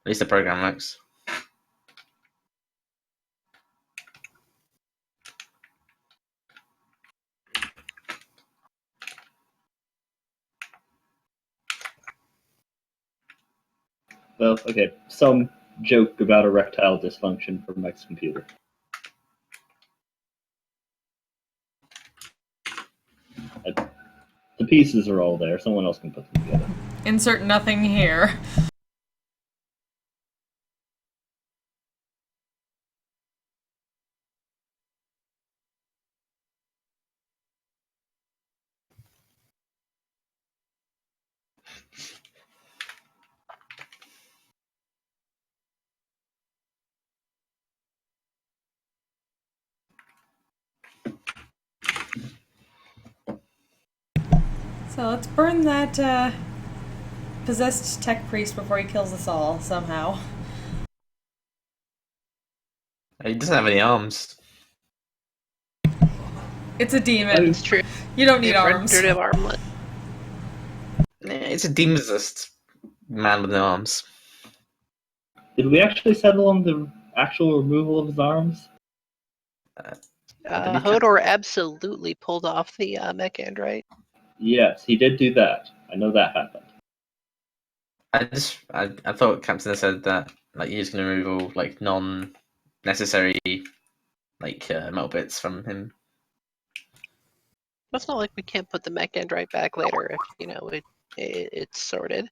least the program works. Well, okay, some joke about erectile dysfunction from Mike's computer. The pieces are all there. Someone else can put them together. Insert nothing here. So let's burn that possessed tech priest before he kills us all, somehow. He doesn't have any arms. It's a demon. It's true. You don't need arms. Rendered him armless. It's a demonist man with no arms. Did we actually settle on the actual removal of his arms? Hodor absolutely pulled off the mech android. Yes, he did do that. I know that happened. I thought Captain said that like you're just gonna remove all like non-necessary like metal bits from him. It's not like we can't put the mech android back later if it's sorted.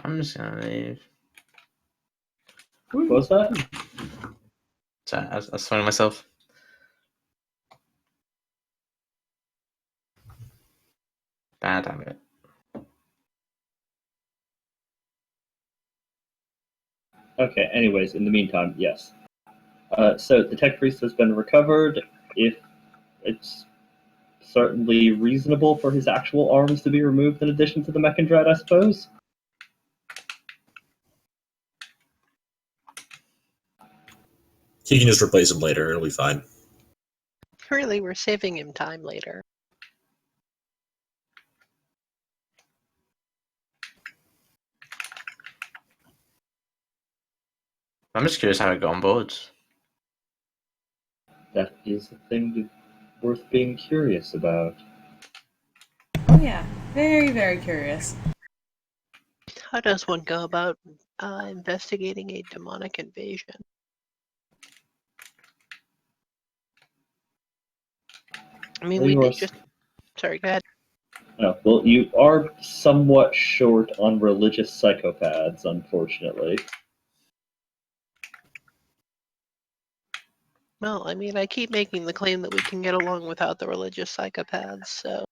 I'm just gonna leave. What was that? Sorry, I was throwing myself. Bad habit. Okay, anyways, in the meantime, yes. So the tech priest has been recovered. If it's certainly reasonable for his actual arms to be removed in addition to the mech and dread, I suppose. He can just replace him later. It'll be fine. Really, we're saving him time later. I'm just curious how it got on board. That is a thing worth being curious about. Oh yeah, very, very curious. How does one go about investigating a demonic invasion? I mean, we did just... Sorry, go ahead. No, well, you are somewhat short on religious psychopaths, unfortunately. Well, I mean, I keep making the claim that we can get along without the religious psychopaths, so...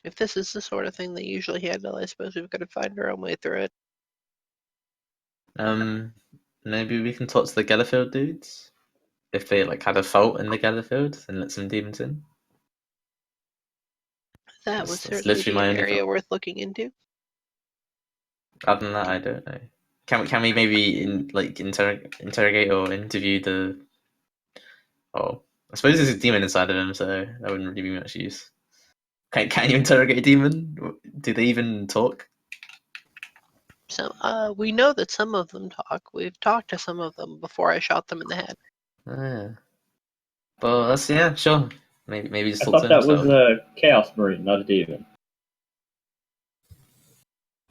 If this is the sort of thing they usually handle, I suppose we've got to find our own way through it. Maybe we can talk to the Gellerfield dudes if they like had a fault in the Gellerfield and let some demons in. That That's would certainly literally be my an only area thought. worth looking into. Other than that, I don't know. Can we maybe interrogate or interview the? Oh, I suppose there's a demon inside of him, so that wouldn't really be much use. Can you interrogate a demon? Do they even talk? So, we know that some of them talk. We've talked to some of them before I shot them in the head. Yeah. Well, that's sure. Maybe just I talk thought to him. that was a Chaos Marine, not a demon.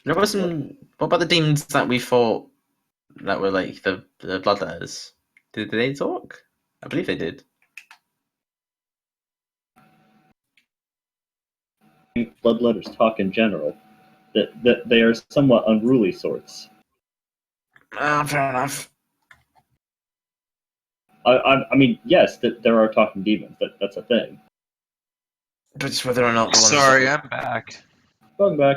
There was some. What about the demons that we fought that were like the bloodletters? Did they talk? I believe they did. Bloodletters talk in general. That they are somewhat unruly sorts. Fair enough. I mean, yes, there are talking demons. That's a thing. But it's whether or not the ones. Sorry, I'm back. Welcome back.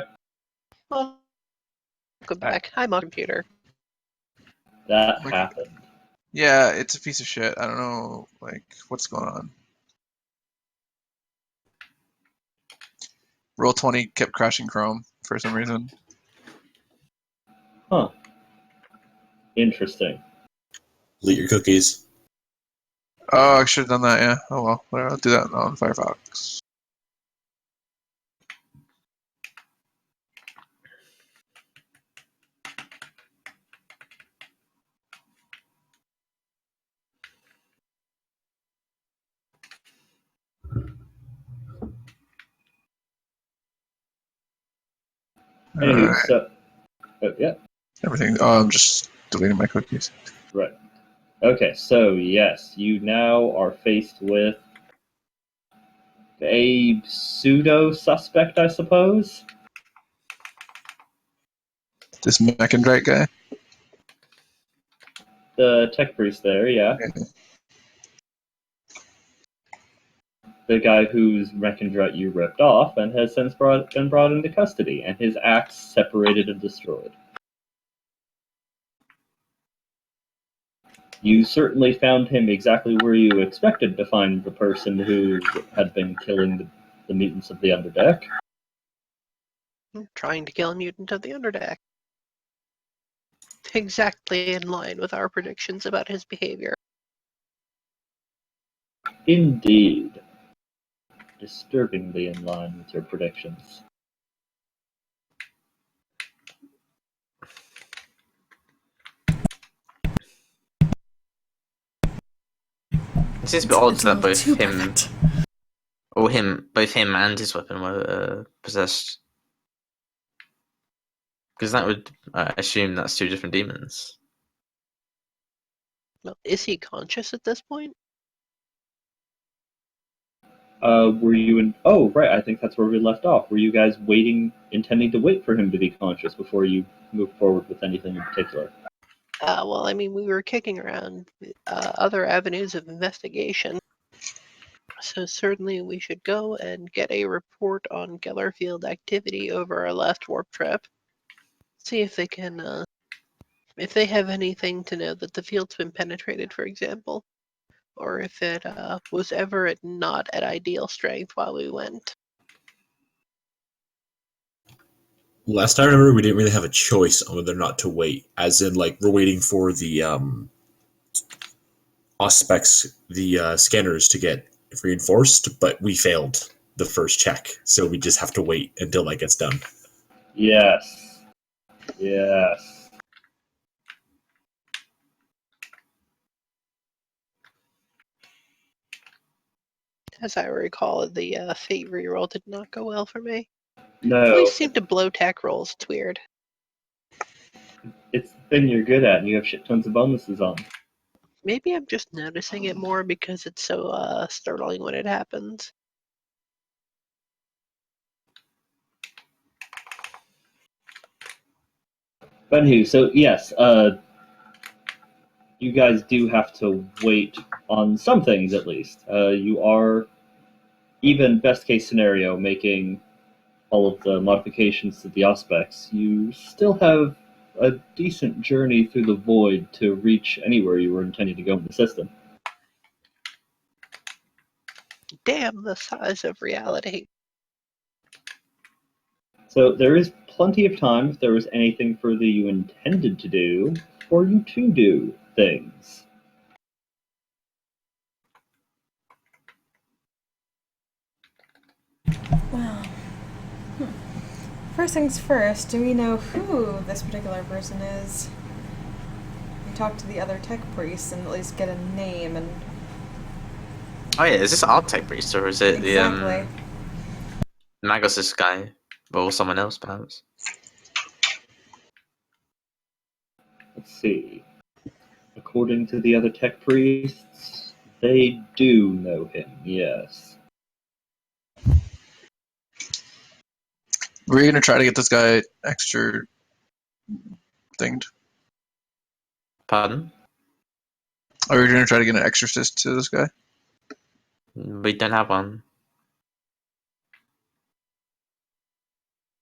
Welcome back. I'm on computer. That Okay. happened. Yeah, it's a piece of shit. I don't know, like, what's going on. Roll20 kept crashing Chrome for some reason. Huh. Interesting. Delete your cookies. Oh, I should have done that, yeah. Oh well, whatever, I'll do that on Firefox. Anywho, Alright, so yeah, everything. Oh, I'm just deleting my cookies. right. Okay, so yes, you now are faced with a pseudo suspect, I suppose. This Mechandrite guy? The tech priest there, yeah. The guy whose Recondrut you ripped off and has since been brought into custody, and his axe separated and destroyed. You certainly found him exactly where you expected to find the person who had been killing the mutants of the Underdeck. I'm trying to kill a mutant of the Underdeck. Exactly in line with our predictions about his behavior. Indeed. Disturbingly in line with your predictions. It seems a bit odd It's that all both too him, perfect. both him and his weapon were possessed. Because that would assume that's two different demons. Well, is he conscious at this point? Were you in? Oh, right. I think that's where we left off. Were you guys intending to wait for him to be conscious before you moved forward with anything in particular? Well, I mean, we were kicking around other avenues of investigation. So certainly we should go and get a report on Gellerfield activity over our last warp trip. See if they can, if they have anything to know that the field's been penetrated, for example. Or if it was ever not at ideal strength while we went. Last I remember, we didn't really have a choice on whether or not to wait. As in, like, we're waiting for the Auspex, the scanners to get reinforced, but we failed the first check, so we just have to wait until that gets done. Yes. Yes. As I recall, the fate reroll did not go well for me. No. Always seem to blow tech rolls. It's weird. It's the thing you're good at, and you have shit tons of bonuses on. Maybe I'm just noticing it more because it's so startling when it happens. But anywho, so yes, you guys do have to wait on some things at least. You are, even best case scenario, making all of the modifications to the aspects. You still have a decent journey through the void to reach anywhere you were intending to go in the system. Damn the size of reality. So there is plenty of time, if there was anything further you intended to do, for you to do things. Well, first things first, do we know who this particular person is? We talk to the other tech priests and at least get a name and... Oh yeah, is this our tech priest or is it Exactly. the Magos' guy or someone else perhaps? Let's see. According to the other tech priests, They do know him, yes. We're gonna try to get this guy extra thinged. Pardon? Are we gonna try to get an exorcist to this guy? We don't have one.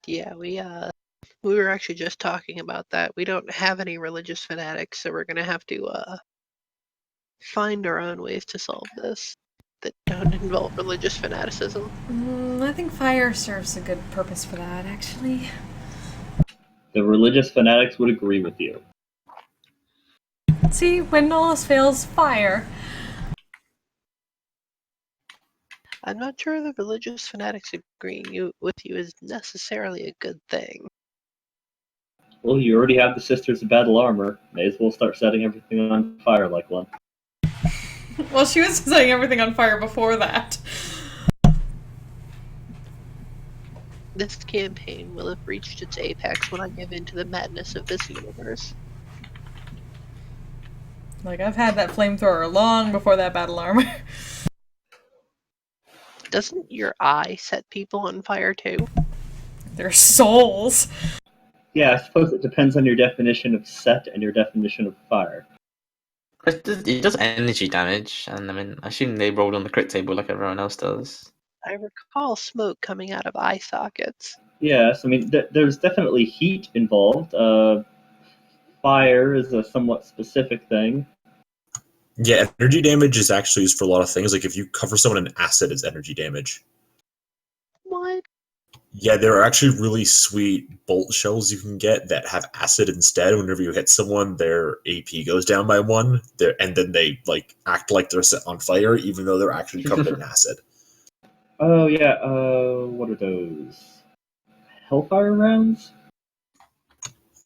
Yeah, we were actually just talking about that. We don't have any religious fanatics, so we're gonna have to find our own ways to solve this that don't involve religious fanaticism. I think fire serves a good purpose for that, actually. The religious fanatics would agree with you. See, when all else fails, fire. I'm not sure the religious fanatics agreeing with you is necessarily a good thing. Well, you already have the Sisters of Battle Armor. May as well start setting everything on fire like one. Well, she was setting everything on fire before that. This campaign will have reached its apex when I give in to the madness of this universe. Like, I've had that flamethrower long before that battle armor. Doesn't your eye set people on fire too? Their souls. Yeah, I suppose it depends on your definition of set and your definition of fire. It does energy damage, and I mean, I assume they rolled on the crit table like everyone else does. I recall smoke coming out of eye sockets. Yes, I mean, there's definitely heat involved. Fire is a somewhat specific thing. Yeah, energy damage is actually used for a lot of things. Like if you cover someone in acid, it's energy damage. What? Yeah, there are actually really sweet bolt shells you can get that have acid instead. Whenever you hit someone, their AP goes down by 1, and then they like act like they're set on fire, even though they're actually covered in acid. Oh yeah, what are those? Hellfire rounds?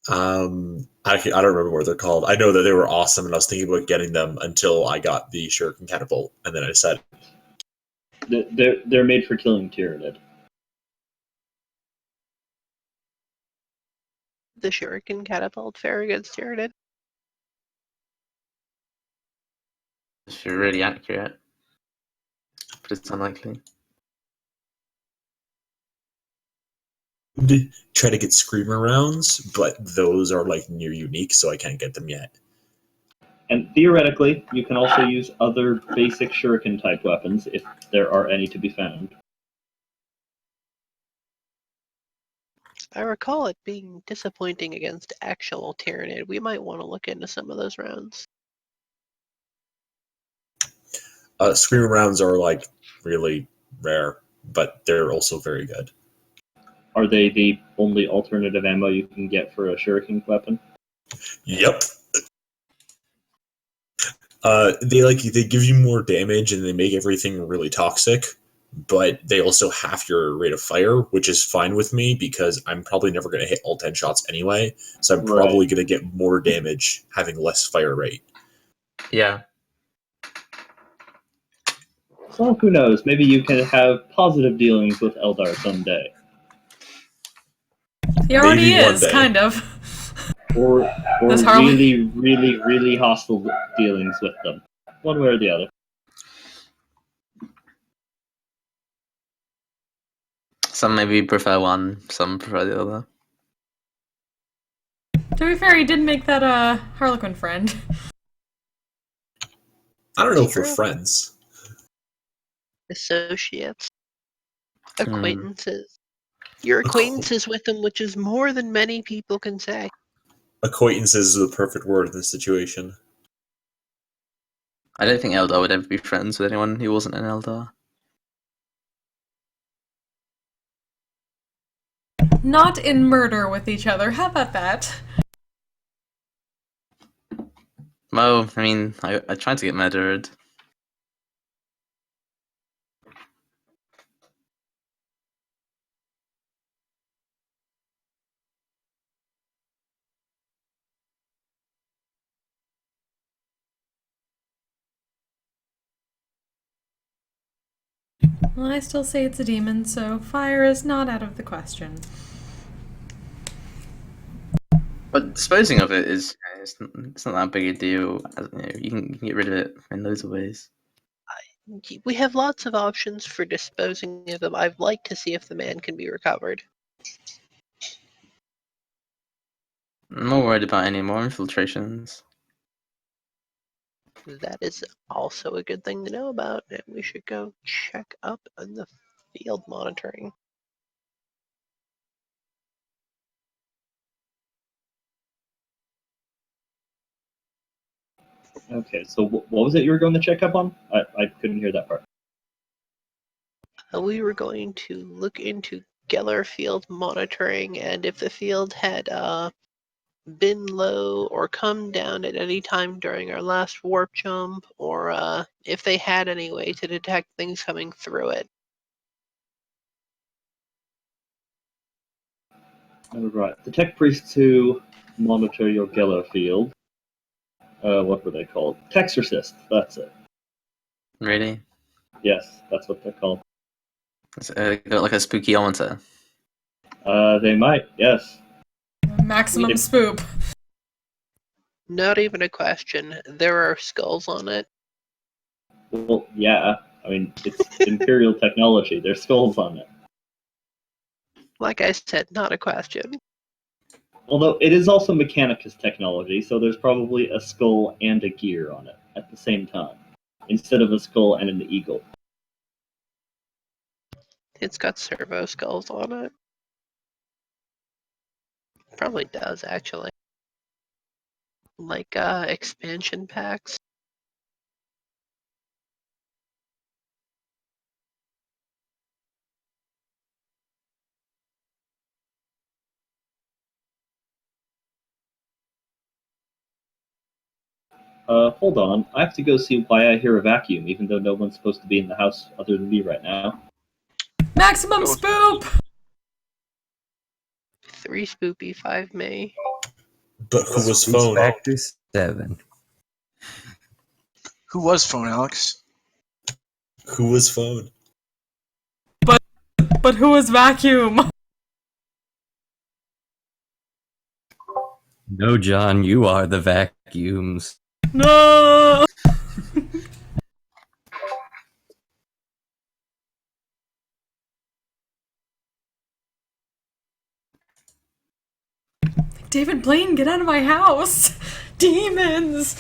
I don't remember what they're called. I know that they were awesome, and I was thinking about getting them until I got the shuriken catapult, and then I decided. They're made for killing Tyranid. The shuriken catapult fair against Tyranid? If you're really accurate, but it's unlikely. Try to get screamer rounds, but those are like near unique, so I can't get them yet. And theoretically, you can also use other basic shuriken type weapons if there are any to be found. I recall it being disappointing against actual Tyranid. We might want to look into some of those rounds. Screamer rounds are like really rare, but they're also very good. Are they the only alternative ammo you can get for a shuriken weapon? Yep. They give you more damage and they make everything really toxic, but they also half your rate of fire, which is fine with me because I'm probably never going to hit all 10 shots anyway, so I'm probably going to get more damage having less fire rate. Yeah. Well, who knows? Maybe you can have positive dealings with Eldar someday. He already Maybe one is, day. kind of. Or Does Harley- really, really, really hostile dealings with them. One way or the other. Some maybe prefer one, some prefer the other. To be fair, he did make that Harlequin friend. I don't know if True. we're friends. Associates. Acquaintances. Your acquaintances with them, which is more than many people can say. Acquaintances is the perfect word in this situation. I don't think Eldar would ever be friends with anyone who wasn't an Eldar. Not in murder with each other. How about that? Well, I mean, I tried to get murdered. Well, I still say it's a demon, so fire is not out of the question. But disposing of it is it's not that big a deal. You can get rid of it in loads of ways. We have lots of options for disposing of them. I'd like to see if the man can be recovered. I'm not worried about any more infiltrations. That is also a good thing to know about, and we should go check up on the field monitoring. Okay, so what was it you were going to check up on? I couldn't hear that part. We were going to look into Geller field monitoring, and if the field had been low or come down at any time during our last warp jump, or if they had any way to detect things coming through it. All right, the tech priests who monitor your Geller field. What were they called? Texorcists. That's it. Really? Yes, that's what they're called. It's, got like a spooky ometer. They might. Yes. Maximum It- spoop. Not even a question. There are skulls on it. Well, yeah. I mean, it's Imperial technology. There's skulls on it. Like I said, not a question. Although it is also Mechanicus technology, so there's probably a skull and a gear on it at the same time, instead of a skull and an eagle. It's got servo skulls on it. Probably does, actually. Like expansion packs. Hold on. I have to go see why I hear a vacuum, even though no one's supposed to be in the house other than me right now. Maximum Go. spoop! 3 spoopy, 5 May. But who was Who's phone? Factor 7. Who was phone, Alex? Who was phone? But who is vacuum? No, John, you are the vacuums. No! David Blaine, get out of my house! Demons!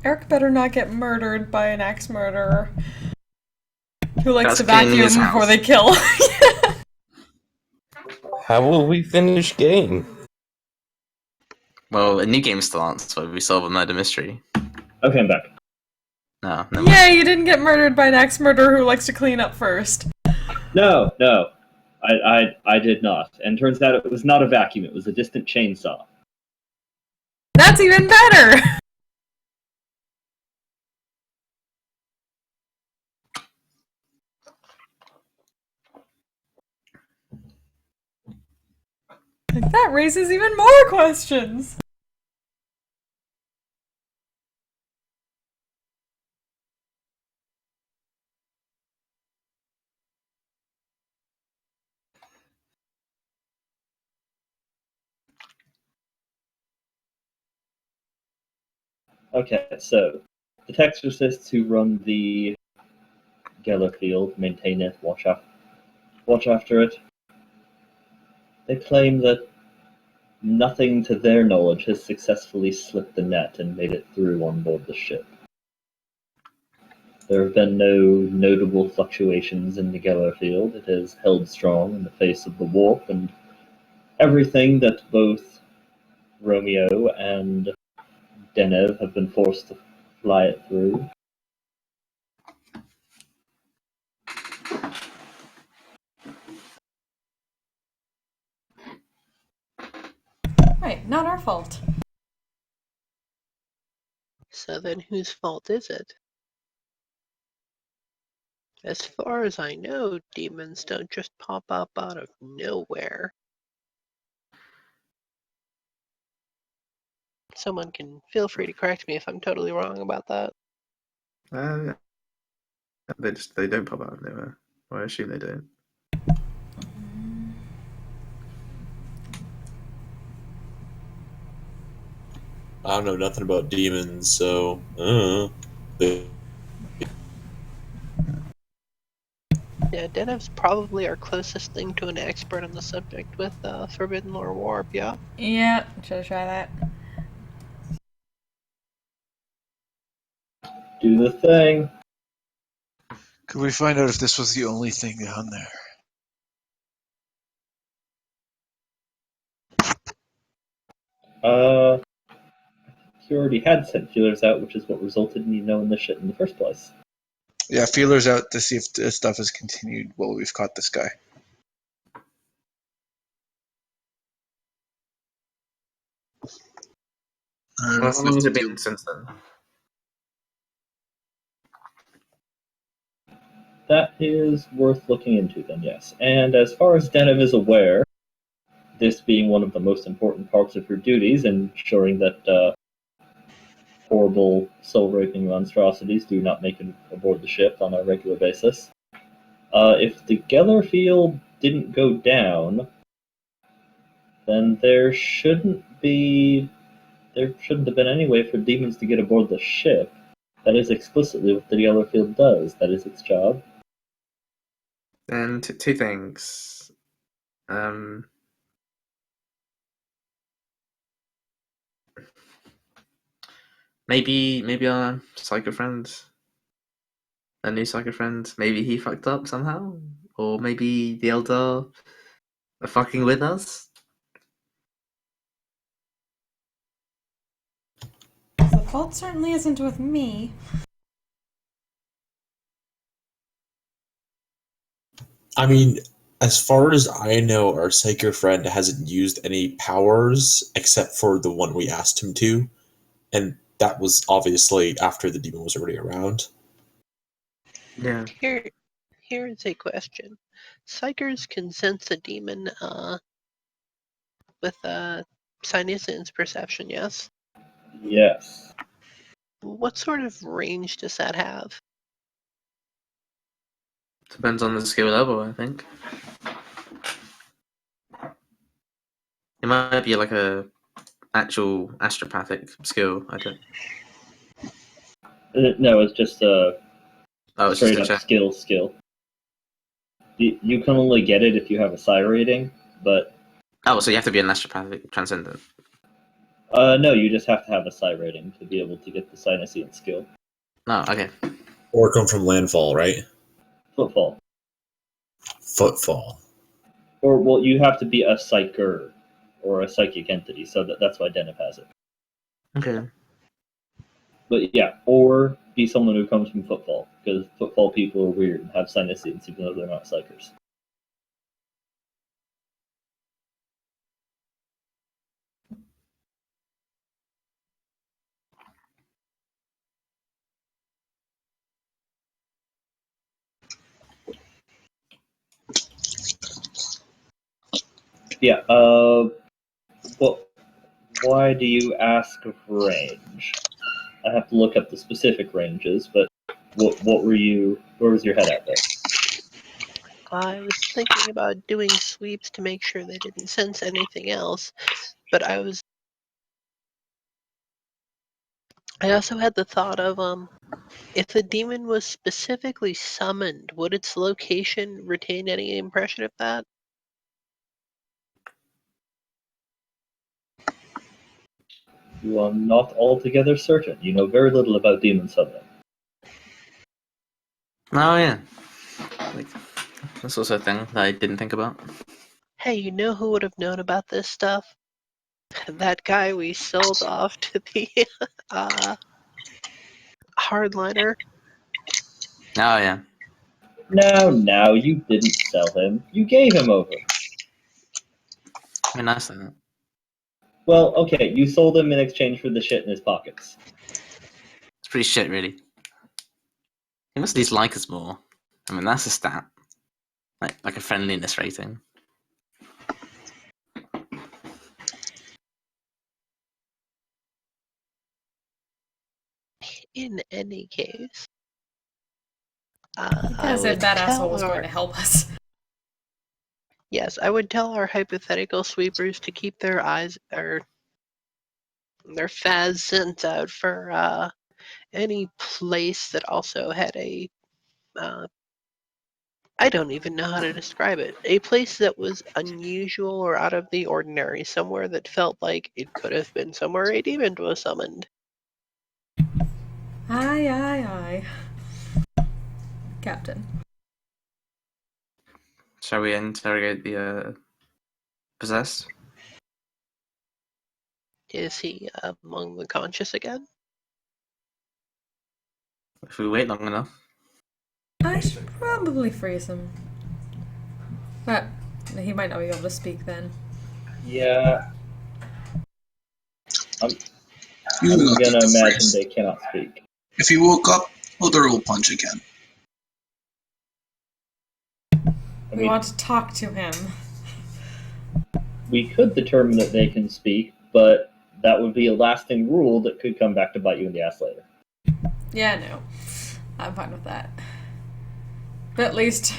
Eric better not get murdered by an axe murderer who likes That's to cleaning vacuum his before house. they kill. How will we finish game? Well, a new game starts where we solve a murder mystery. Okay, I'm back. No, never mind. Yeah, you didn't get murdered by an axe murderer who likes to clean up first. No, I did not. And turns out it was not a vacuum; it was a distant chainsaw. That's even better! Like, that raises even more questions! Okay, so the Texorcists who run the Geller field, maintain it, watch after it. They claim that nothing to their knowledge has successfully slipped the net and made it through on board the ship. There have been no notable fluctuations in the Geller field. It has held strong in the face of the warp and everything that both Romeo and Denev have been forced to fly it through. Right, not our fault. So then whose fault is it? As far as I know, demons don't just pop up out of nowhere. Someone can feel free to correct me if I'm totally wrong about that. They don't pop out of nowhere. Well, I assume they don't. I don't know nothing about demons, so they- Yeah, Denev's probably our closest thing to an expert on the subject with Forbidden Lore Warp, yeah? Yeah, should I try that? Do the thing. Could we find out if this was the only thing down there? You already had sent feelers out, which is what resulted in you knowing this shit in the first place. Yeah, feelers out to see if this stuff has continued while we've caught this guy. Well, how long has it been since then? That is worth looking into, then, yes. And as far as Denev is aware, this being one of the most important parts of her duties, ensuring that horrible soul-raping monstrosities do not make it aboard the ship on a regular basis. If the Geller field didn't go down, then there shouldn't have been any way for demons to get aboard the ship. That is explicitly what the Geller field does. That is its job. Then two things. Maybe our psycho friend, a new psycho friend, maybe he fucked up somehow, or maybe the Eldar are fucking with us. The fault certainly isn't with me. I mean, as far as I know, our psycho friend hasn't used any powers except for the one we asked him to, and that was obviously after the demon was already around. Yeah. Here is a question. Psychers can sense a demon with Psynison's perception, yes? Yes. What sort of range does that have? Depends on the skill level, I think. It might be like a actual astropathic skill. I don't. No, it's just a Oh, it's just straight a up check. skill. You can only get it if you have a psi rating, but Oh, so you have to be an astropathic transcendent. no, you just have to have a psi rating to be able to get the Psynician skill. No, okay. Or come from landfall, right? Footfall. Footfall. Or, well, you have to be a psyker or a psychic entity, so that's why Denif has it. Okay. But yeah, or be someone who comes from Footfall, because Footfall people are weird and have Psynicians even though they're not psychers. Yeah, well, why do you ask of range? I have to look up the specific ranges, but what were you? Where was your head at there? I was thinking about doing sweeps to make sure they didn't sense anything else, but I also had the thought of if the demon was specifically summoned, would its location retain any impression of that? You are not altogether certain. You know very little about demon summoning. Oh yeah. Like, that's also a thing that I didn't think about. Hey, you know who would have known about this stuff? That guy we sold off to the hardliner. Oh yeah. Now, you didn't sell him. You gave him over. I mean, nice like that. Well, okay, you sold him in exchange for the shit in his pockets. It's pretty shit, really. He must at least like us more. I mean, that's a stat. Like a friendliness rating. In any case, As if that asshole was going to help us. Yes, I would tell our hypothetical sweepers to keep their eyes or their phasms out for any place that also had a I don't even know how to describe it. A place that was unusual or out of the ordinary, somewhere that felt like it could have been somewhere a demon was summoned. Aye, aye, aye. Captain. Shall we interrogate the possessed? Is he among the conscious again? If we wait long enough. I should probably freeze him. But he might not be able to speak then. Yeah. I'm You will not gonna get the imagine freeze. they cannot speak. If he woke up, Odor will punch again. I We mean, want to talk to him. we could determine that they can speak, but that would be a lasting rule that could come back to bite you in the ass later. Yeah, no. I'm fine with that. But at least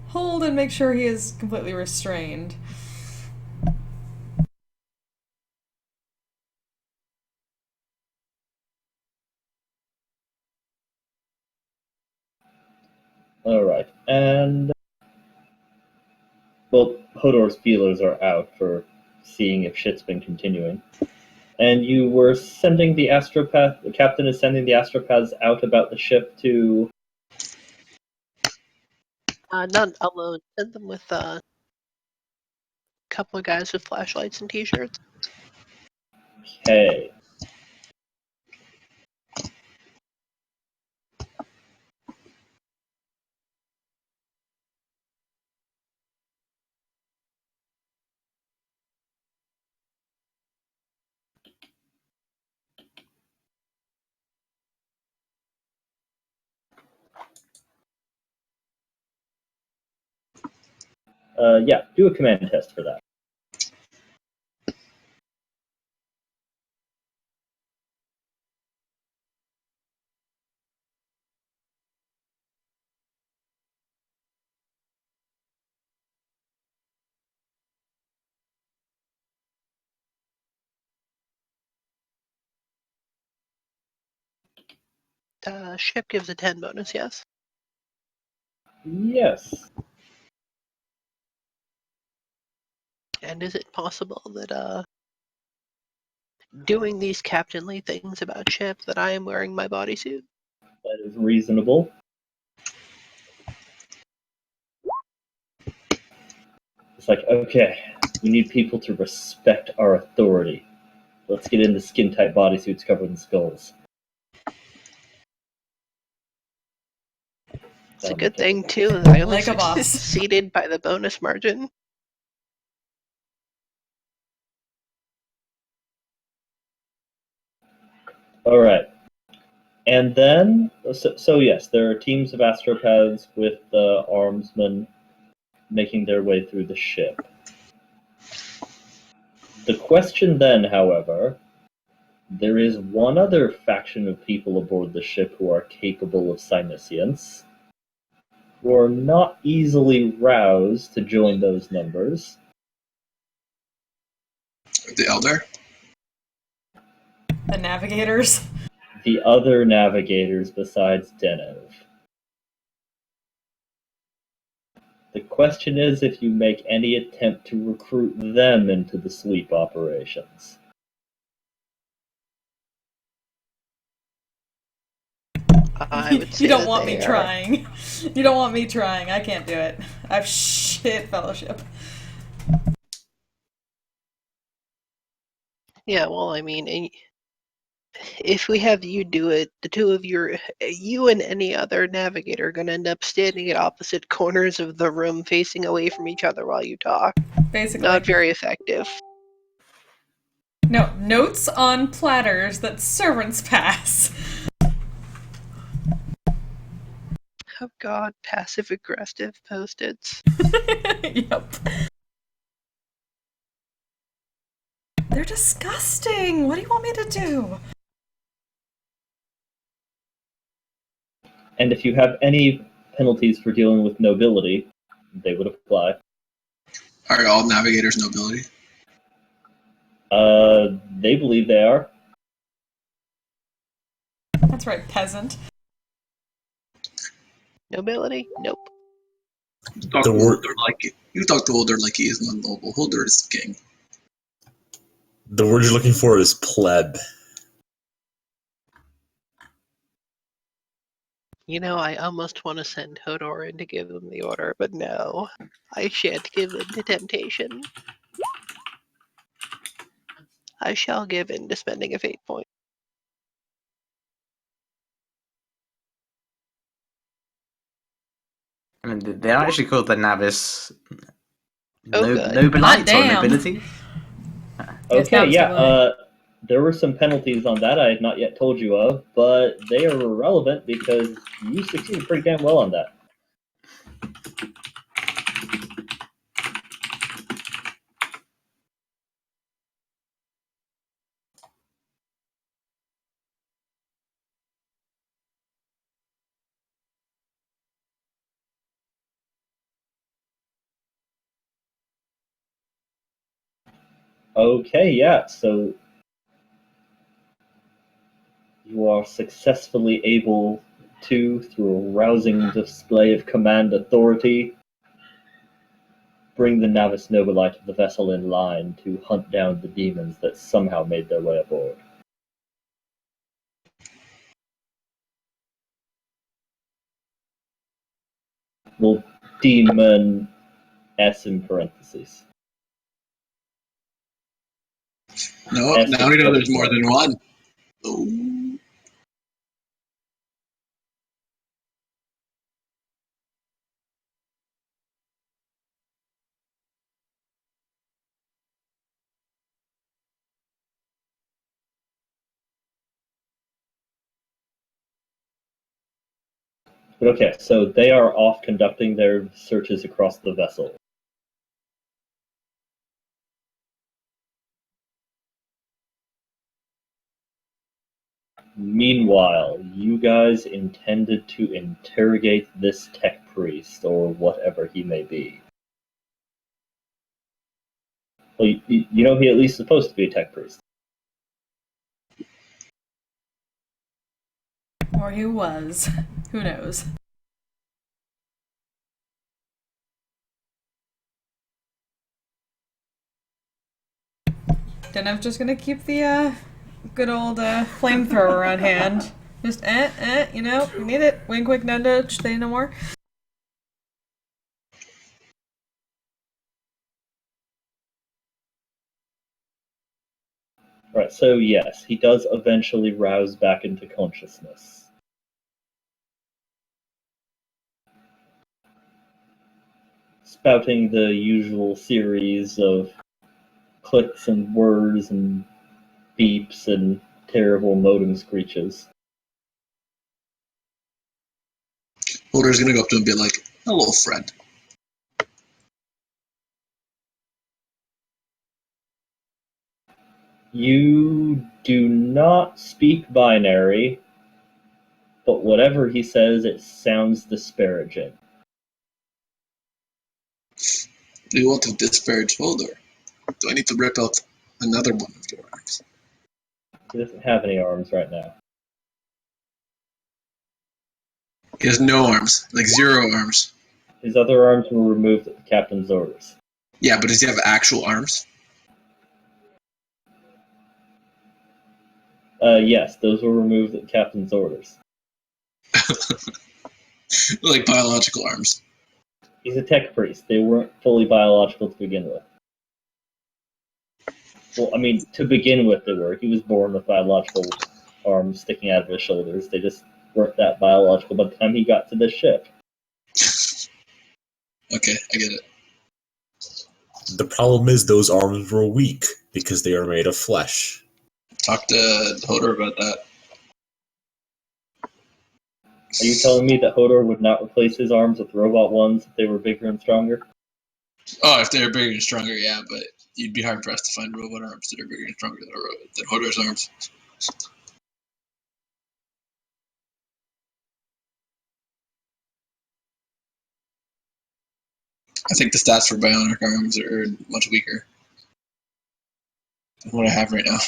hold and make sure he is completely restrained. Alright, and... Well, Hodor's feelers are out for seeing if shit's been continuing. And you were sending the astropath... The captain is sending the astropaths out about the ship to... Not alone. Send them with a couple of guys with flashlights and t-shirts. Okay. Yeah, do a command test for that. Ship gives a 10 bonus, yes? Yes. And is it possible that doing these captainly things about Ship that I am wearing my bodysuit? That is reasonable. It's like, okay, we need people to respect our authority. Let's get into skin-tight bodysuits covered in skulls. It's a good thing, too, that I only Like a boss. succeeded by the bonus margin. Alright. And then, so yes, there are teams of astropaths with the armsmen making their way through the ship. The question then, however, there is one other faction of people aboard the ship who are capable of psyniscience, who are not easily roused to join those numbers. The Elder? The navigators. The other navigators besides Denov. The question is if you make any attempt to recruit them into the sweep operations. I would say You don't that want they me are- trying. You don't want me trying. I can't do it. I have shit fellowship. Yeah, well, I mean, If we have you do it, the two of you and any other navigator are going to end up standing at opposite corners of the room facing away from each other while you talk. Basically. Not very effective. No, notes on platters that servants pass. Oh god, passive aggressive post-its. Yep. They're disgusting. What do you want me to do? And if you have any penalties for dealing with nobility, they would apply. Are all navigators nobility? They believe they are. That's right, peasant. Nobility? Nope. Talk The to word- Holder like you talk to Holder like he is not noble. Holder is king. The word you're looking for is pleb. You know, I almost want to send Hodor in to give them the order, but no. I shan't give in to temptation. I shall give in to spending a fate point. I mean, they're actually called the Navis Oh, good. Nobilites Hot or damn. nobility. Yes, Okay, Navis yeah, nobility. there were some penalties on that I had not yet told you of, but they are irrelevant because you succeeded pretty damn well on that. Okay, yeah, so you are successfully able to, through a rousing display of command authority, bring the Navis Nobilite of the vessel in line to hunt down the demons that somehow made their way aboard. Well, demon S in parentheses. No, S now we know there's more one. than one. Oh. But okay, so they are off conducting their searches across the vessel. Meanwhile, you guys intended to interrogate this tech priest, or whatever he may be. Well, you know he at least supposed to be a tech priest. Or he was. Who knows? Zennith's just gonna keep the good old flamethrower on hand. Just you know, we need it. Wink, wink, nudge, say no more. Right, so yes, he does eventually rouse back into consciousness. Spouting the usual series of clicks and whirs and beeps and terrible modem screeches. Holder's gonna go up to him and be like, "Hello, friend." You do not speak binary, but whatever he says, it sounds disparaging. Do you want to disparage Holder? Do I need to rip out another one of your arms? He doesn't have any arms right now. He has no arms, like 0 arms. His other arms were removed at the captain's orders. Yeah, but does he have actual arms? Yes, those were removed at the captain's orders. Like biological arms. He's a tech priest. They weren't fully biological to begin with. Well, I mean, to begin with they were. He was born with biological arms sticking out of his shoulders. They just weren't that biological by the time he got to the ship. Okay, I get it. The problem is those arms were weak because they are made of flesh. Talk to Hodor about that. Are you telling me that Hodor would not replace his arms with robot ones if they were bigger and stronger? Oh, if they're bigger and stronger, yeah, but you'd be hard pressed to find robot arms that are bigger and stronger than Hodor's arms. I think the stats for bionic arms are much weaker than what I have right now.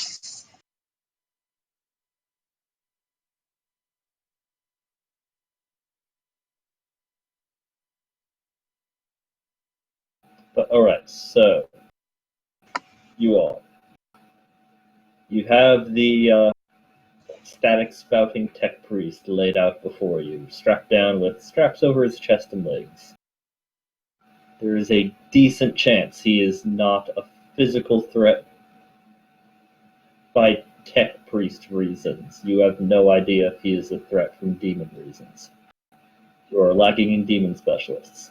But alright, so you have the static spouting tech priest laid out before you, strapped down with straps over his chest and legs. There is a decent chance he is not a physical threat by tech priest reasons. You have no idea if he is a threat from demon reasons. You are lacking in demon specialists.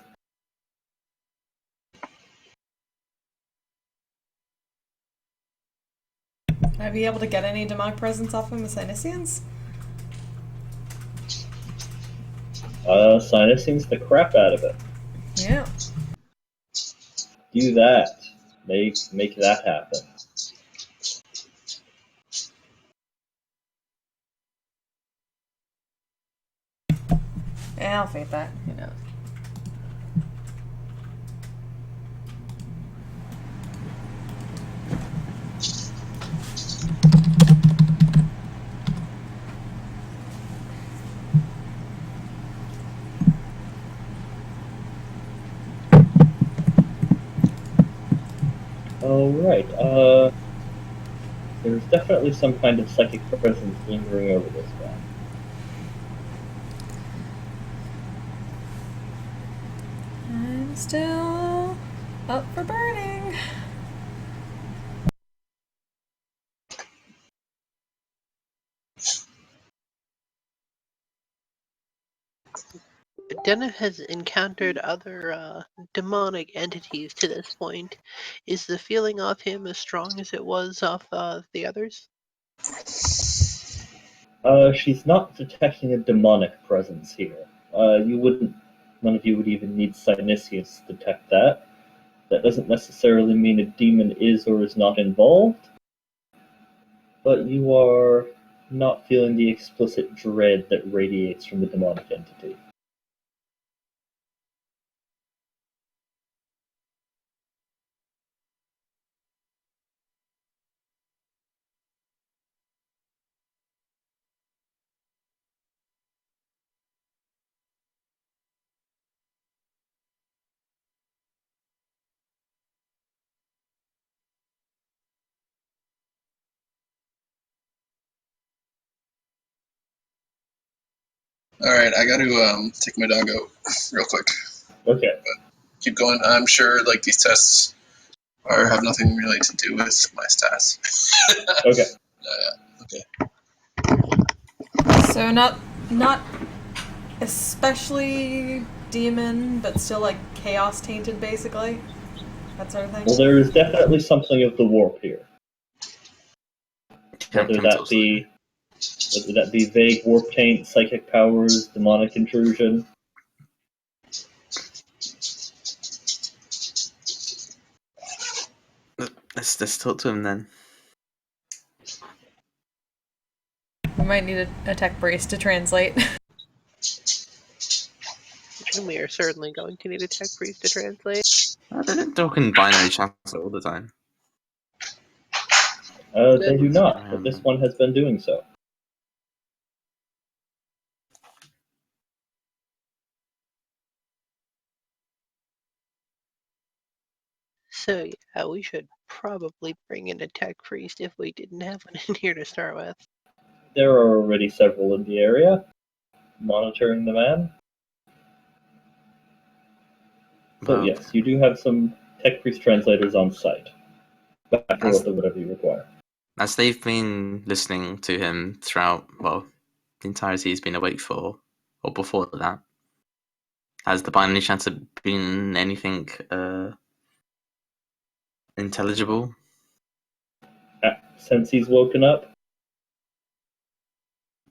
I'd be able to get any demonic presence off him with Sinisians? Sinusing's the crap out of it. Yeah. Do that. Make that happen. Yeah, I'll fake that. Who knows? Alright, there's definitely some kind of psychic presence lingering over this guy. I'm still up for burning. Zennith has encountered other demonic entities to this point. Is the feeling of him as strong as it was of the others? She's not detecting a demonic presence here. None of you would even need Sinisius to detect that. That doesn't necessarily mean a demon is or is not involved, but you are not feeling the explicit dread that radiates from the demonic entity. Alright, I gotta take my dog out real quick. Okay. Keep going. I'm sure like these tests have nothing really to do with my stats. Okay. So not especially demon, but still like chaos tainted, basically. That sort of thing. Well, there is definitely something of the warp here. Whether that be vague warp taint, psychic powers, demonic intrusion. Let's talk to him then. We might need a tech priest to translate. And we are certainly going to need a tech priest to translate. They're talking binary chats all the time. They do not, but this one has been doing so. So yeah, we should probably bring in a tech priest if we didn't have one in here to start with. There are already several in the area monitoring the man. So Well, yes, you do have some tech priest translators on site. Back or whatever you require. As they've been listening to him throughout, well, the entirety he's been awake for, or before that, has there by any chance been anything intelligible? Since he's woken up,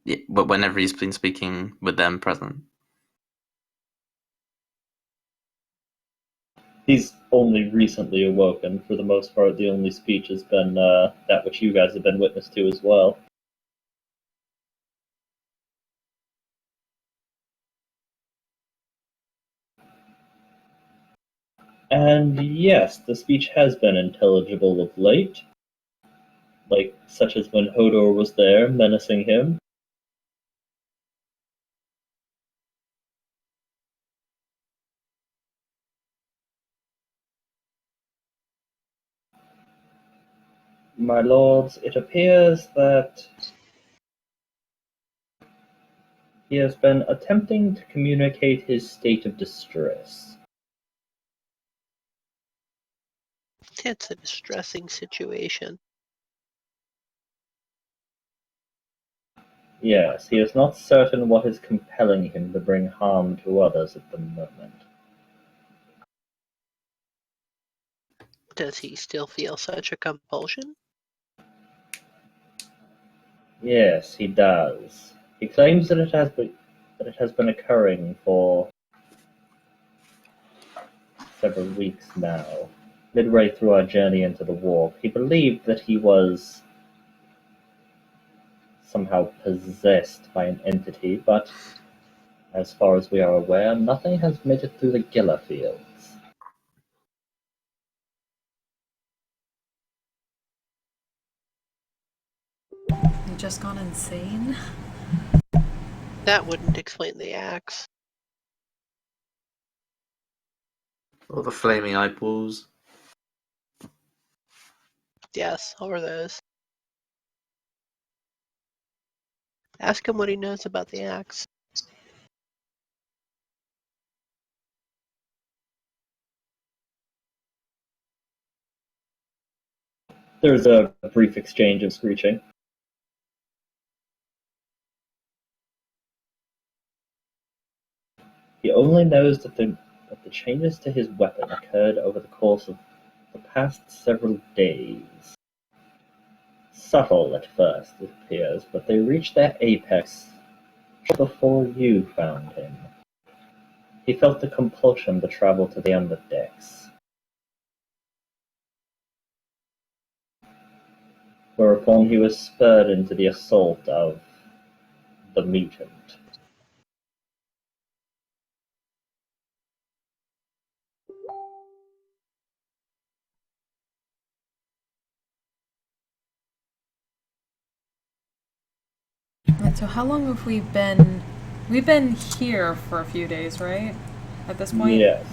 Yeah, but whenever he's been speaking with them present. he's only recently awoken. For the most part, the only speech has been that which you guys have been witness to as well. And yes, the speech has been intelligible of late, like such as when Hodor was there menacing him. My lords, it appears that he has been attempting to communicate his state of distress. It's a distressing situation. Yes, he is not certain what is compelling him to bring harm to others at the moment. Does he still feel such a compulsion? Yes, he does. He claims that it has been occurring for several weeks now. Midway through our journey into the warp, he believed that he was somehow possessed by an entity, but as far as we are aware, nothing has made it through the Gila fields. You just gone insane? That wouldn't explain the axe. Or the flaming eyeballs. Yes, or those. Ask him what he knows about the axe. There's a brief exchange of screeching. He only knows that the changes to his weapon occurred over the course of the past several days. Subtle at first, it appears, but they reached their apex before you found him. He felt the compulsion to travel to the underdecks. Whereupon he was spurred into the assault of the mutant. Right, so how long have we been... We've been here for a few days, right? At this point? Yes.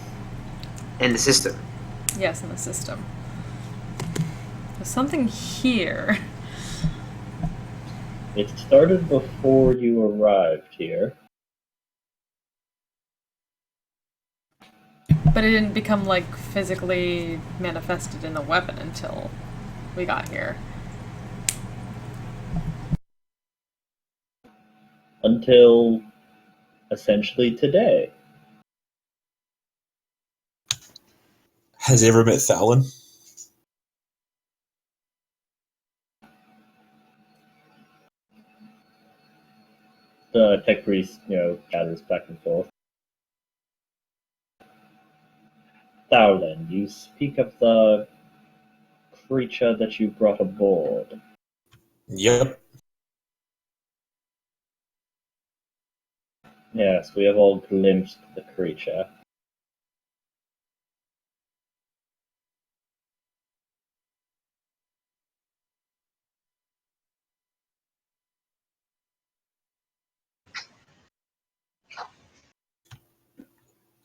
In the system. Yes, in the system. There's something here. It started before you arrived here. But it didn't become, like, physically manifested in a weapon until we got here. Until essentially today. Has he ever met Fallon? The tech priest, gathers back and forth. Thowlin, you speak of the creature that you brought aboard. Yep. Yes, we have all glimpsed the creature.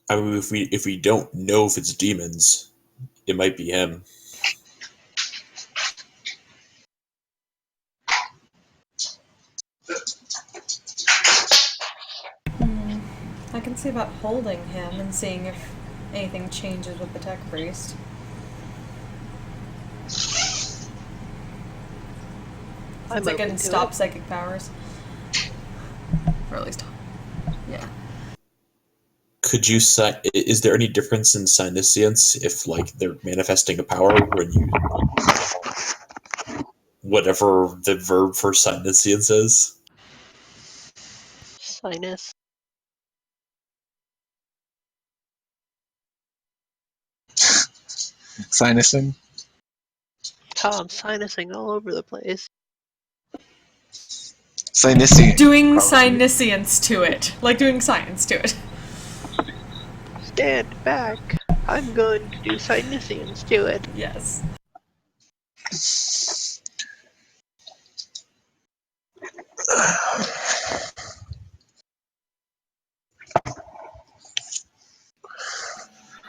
I mean, if we don't know if it's demons, it might be him. I can see about holding him and seeing if anything changes with the tech priest. I'm Since it open can to stop it. psychic powers. Or at least, yeah. Could you is there any difference in Psyniscience if like they're manifesting a power when you whatever the verb for Psyniscience is? Sinus. Sinusing. Tom, sinusing all over the place. Sinusing. Doing Probably. synescience to it. Like doing science to it. Stand back. I'm going to do sinuscience to it. Yes.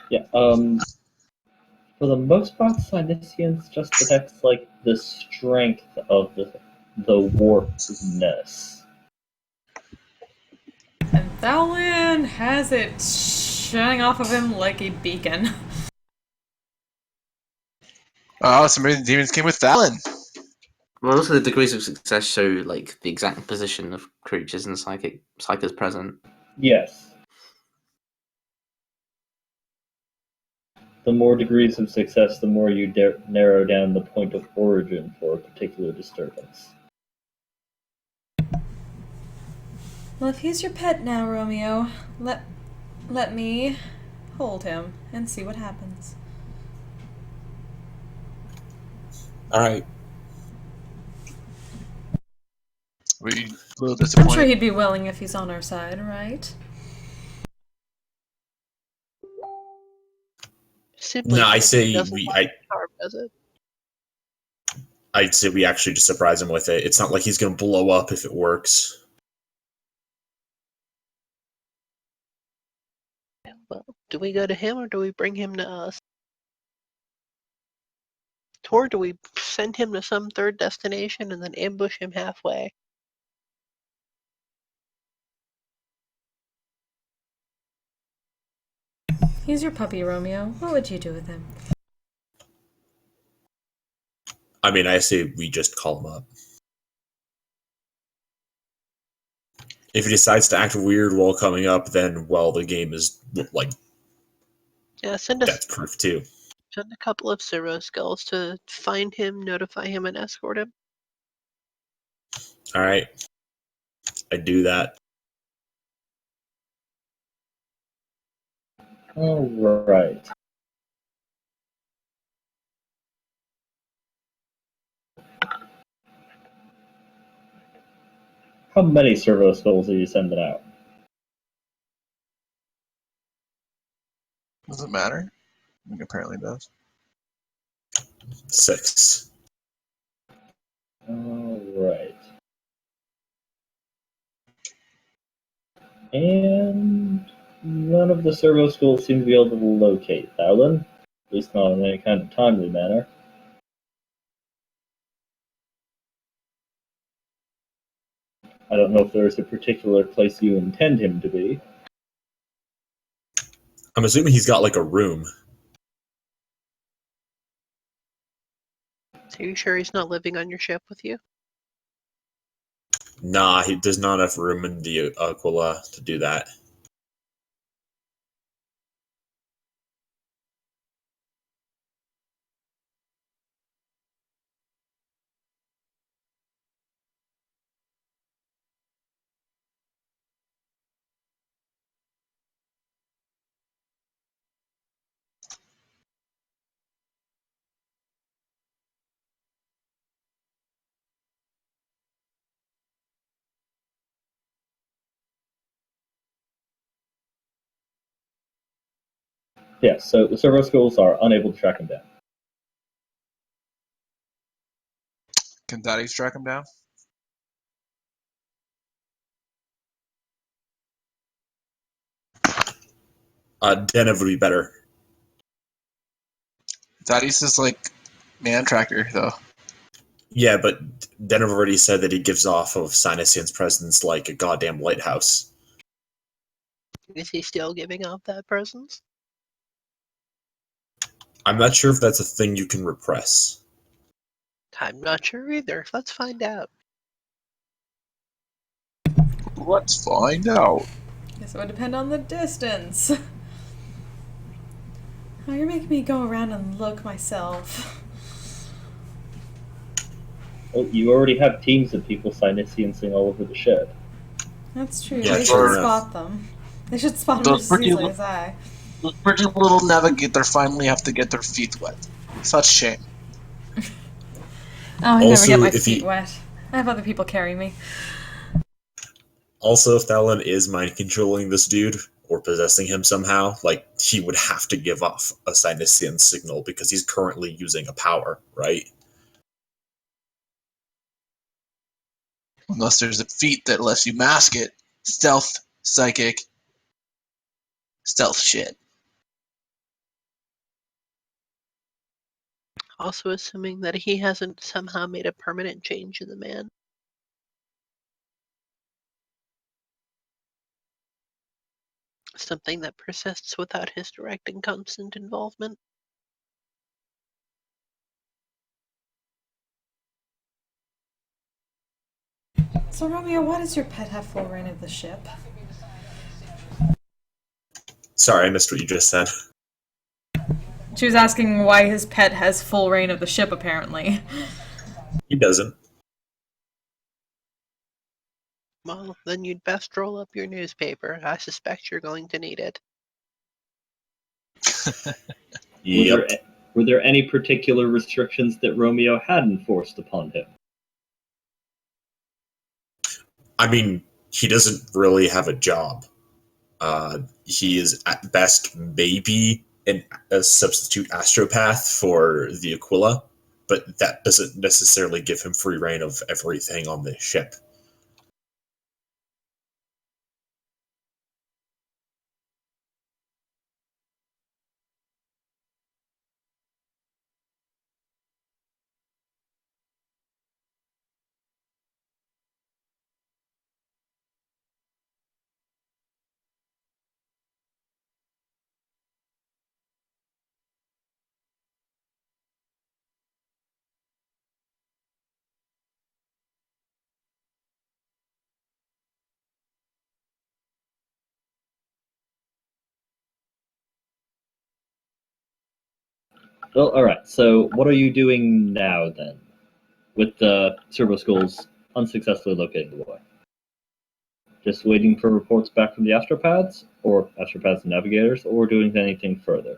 Yeah. For the most part, Psyniscience just detects like the strength of the warpness. And Thowlin has it shining off of him like a beacon. Oh, some of the demons came with Thalen. Well, also the degrees of success show like the exact position of creatures and psychers present. Yes. The more degrees of success, the more you narrow down the point of origin for a particular disturbance. Well, if he's your pet now, Romeo, let me hold him and see what happens. All right. Were you a little I'm disappointed? sure he'd be willing if he's on our side, right? Simply No, I says he say doesn't we. like Charm, does it? I'd say we actually just surprise him with it. It's not like he's going to blow up if it works. Well, do we go to him or do we bring him to us? Or do we send him to some third destination and then ambush him halfway? He's your puppy, Romeo. What would you do with him? I mean, I say we just call him up. If he decides to act weird while coming up, then, well, the game is, like, Yeah, that's proof, too. send a couple of Zero Skulls to find him, notify him, and escort him. All right. I do that. All right. How many servo skulls are you sending out? Does it matter? I mean, apparently it does. 6. All right. And none of the servo skulls seem to be able to locate Thowlin, at least not in any kind of timely manner. I don't know if there's a particular place you intend him to be. I'm assuming he's got, like, a room. Are you sure he's not living on your ship with you? Nah, there's not enough room in the Aquila to do that. Yes, so the servo skulls are unable to track him down. Can Daddy track him down? Denov would be better. Daddy's is like man tracker though. Yeah, but Denov already said that he gives off of Sinisian's presence like a goddamn lighthouse. Is he still giving off that presence? I'm not sure if that's a thing you can repress. I'm not sure either. Let's find out. Let's find out. Guess it would depend on the distance. Oh, you're making me go around and look myself. Well, you already have teams of people Cyniciansing all over the ship. That's true. Yeah, They true should enough. spot them. They should spot them Those just as pretty easily li- as I. Those pretty little navigator finally have to get their feet wet. Such shame. Oh, I never Also, get my if feet he- wet. I have other people carry me. Also, if Thalon is mind controlling this dude or possessing him somehow, like he would have to give off a Cynician signal because he's currently using a power, right? Unless there's a feat that lets you mask it. Stealth, psychic, stealth shit. Also assuming that he hasn't somehow made a permanent change in the man. Something that persists without his direct and constant involvement. So, Romeo, why does your pet have full reign of the ship? Sorry, I missed what you just said. She was asking why his pet has full reign of the ship, apparently. He doesn't. Well, then you'd best roll up your newspaper. I suspect you're going to need it. Yep. Were there any particular restrictions that Romeo had enforced upon him? I mean, he doesn't really have a job. He is at best maybe a substitute astropath for the Aquila, but that doesn't necessarily give him free reign of everything on the ship. Well, alright, so what are you doing now then? With the servo skulls unsuccessfully locating the boy? Just waiting for reports back from the astropads, or astropads and navigators, or doing anything further?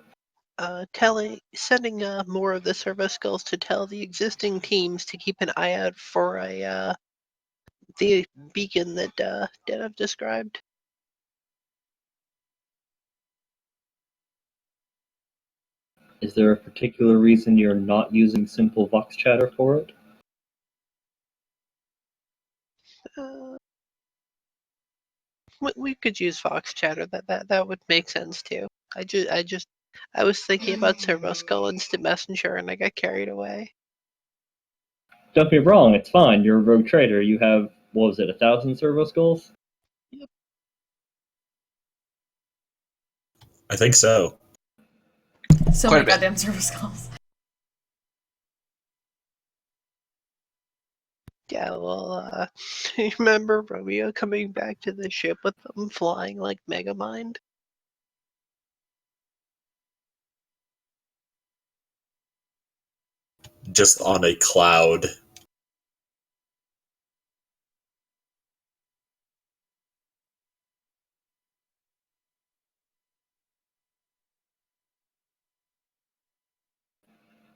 Sending more of the servo skulls to tell the existing teams to keep an eye out for the beacon that Dev described. Is there a particular reason you're not using simple vox chatter for it? We could use Fox Chatter. That would make sense too. I was thinking about Servo Skull Instant Messenger, and I got carried away. Don't be wrong, it's fine. You're a rogue trader. You have, what was it, 1,000 servo skulls? Yep. I think so. So Quite a many bit. goddamn service calls. Yeah, well, you remember Romeo coming back to the ship with them flying like Megamind? Just on a cloud.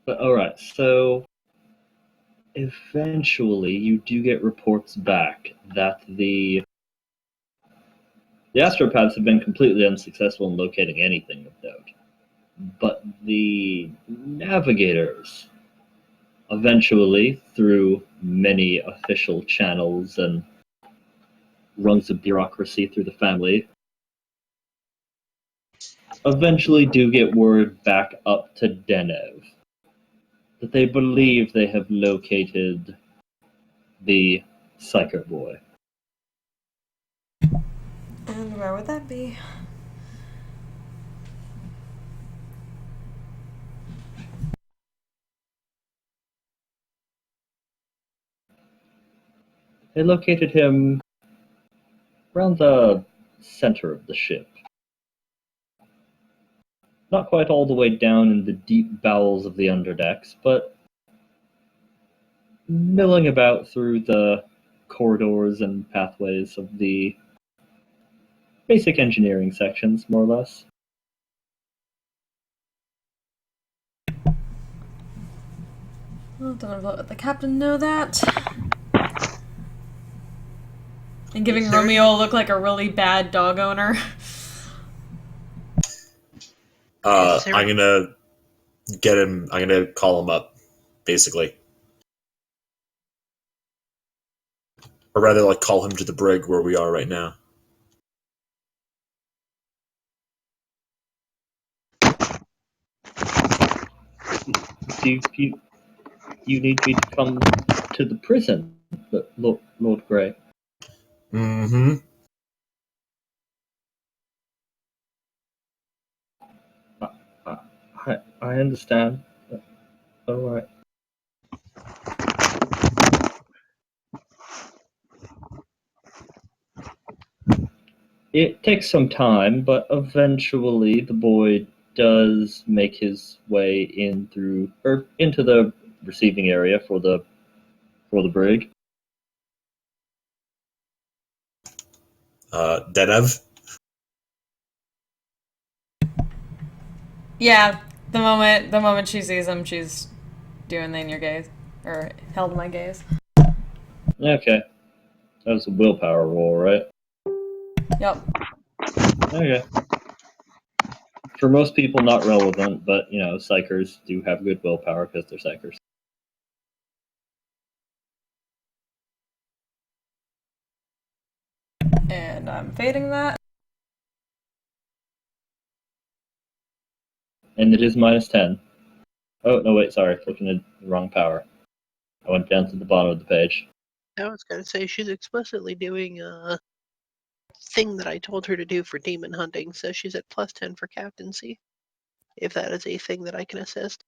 But alright, so eventually you do get reports back that the astropaths have been completely unsuccessful in locating anything of note. But the navigators, eventually, through many official channels and rungs of bureaucracy through the family, eventually do get word back up to Denev that they believe they have located the Psycho Boy. And where would that be? They located him around the center of the ship. Not quite all the way down in the deep bowels of the underdecks, but milling about through the corridors and pathways of the basic engineering sections, more or less. Well, don't let the captain know that. And giving Is there Romeo look like a really bad dog owner. Is there- I'm gonna get him. I'm gonna call him up, basically, or rather, like call him to the brig where we are right now. Do you need me to come to the prison, Lord Grey? Mm-hmm. I understand. All right. It takes some time, but eventually the boy does make his way into the receiving area for the brig. Denev. Yeah, the moment she sees him, she's doing the in your gaze. Or held my gaze. Okay. That was a willpower roll, right? Yep. Okay. For most people, not relevant, but, psychers do have good willpower because they're psychers. And I'm fading that. And it is -10. Oh, no, wait, sorry. Looking at the wrong power. I went down to the bottom of the page. I was gonna say she's explicitly doing a thing that I told her to do for demon hunting, so she's at +10 for captaincy. If that is a thing that I can assist.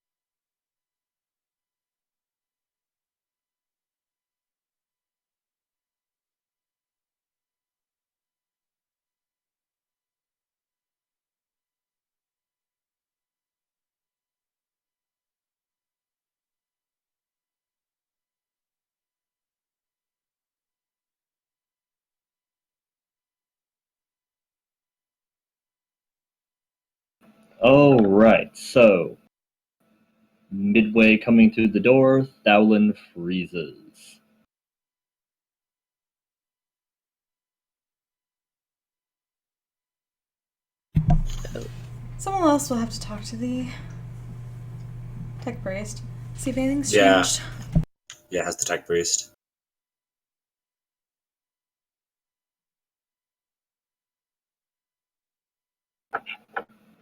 Oh, right. So, midway coming through the door, Thowlin freezes. Someone else will have to talk to the tech priest. See if anything's Yeah. changed. Yeah, has the tech priest.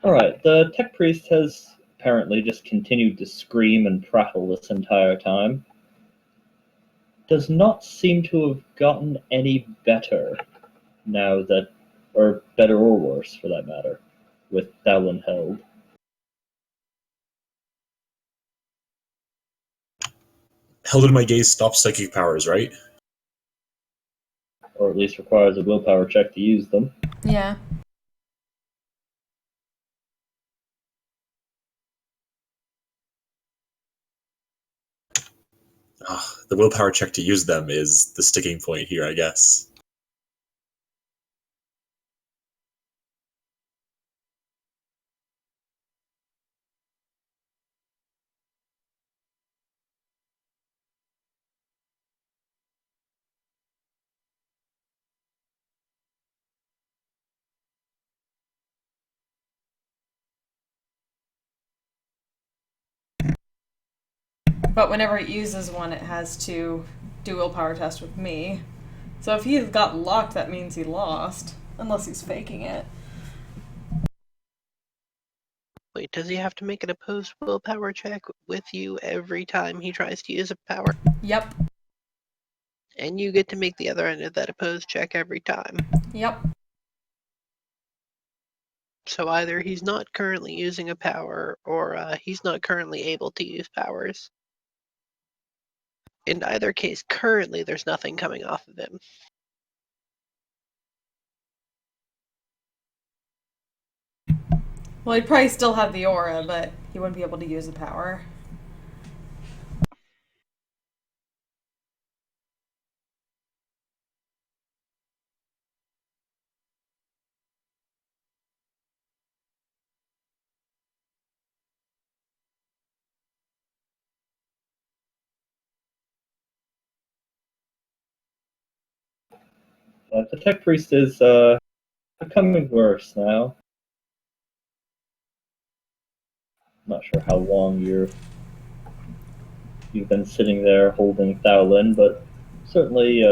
Alright, the tech priest has apparently just continued to scream and prattle this entire time. Does not seem to have gotten any better now that, or better or worse for that matter, with Thowlin held. Held in my gaze stops psychic powers, right? Or at least requires a willpower check to use them. Yeah. The willpower check to use them is the sticking point here, I guess. But whenever it uses one, it has to do willpower test with me. So if he got locked, that means he lost. Unless he's faking it. Wait, does he have to make an opposed willpower check with you every time he tries to use a power? Yep. And you get to make the other end of that opposed check every time. Yep. So either he's not currently using a power, or he's not currently able to use powers. In either case, currently there's nothing coming off of him. Well, he'd probably still have the aura, but he wouldn't be able to use the power. The tech priest is becoming worse now. I'm not sure how long you've been sitting there holding Thowlin, but certainly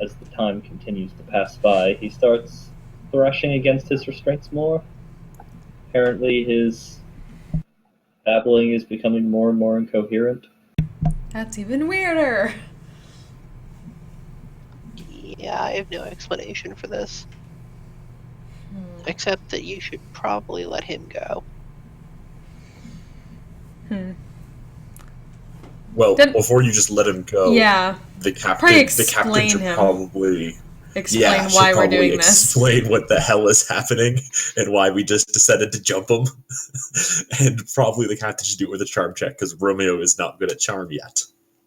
as the time continues to pass by, he starts thrashing against his restraints more. Apparently his babbling is becoming more and more incoherent. That's even weirder. Yeah, I have no explanation for this. Except that you should probably let him go. Well, Then- before you just let him go, Yeah. the captain Probably should explain him. probably Explain should why we're probably doing this. explain what the hell is happening and why we just decided to jump him. And probably the captain should do it with a charm check because Romeo is not good at charm yet.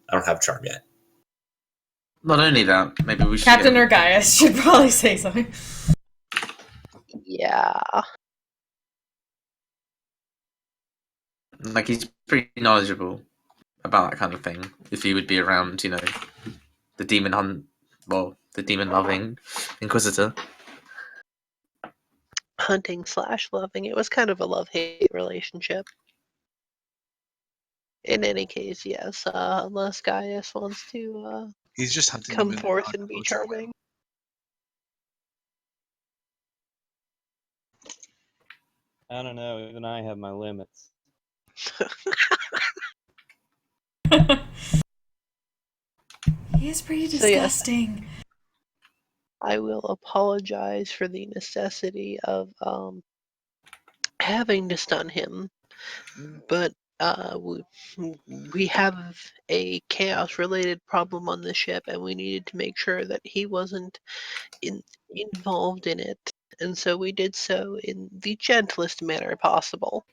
I don't have charm yet. Not only that, maybe we should Captain get- Urgaius should probably say something. Yeah. Like, he's pretty knowledgeable about that kind of thing. If he would be around, you know, the demon the demon loving Inquisitor. Hunting / loving. It was kind of a love-hate relationship. In any case, yes, unless Gaius wants to He's just hunting come them in forth and be non-kosher way. charming. I don't know. Even I have my limits. He is pretty So, yes. disgusting. I will apologize for the necessity of having to stun him, but we have a chaos-related problem on the ship, and we needed to make sure that he wasn't involved in it, and so we did so in the gentlest manner possible.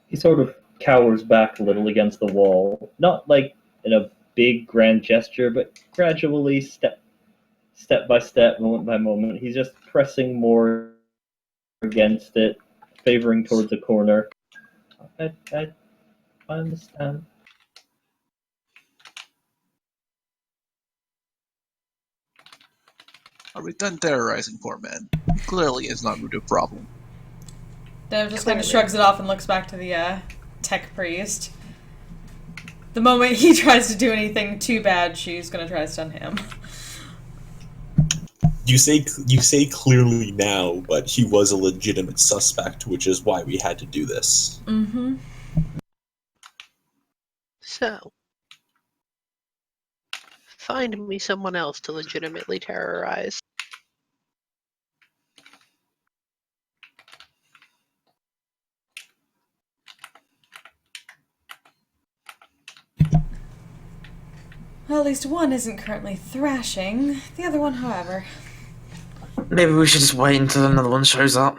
He sort of cowers back a little against the wall, not like in a big grand gesture, but gradually, step by step, moment by moment. He's just pressing more against it, favoring towards a corner. I understand. Are we done terrorizing poor man? He clearly is not a problem. Dev just kind of shrugs it off and looks back to the tech priest. The moment he tries to do anything too bad, she's gonna try to stun him. You say clearly now, but he was a legitimate suspect, which is why we had to do this. Mm-hmm. So, find me someone else to legitimately terrorize. Well, at least one isn't currently thrashing. The other one, however. Maybe we should just wait until another one shows up.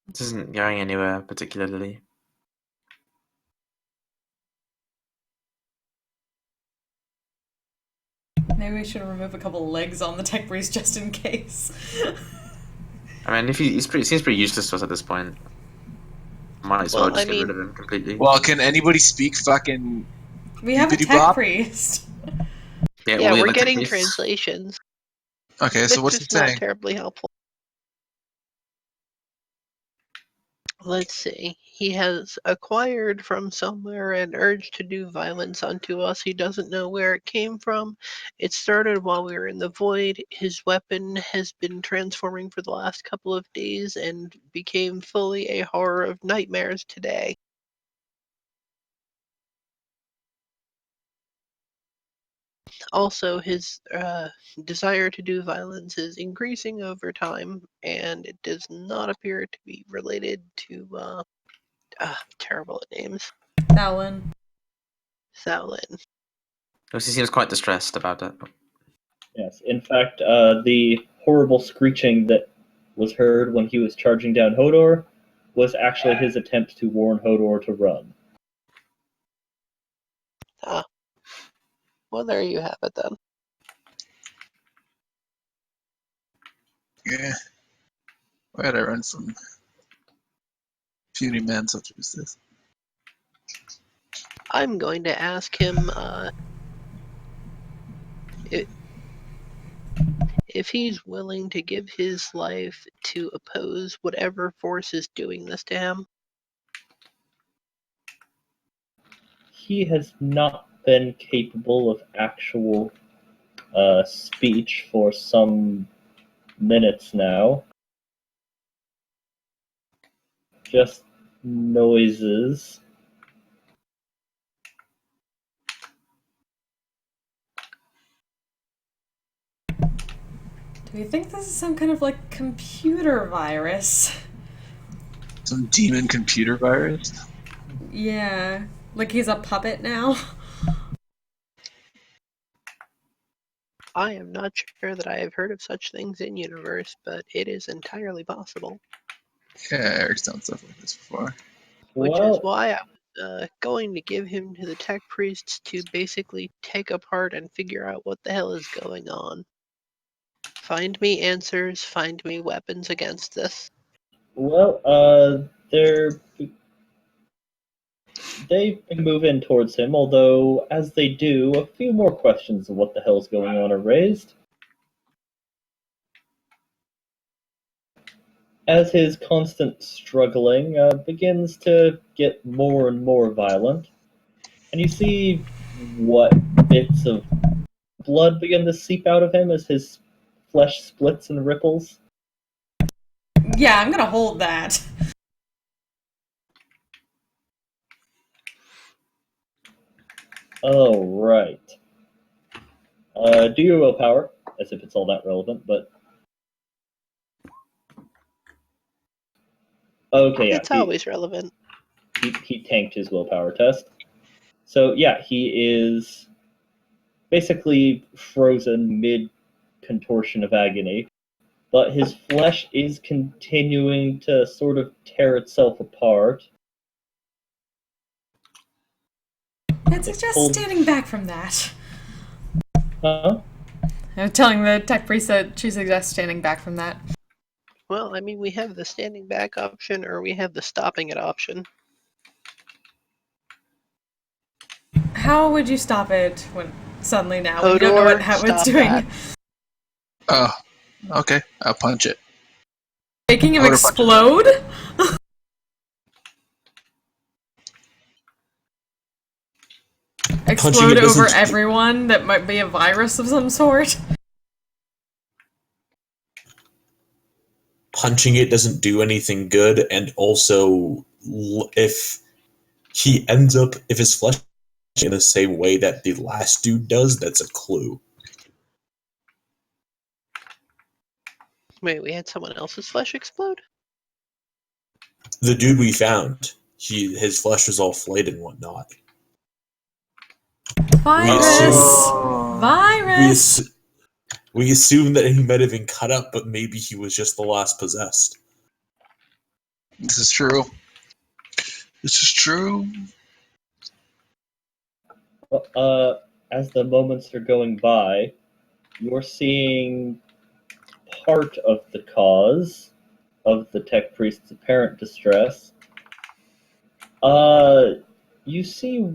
This isn't going anywhere particularly. Maybe we should remove a couple legs on the tech priest just in case. I mean, if seems pretty useless to us at this point. Might as well Well, just I get rid mean- of him completely. Well, can anybody speak fucking... We have a Bippity tech bop. priest. Yeah, all the we're other getting tech priests- translations. Okay, so It's what's just it not saying? terribly helpful. Let's see. He has acquired from somewhere an urge to do violence unto us. He doesn't know where it came from. It started while we were in the void. His weapon has been transforming for the last couple of days and became fully a horror of nightmares today. Also, his desire to do violence is increasing over time, and it does not appear to be related to Terrible at names. Alan. Thowlin. She seems quite distressed about it. Yes, in fact, the horrible screeching that was heard when he was charging down Hodor was actually his attempt to warn Hodor to run. Well, there you have it then. Yeah. Why did I run from puny men such as this? I'm going to ask him if he's willing to give his life to oppose whatever force is doing this to him. He has not been capable of actual speech for some minutes now. Just noises. Do you think this is some kind of like computer virus? Some demon computer virus? Yeah. Like he's a puppet now? I am not sure that I have heard of such things in universe, but it is entirely possible. Yeah, Eric's done stuff like this before. Which Well, is why I was going to give him to the tech priests to basically take apart and figure out what the hell is going on. Find me answers, find me weapons against this. well, they move in towards him, although as they do, a few more questions of what the hell's going on are raised. As his constant struggling begins to get more and more violent, and you see what bits of blood begin to seep out of him as his flesh splits and ripples. Yeah, I'm gonna hold that. Oh, right. Do your willpower, as if it's all that relevant, but... Okay, yeah. It's always relevant. He tanked his willpower test. So, yeah, he is basically frozen mid-contortion of agony, but his flesh is continuing to sort of tear itself apart. I'd suggest standing back from that. Huh? I'm telling the tech priest that she suggests standing back from that. Well, I mean, we have the standing back option or we have the stopping it option. How would you stop it when suddenly now when you don't know how it's doing? That. Oh, okay. I'll punch it. Making him Hodor explode? Explode over everyone that might be a virus of some sort? Punching it doesn't do anything good, and also if his flesh in the same way that the last dude does, that's a clue. Wait, we had someone else's flesh explode? The dude we found, his flesh was all flayed and whatnot. Virus! Virus! We assume that he might have been cut up, but maybe he was just the last possessed. This is true. This is true. As the moments are going by, you're seeing part of the cause of the tech priest's apparent distress. You see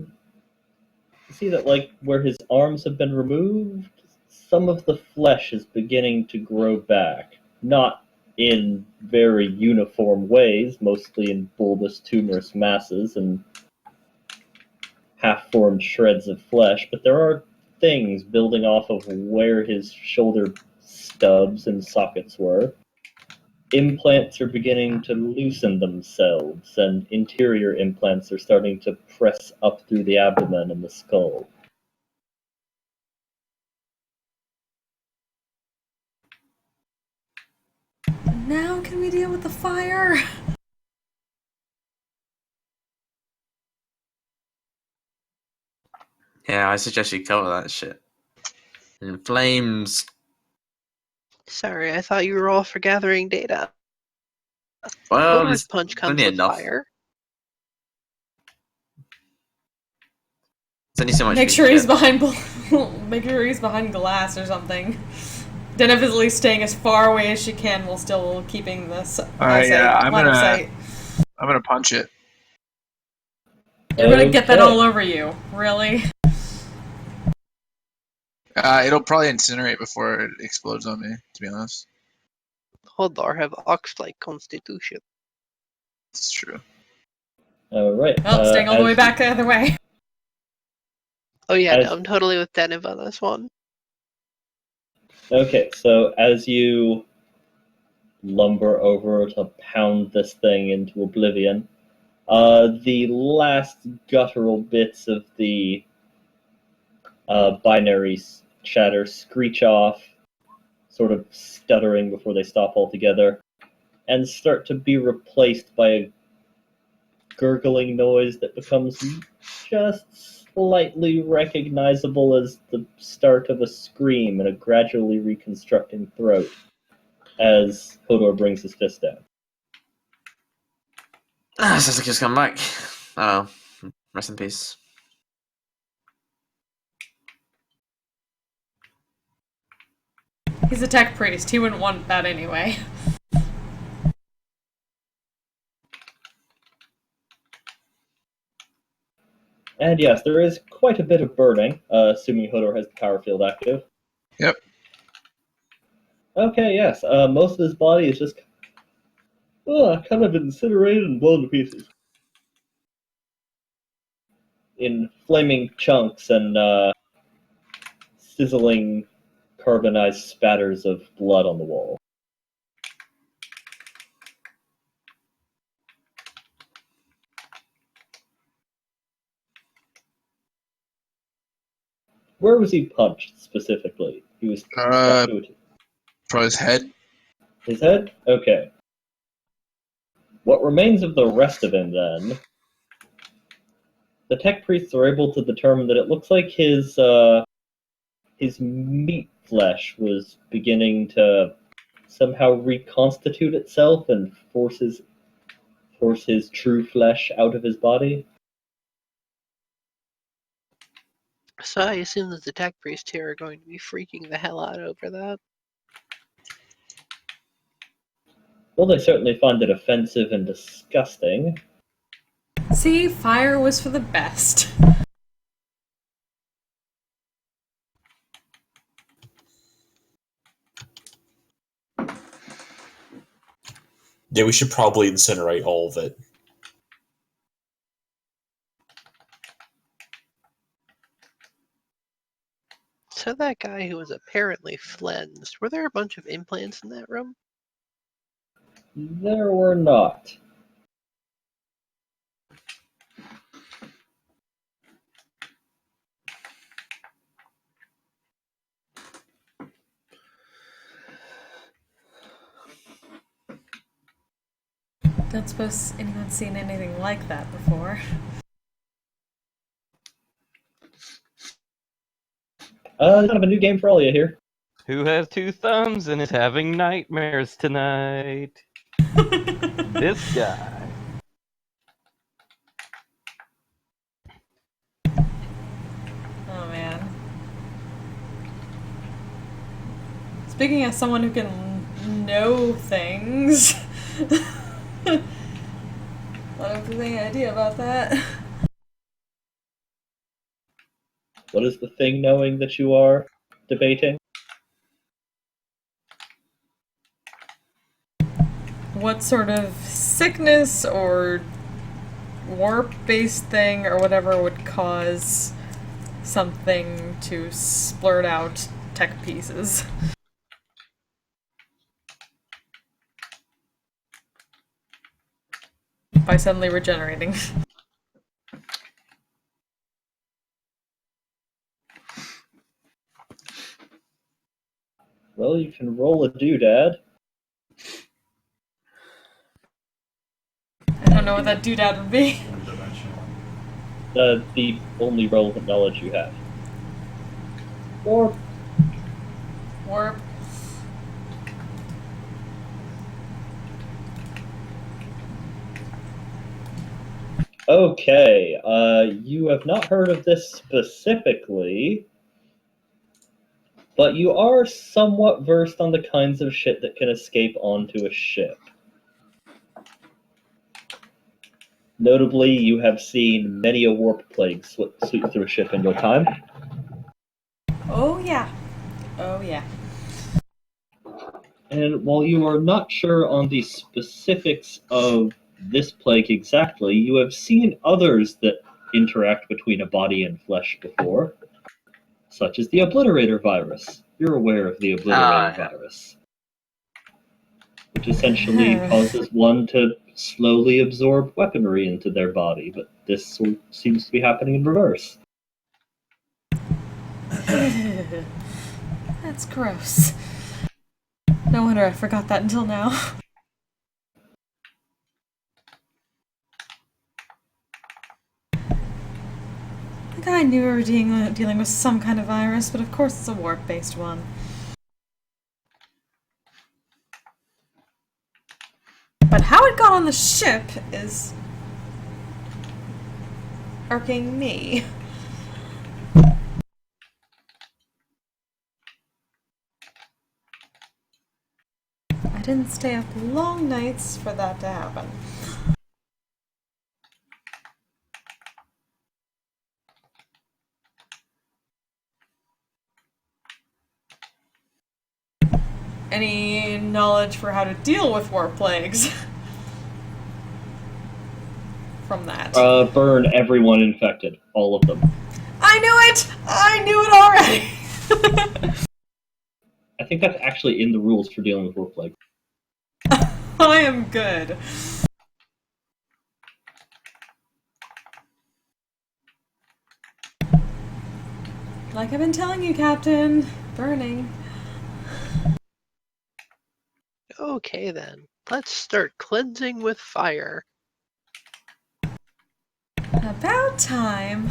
that, like, where his arms have been removed, some of the flesh is beginning to grow back. Not in very uniform ways, mostly in bulbous, tumorous masses and half-formed shreds of flesh, but there are things building off of where his shoulder stubs and sockets were. Implants are beginning to loosen themselves, and interior implants are starting to press up through the abdomen and the skull. Now can we deal with the fire? Yeah, I suggest you cover that shit. In flames. Sorry, I thought you were all for gathering data. Well, Hodor's there's punch comes plenty with enough. fire. There's only so much Make we sure can he's get. behind. Make sure he's behind glass or something. Zennith is at least staying as far away as she can while still keeping this Yeah, line of sight. I'm gonna punch it. You're gonna get that Okay. all over you, really? It'll probably incinerate before it explodes on me, to be honest. Hodor have ox-like constitution. It's true. All right. Well, staying all the way back the other way. Oh yeah, As- no, I'm totally with Zennith on this one. Okay, so as you lumber over to pound this thing into oblivion, the last guttural bits of the binary chatter screech off, sort of stuttering before they stop altogether, and start to be replaced by a gurgling noise that becomes just slightly recognizable as the start of a scream in a gradually reconstructing throat as Hodor brings his fist down. Sasuke's come back. Oh, rest in peace. He's a tech priest. He wouldn't want that anyway. And yes, there is quite a bit of burning, assuming Hodor has the power field active. Yep. Okay, yes, most of his body is just kind of incinerated and blown to pieces. In flaming chunks and sizzling carbonized spatters of blood on the wall. Where was he punched specifically? He was stuck to it. Probably his head. His head? Okay. What remains of the rest of him, then? The tech priests are able to determine that it looks like his meat flesh was beginning to somehow reconstitute itself and force his true flesh out of his body. So I assume that the tech priests here are going to be freaking the hell out over that. Well, they certainly find it offensive and disgusting. See, fire was for the best. Yeah, we should probably incinerate all of it. So that guy who was apparently flensed, were there a bunch of implants in that room? There were not. Don't suppose anyone's seen anything like that before. Kind of a new game for all of you here. Who has two thumbs and is having nightmares tonight? This guy. Oh man. Speaking as someone who can know things, I don't have any idea about that. What is the thing knowing that you are debating? What sort of sickness or warp-based thing or whatever would cause something to splurt out tech pieces? By suddenly regenerating. Well, you can roll a doodad. I don't know what that doodad would be. the only relevant knowledge you have. Or Warp. okay, you have not heard of this specifically, but you are somewhat versed on the kinds of shit that can escape onto a ship. Notably, you have seen many a warp plague sweep through a ship in your time. Oh yeah. Oh yeah. And while you are not sure on the specifics of this plague exactly, you have seen others that interact between a body and flesh before, such as the Obliterator virus. You're aware of the Obliterator yeah. virus, which essentially causes one to slowly absorb weaponry into their body, but this seems to be happening in reverse. That's gross. No wonder I forgot that until now. I think I knew we were dealing with some kind of virus, but of course it's a warp-based one. But how it got on the ship is irking me. I didn't stay up long nights for that to happen. Any knowledge for how to deal with warp plagues? From that. Burn everyone infected. All of them. I knew it! I knew it already! I think that's actually in the rules for dealing with warp plague. I am good. Like I've been telling you, Captain. Burning. Okay then, let's start cleansing with fire. About time.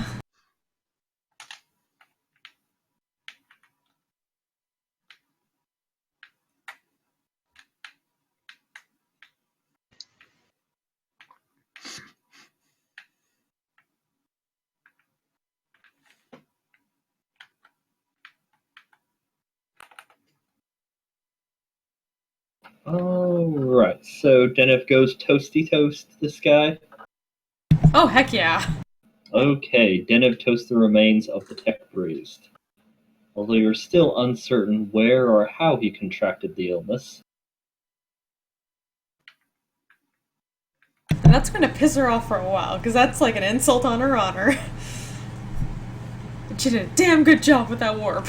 Alright, so Zennith goes toasty toast this guy. Oh, heck yeah. Okay, Zennith toasts the remains of the tech priest. Although you're still uncertain where or how he contracted the illness. And that's gonna piss her off for a while, because that's like an insult on her honor. But she did a damn good job with that warp.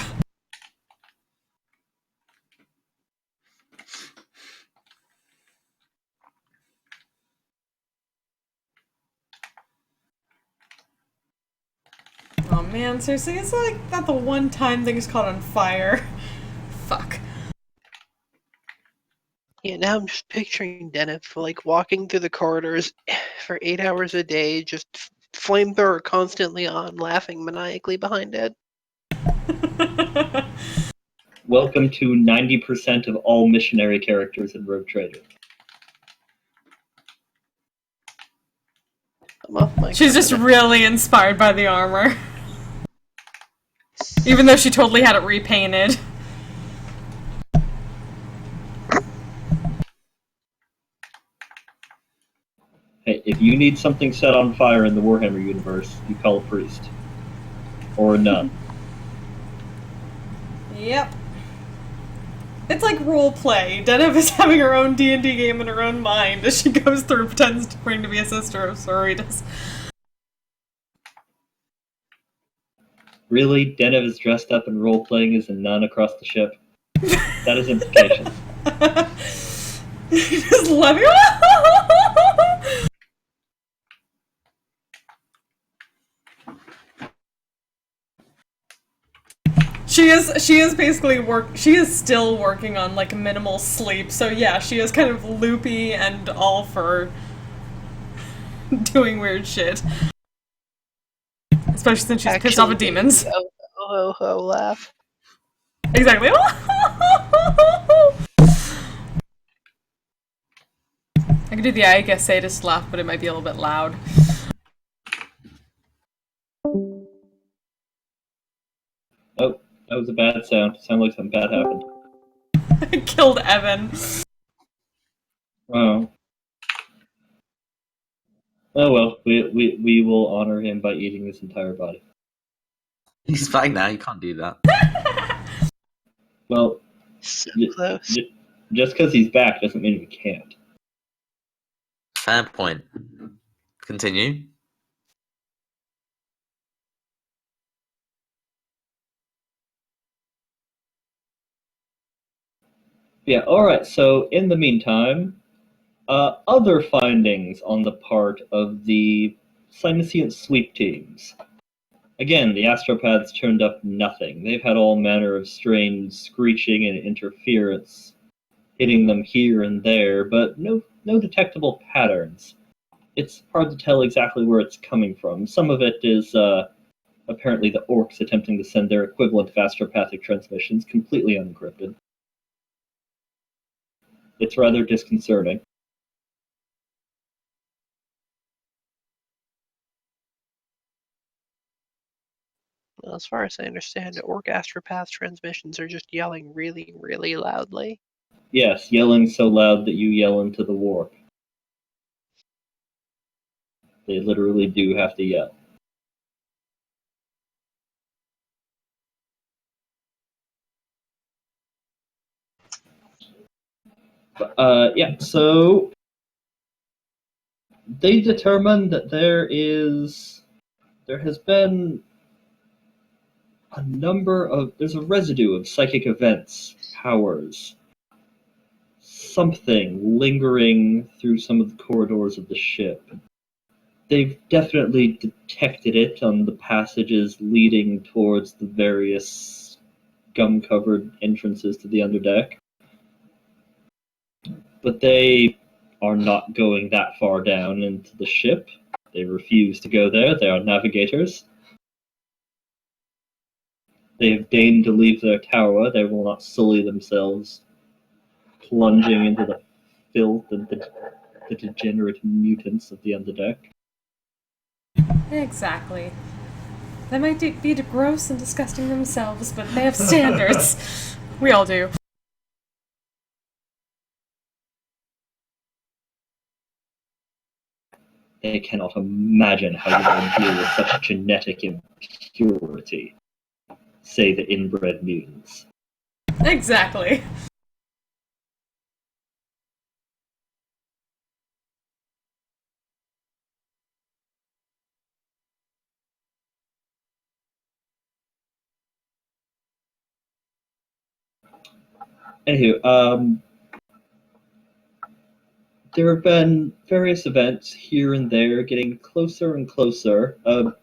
Oh man, seriously, it's like not the one time things caught on fire. Fuck. Yeah, now I'm just picturing Zennith like walking through the corridors for 8 hours a day, just flamethrower constantly on, laughing maniacally behind it. Welcome to 90% of all missionary characters in Rogue Trader. I'm off my She's just really inspired by the armor. Even though she totally had it repainted. Hey, if you need something set on fire in the Warhammer universe, you call a priest. Or a nun. Yep. It's like roleplay. Zennith is having her own D&D game in her own mind as she goes through and pretends to pretend to be a sister of Sororitas. Really? Zennith is dressed up and role-playing as a nun across the ship? That is implication. Just let me. She is basically she is still working on like minimal sleep, so yeah, she is kind of loopy and all for doing weird shit. Especially since she's pissed off at Actually, demons. Oh, ho, ho, laugh. Exactly. I could do the I guess sadist laugh, but it might be a little bit loud. Oh, that was a bad sound. Sounded like something bad happened. I killed Evan. Oh. Oh well, we will honor him by eating his entire body. He's back now. You can't do that. Well, So j- close. j- just because he's back doesn't mean we can't. Fair point. Continue. Yeah. All right. So in the meantime, other findings on the part of the Simicient sweep teams. Again, the astropaths turned up nothing. They've had all manner of strange screeching and interference hitting them here and there, but no detectable patterns. It's hard to tell exactly where it's coming from. Some of it is apparently the orcs attempting to send their equivalent of astropathic transmissions completely unencrypted. It's rather disconcerting. Well, as far as I understand it, orc astropath transmissions are just yelling really, really loudly. Yes, yelling so loud that you yell into the warp. They literally do have to yell. Yeah, so they determined that there has been there's a residue of psychic events, powers, something lingering through some of the corridors of the ship. They've definitely detected it on the passages leading towards the various gum-covered entrances to the underdeck. But they are not going that far down into the ship. They refuse to go there. They are navigators. They have deigned to leave their tower. They will not sully themselves plunging into the filth and the degenerate mutants of the underdeck. Exactly. They might be gross and disgusting themselves, but they have standards. We all do. They cannot imagine how you're going to deal with such genetic impurity, say the inbred mutants. Exactly. Anywho, there have been various events here and there getting closer and closer,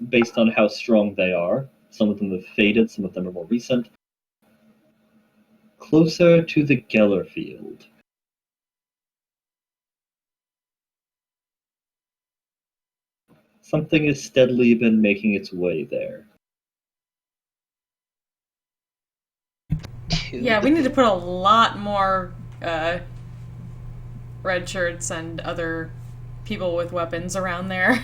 based on how strong they are. Some of them have faded, some of them are more recent. Closer to the Geller field. Something has steadily been making its way there. Yeah, we need to put a lot more red shirts and other people with weapons around there.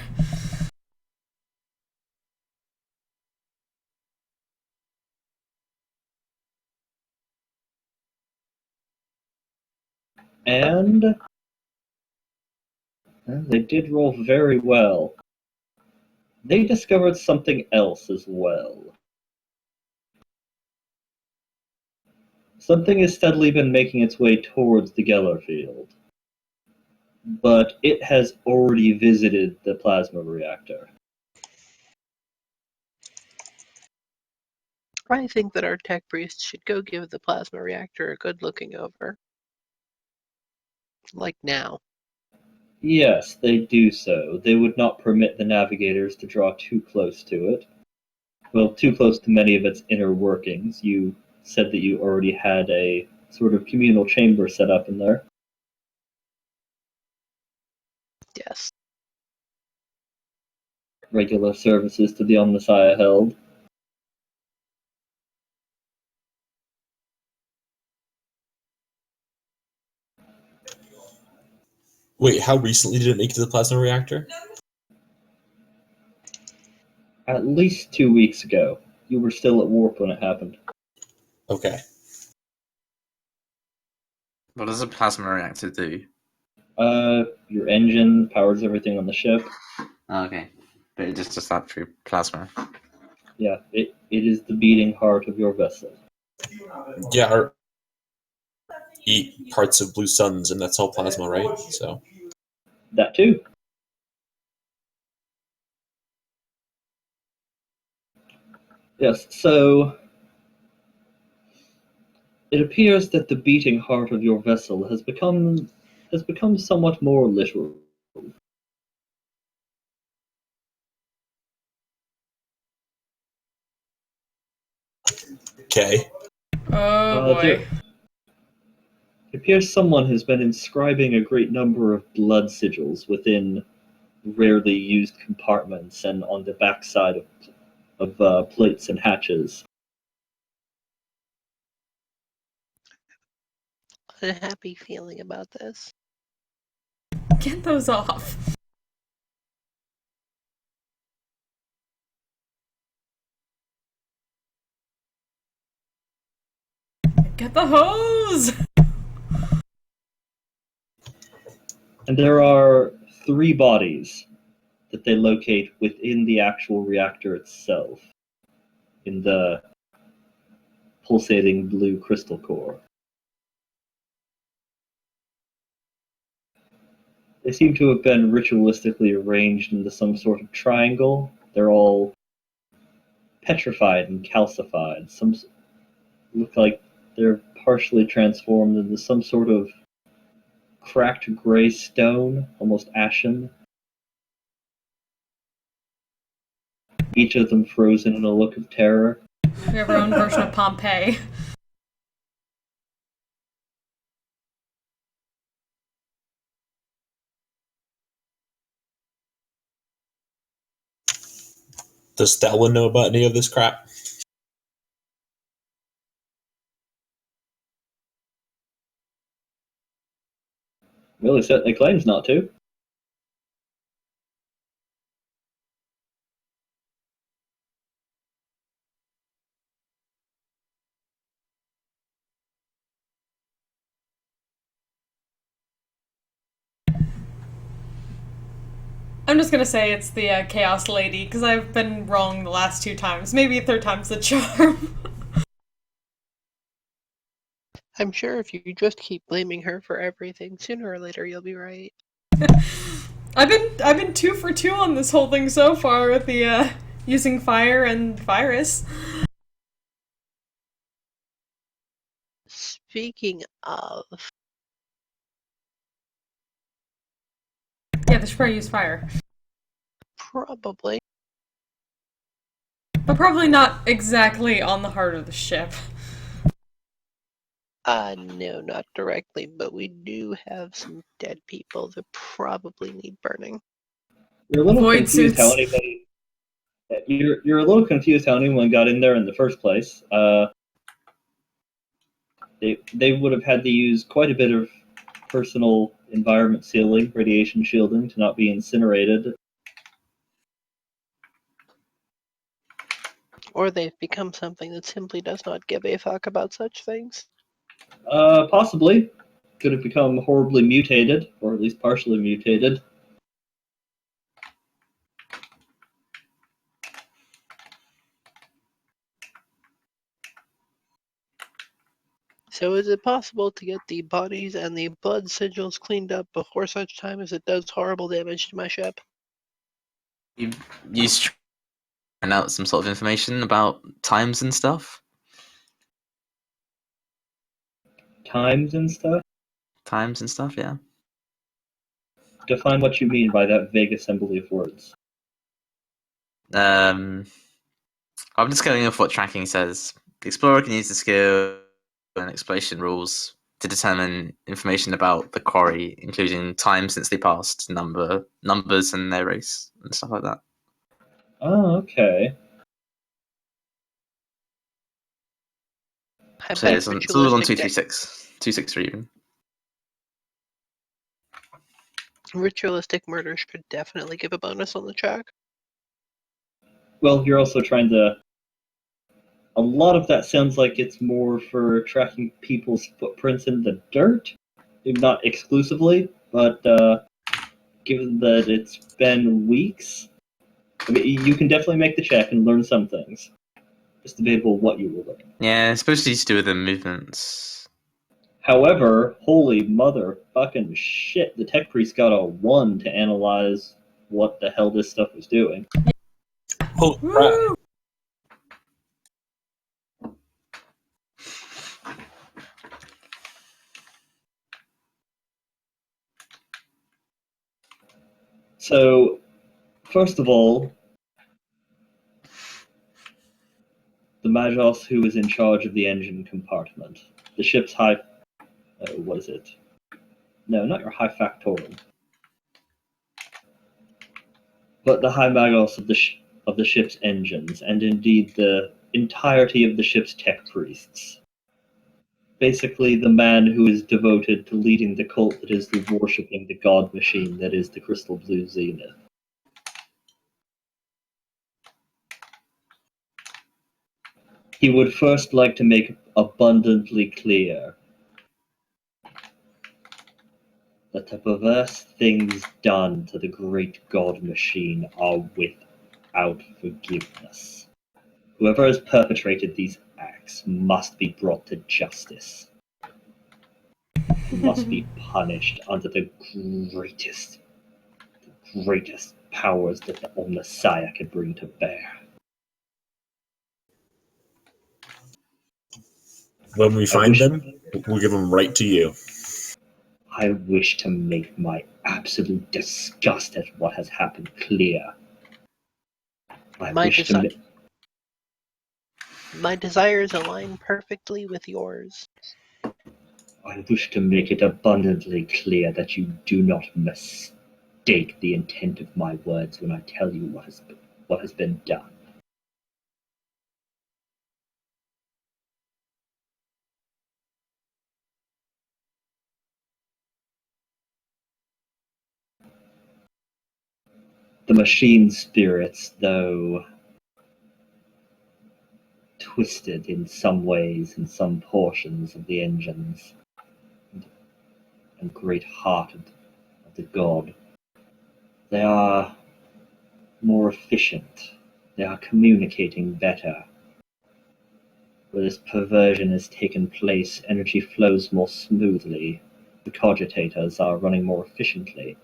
And they did roll very well. They discovered something else as well. Something has steadily been making its way towards the Geller field, but it has already visited the plasma reactor. I think that our tech priests should go give the plasma reactor a good looking over. Like now. Yes, they do so. They would not permit the navigators to draw too close to it. Well, too close to many of its inner workings. You said that you already had a sort of communal chamber set up in there. Yes. regular services to the Omnissiah held. Wait, how recently did it make it to the plasma reactor? At least 2 weeks ago. You were still at warp when it happened. Okay. What does a plasma reactor do? Your engine powers everything on the ship. Oh, okay, but it just does that through plasma. Yeah, it is the beating heart of your vessel. Yeah, or eat parts of blue suns, and that's all plasma, right? So That too. Yes, so it appears that the beating heart of your vessel has become somewhat more literal. okay. Oh boy. It appears someone has been inscribing a great number of blood sigils within rarely used compartments and on the backside of plates and hatches. Unhappy feeling about this. Get those off. Get the hose! And there are 3 bodies that they locate within the actual reactor itself, in the pulsating blue crystal core. They seem to have been ritualistically arranged into some sort of triangle. They're all petrified and calcified. Some look like they're partially transformed into some sort of cracked gray stone, almost ashen. Each of them frozen in a look of terror. We have our own version of Pompeii. Does Stalin know about any of this crap? Well, he certainly claims not to. I'm just gonna say it's the Chaos Lady, because I've been wrong the last 2 times. Maybe a third time's the charm. I'm sure if you just keep blaming her for everything, sooner or later you'll be right. I've been 2 for 2 on this whole thing so far with the using fire and virus. Speaking of, Yeah, they should probably use fire. probably. But probably not exactly on the heart of the ship. No, not directly, but we do have some dead people that probably need burning. You're a little Void confused how suits. anybody. You're a little confused how anyone got in there in the first place. They would have had to use quite a bit of personal environment sealing, radiation shielding to not be incinerated. Or they've become something that simply does not give a fuck about such things. Possibly. Could have become horribly mutated, or at least partially mutated. So is it possible to get the bodies and the blood sigils cleaned up before such time as it does horrible damage to my ship? You used to find out some sort of information about times and stuff. Times and stuff? Times and stuff, yeah. Define what you mean by that vague assembly of words. I'm just going off what tracking says. The explorer can use the skill and exploration rules to determine information about the quarry, including time since they passed, numbers and their race, and stuff like that. Oh, okay. I So yeah, bet it's all on ritualistic, 236. 263 even. ritualistic murders could definitely give a bonus on the check. Well, you're also trying to. A lot of that sounds like it's more for tracking people's footprints in the dirt, if not exclusively. But given that it's been weeks, I mean, you can definitely make the check and learn some things. Just debatable what you will learn. Yeah, it's supposed to do with the movements. However, holy motherfucking shit, the tech priest got a 1 to analyze what the hell this stuff was doing. Holy crap. Woo! So, first of all, the Magos who is in charge of the engine compartment, the ship's high. What is it? No, not your high factorum, but the high Magos of the ship's engines, and indeed the entirety of the ship's tech priests. Basically, the man who is devoted to leading the cult that is worshipping the god machine that is the crystal blue Zennith. He would first like to make abundantly clear that the perverse things done to the great god machine are without forgiveness. Whoever has perpetrated these acts must be brought to justice. Must be punished under the greatest powers that the Omnissiah can bring to bear. When we I find wish- them, we'll give them right to you. I wish to make my absolute disgust at what has happened clear. My desires align perfectly with yours. I wish to make it abundantly clear that you do not mistake the intent of my words when I tell you what has been done. The machine spirits, though twisted in some ways in some portions of the engines and great heart of the god, they are more efficient. They are communicating better. Where this perversion has taken place, energy flows more smoothly. The cogitators are running more efficiently.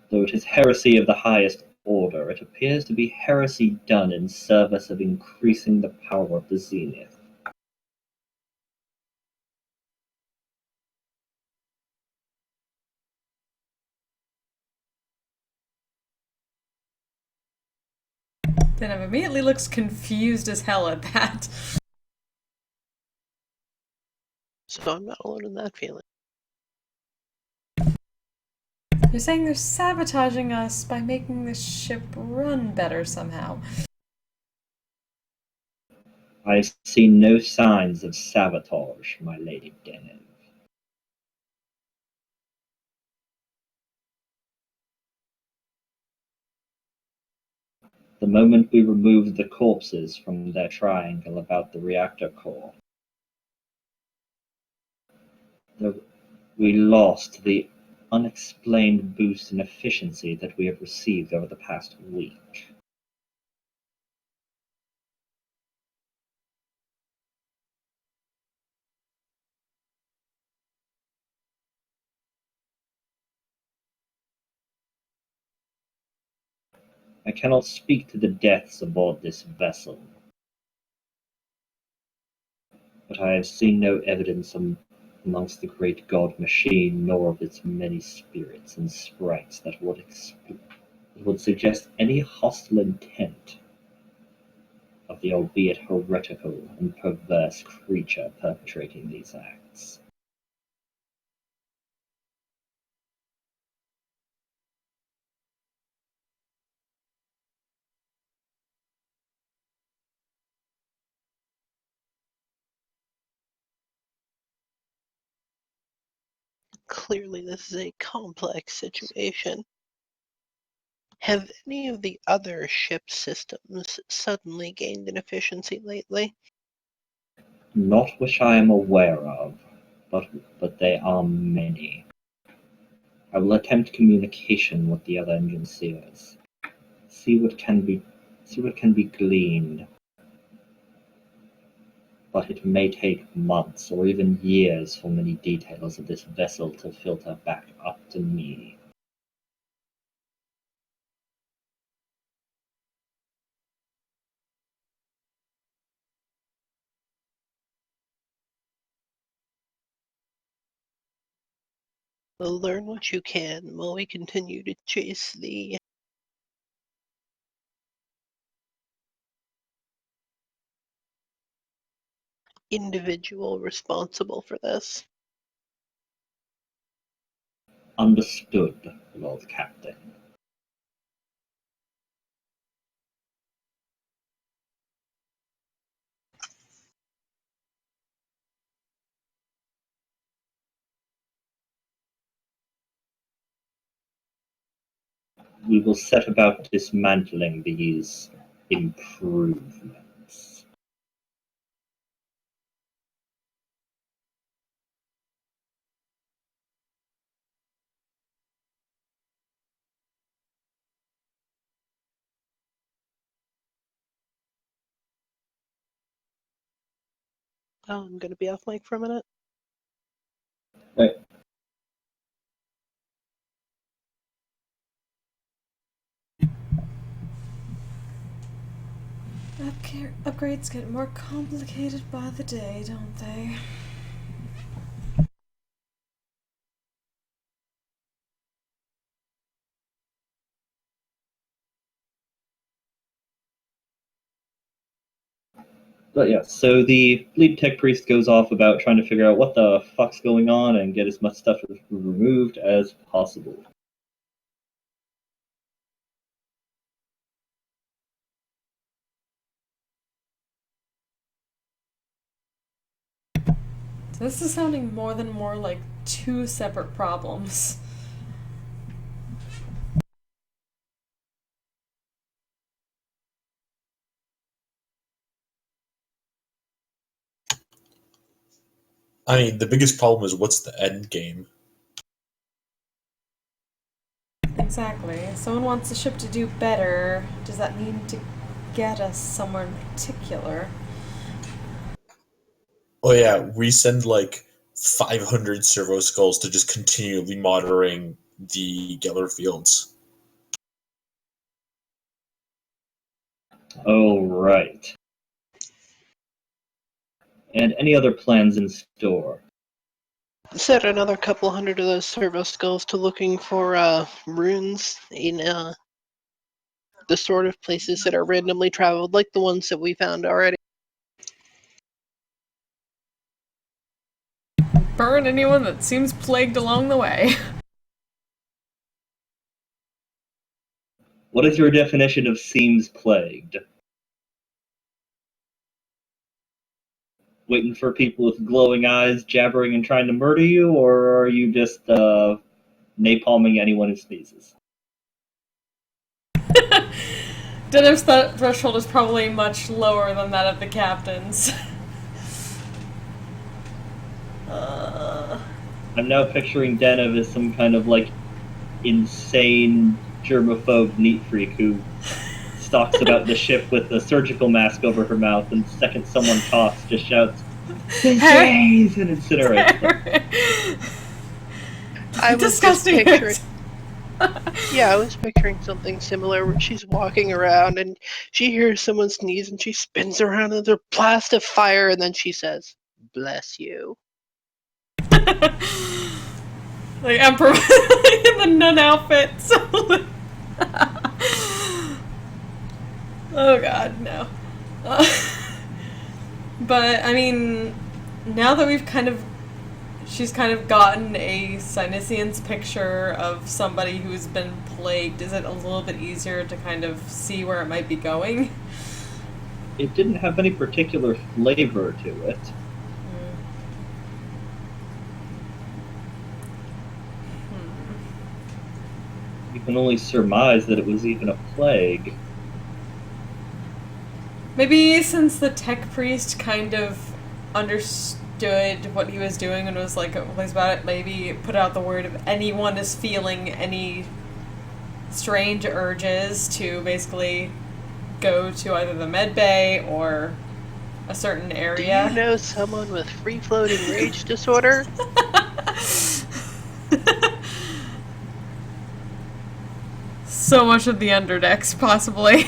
Though it is heresy of the highest order, it appears to be heresy done in service of increasing the power of the Zennith. Then immediately looks confused as hell at that. So I'm not alone in that feeling. You're saying they're sabotaging us by making this ship run better somehow. I see no signs of sabotage, my Lady Zennith. The moment we removed the corpses from their triangle about the reactor core, we lost the unexplained boost in efficiency that we have received over the past week. I cannot speak to the deaths aboard this vessel, but I have seen no evidence amongst the great god machine, nor of its many spirits and sprites that would suggest any hostile intent of the albeit heretical and perverse creature perpetrating these acts. Clearly, this is a complex situation. Have any of the other ship systems suddenly gained in efficiency lately? Not which I am aware of, but they are many. I will attempt communication with the other engine seers. See what can be gleaned. But it may take months or even years for many details of this vessel to filter back up to me. We'll learn what you can while we continue to chase the individual responsible for this. Understood, Lord Captain. We will set about dismantling these improvements. Oh, I'm going to be off mic for a minute. Right. Upgrades get more complicated by the day, don't they? But yeah, so the lead tech priest goes off about trying to figure out what the fuck's going on and get as much stuff removed as possible. So this is sounding more like two separate problems. I mean, the biggest problem is what's the end game? Exactly. Someone wants the ship to do better. Does that mean to get us somewhere in particular? Oh yeah, we send like 500 servo skulls to just continually monitoring the Geller fields. Oh, right. And any other plans in store? Set another couple hundred of those servo skulls to looking for runes in the sort of places that are randomly traveled, like the ones that we found already. Burn anyone that seems plagued along the way. What is your definition of seems plagued? Waiting for people with glowing eyes, jabbering and trying to murder you, or are you just napalming anyone who sneezes? Denev's threshold is probably much lower than that of the captain's. I'm now picturing Denev as some kind of like insane germaphobe neat freak who stalks about the ship with a surgical mask over her mouth, and the second someone talks, just shouts, "Disease!" and incinerates them. I was Disgusting. just picturing. Yeah, I was picturing something similar where she's walking around and she hears someone sneeze and she spins around and there's a blast of fire and then she says, "Bless you." Like Emperor in the nun outfit. Oh god, no. But I mean, now that she's kind of gotten a Cynician's picture of somebody who's been plagued, is it a little bit easier to kind of see where it might be going? It didn't have any particular flavor to it. can only surmise that it was even a plague. Maybe since the tech priest kind of understood what he was doing and was like pleased about it, maybe put out the word if anyone is feeling any strange urges to basically go to either the med bay or a certain Do area. you know someone with free-floating rage disorder? So much of the underdecks, possibly.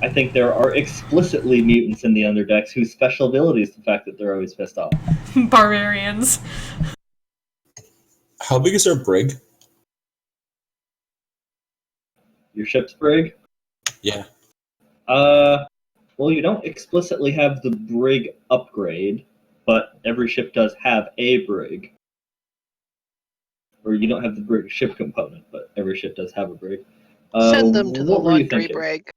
I think there are explicitly mutants in the Underdecks whose special ability is the fact that they're always pissed off. Barbarians. How big is our brig? Your ship's brig? Yeah. Well, you don't explicitly have the brig upgrade, but every ship does have a brig. Or you don't have the brig ship component, but every ship does have a brig. Send them to the what were you laundry thinking? brig.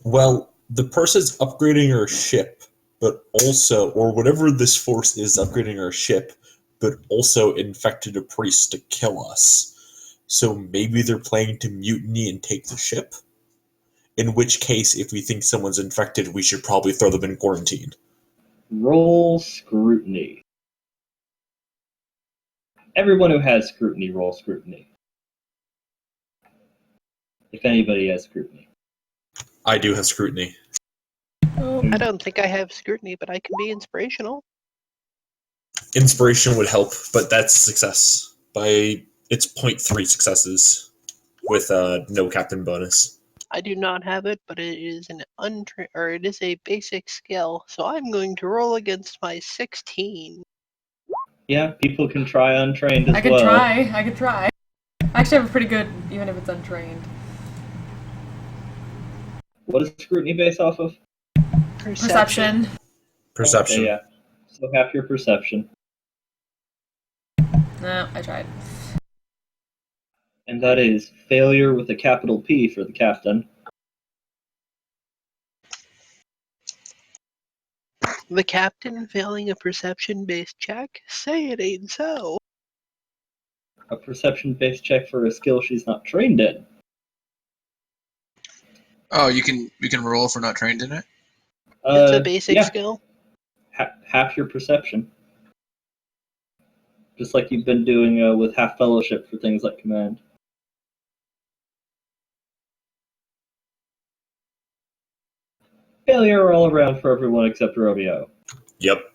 Well, the person's upgrading our ship, but also, or whatever this force is upgrading our ship, but also infected a priest to kill us. So maybe they're planning to mutiny and take the ship? In which case, if we think someone's infected, we should probably throw them in quarantine. Roll scrutiny. Everyone who has scrutiny, roll scrutiny. If anybody has scrutiny. I do have scrutiny. I don't think I have scrutiny, but I can be inspirational. Inspiration would help, but that's success. It's 0.3 successes with no captain bonus. I do not have it, but it is it is a basic skill, so I'm going to roll against my 16. Yeah, people can try untrained as I could well. try. I could try. I actually have a pretty good, even if it's untrained. What is scrutiny based off of? Perception. Perception. Okay, yeah. So half your perception. No, I tried. And that is failure with a capital P for the captain. The captain failing a perception-based check? Say it ain't so. A perception-based check for a skill she's not trained in. Oh, you can roll if we're not trained in it. It's a basic yeah. skill. Half your perception. Just like you've been doing with half fellowship for things like command. Failure all around for everyone except Romeo. Yep.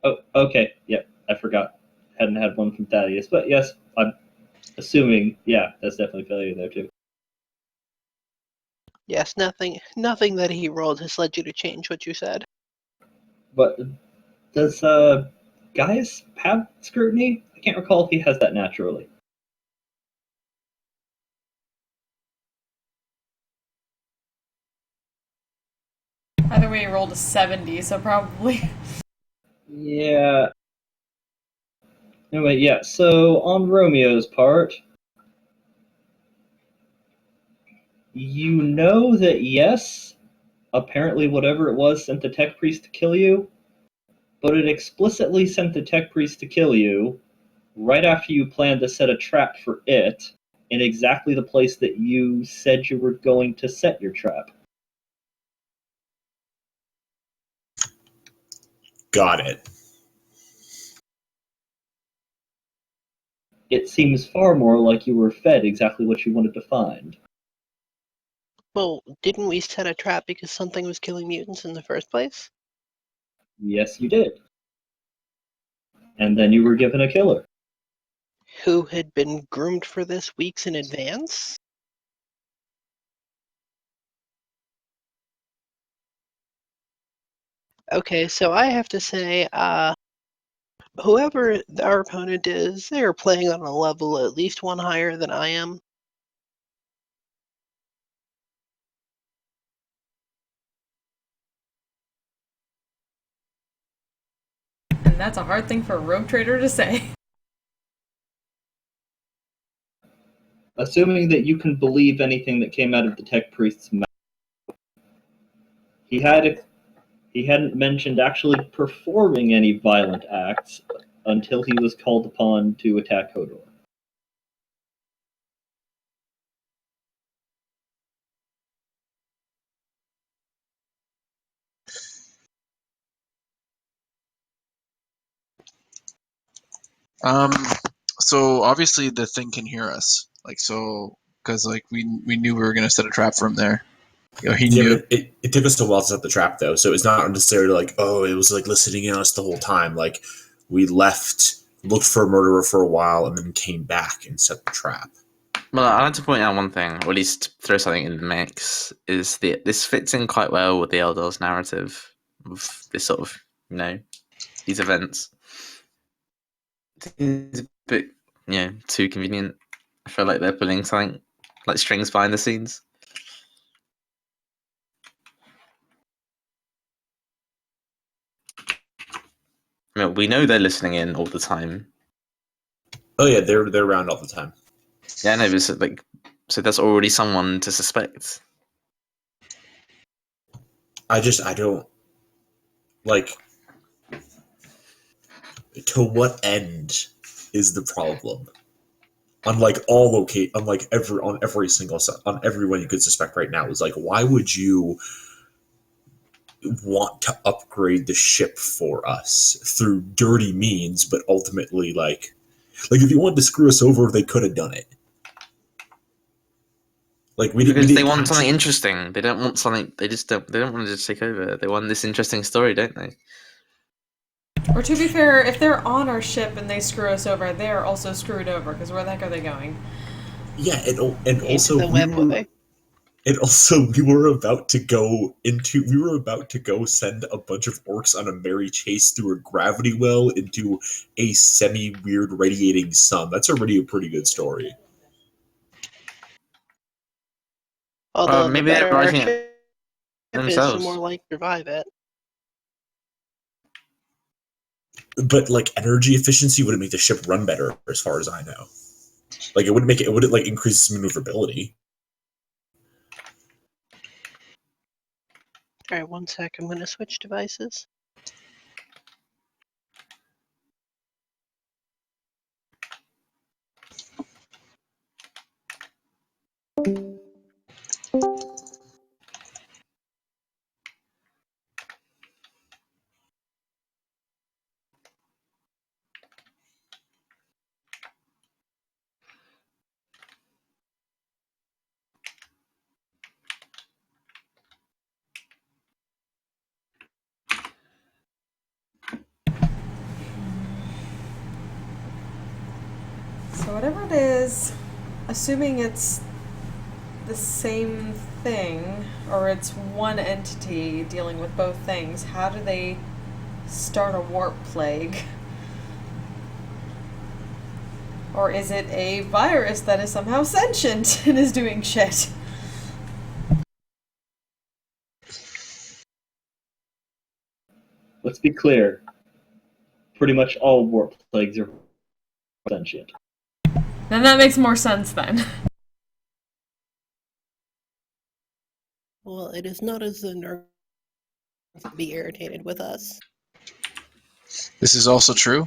Oh, okay. Yep, I forgot. Hadn't had one from Thaddeus, but yes, I'm assuming. Yeah, that's definitely failure there too. Yes, nothing that he rolled has led you to change what you said. But does Gaius have scrutiny? I can't recall if he has that naturally. Either way, you rolled a 70, so probably. Yeah. Anyway, yeah, so on Romeo's part, you know that yes, apparently whatever it was sent the tech priest to kill you, but it explicitly sent the tech priest to kill you right after you planned to set a trap for it in exactly the place that you said you were going to set your trap. Got it. It seems far more like you were fed exactly what you wanted to find. Well, didn't we set a trap because something was killing mutants in the first place? Yes, you did. And then you were given a killer. Who had been groomed for this weeks in advance? Okay, so I have to say, whoever our opponent is, they are playing on a level at least one higher than I am. And that's a hard thing for a rogue trader to say. Assuming that you can believe anything that came out of the tech priest's mouth. He hadn't mentioned actually performing any violent acts until he was called upon to attack Hodor. So obviously the thing can hear us, because we knew we were gonna set a trap for him there. He Yeah, knew. but it took us a while to set the trap, though, so it's not necessarily like, oh, it was like listening in on us the whole time. Like, we left, looked for a murderer for a while, and then came back and set the trap. Well, I'd like to point out one thing, or at least throw something in the mix, is this fits in quite well with the Eldar's narrative of this sort of, these events. It's a bit, too convenient. I feel like they're pulling something, like strings behind the scenes. I mean, we know they're listening in all the time. Oh yeah, they're around all the time. Yeah, no, but so that's already someone to suspect. I don't like. To what end is the problem? Unlike every single on everyone you could suspect right now is like, why would you want to upgrade the ship for us through dirty means, but ultimately like if you wanted to screw us over, they could have done it. Like Because they want something interesting. They don't want something. They don't want to just take over. They want this interesting story, don't they? Or to be fair, if they're on our ship and they screw us over, they are also screwed over, because where the heck are they going? Yeah, and Into the webway. And also, we were about to go send a bunch of orcs on a merry chase through a gravity well into a semi-weird radiating sun. That's already a pretty good story. Although maybe the they're better our writing it ship is, the themselves. more likely to survive it. But like energy efficiency wouldn't make the ship run better, as far as I know. Like it wouldn't like increase its maneuverability. All right, 1 sec. I'm going to switch devices. So whatever it is, assuming it's the same thing, or it's one entity dealing with both things, how do they start a warp plague? Or is it a virus that is somehow sentient and is doing shit? Let's be clear. Pretty much all warp plagues are sentient. Then that makes more sense then. Well, it is not as the nerve to be irritated with us. This is also true.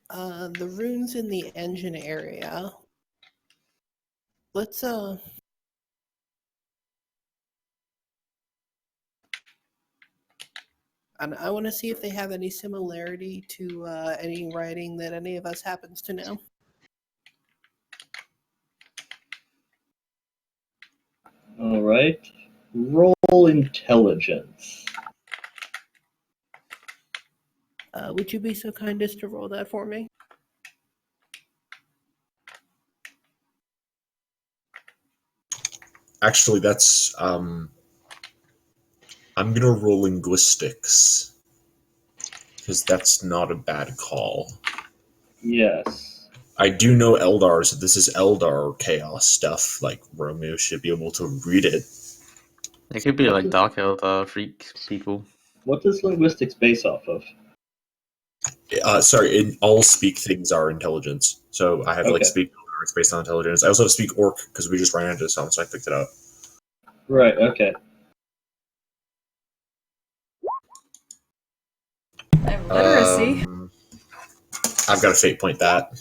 The runes in the engine area. Let's and I want to see if they have any similarity to any writing that any of us happens to know. All right. Roll intelligence. Would you be so kind as to roll that for me? Actually, that's I'm gonna roll linguistics because that's not a bad call. Yes. I do know Eldar, so this is Eldar chaos stuff. Like Romeo should be able to read it. It could be like Dark Eldar freak people. What does linguistics base off of? Sorry, all speak things are intelligence. So I have like speak Eldar, it's based on intelligence. I also have speak orc because we just ran into something, so I picked it up. Right. Okay. I have literacy. I've got a fate point that.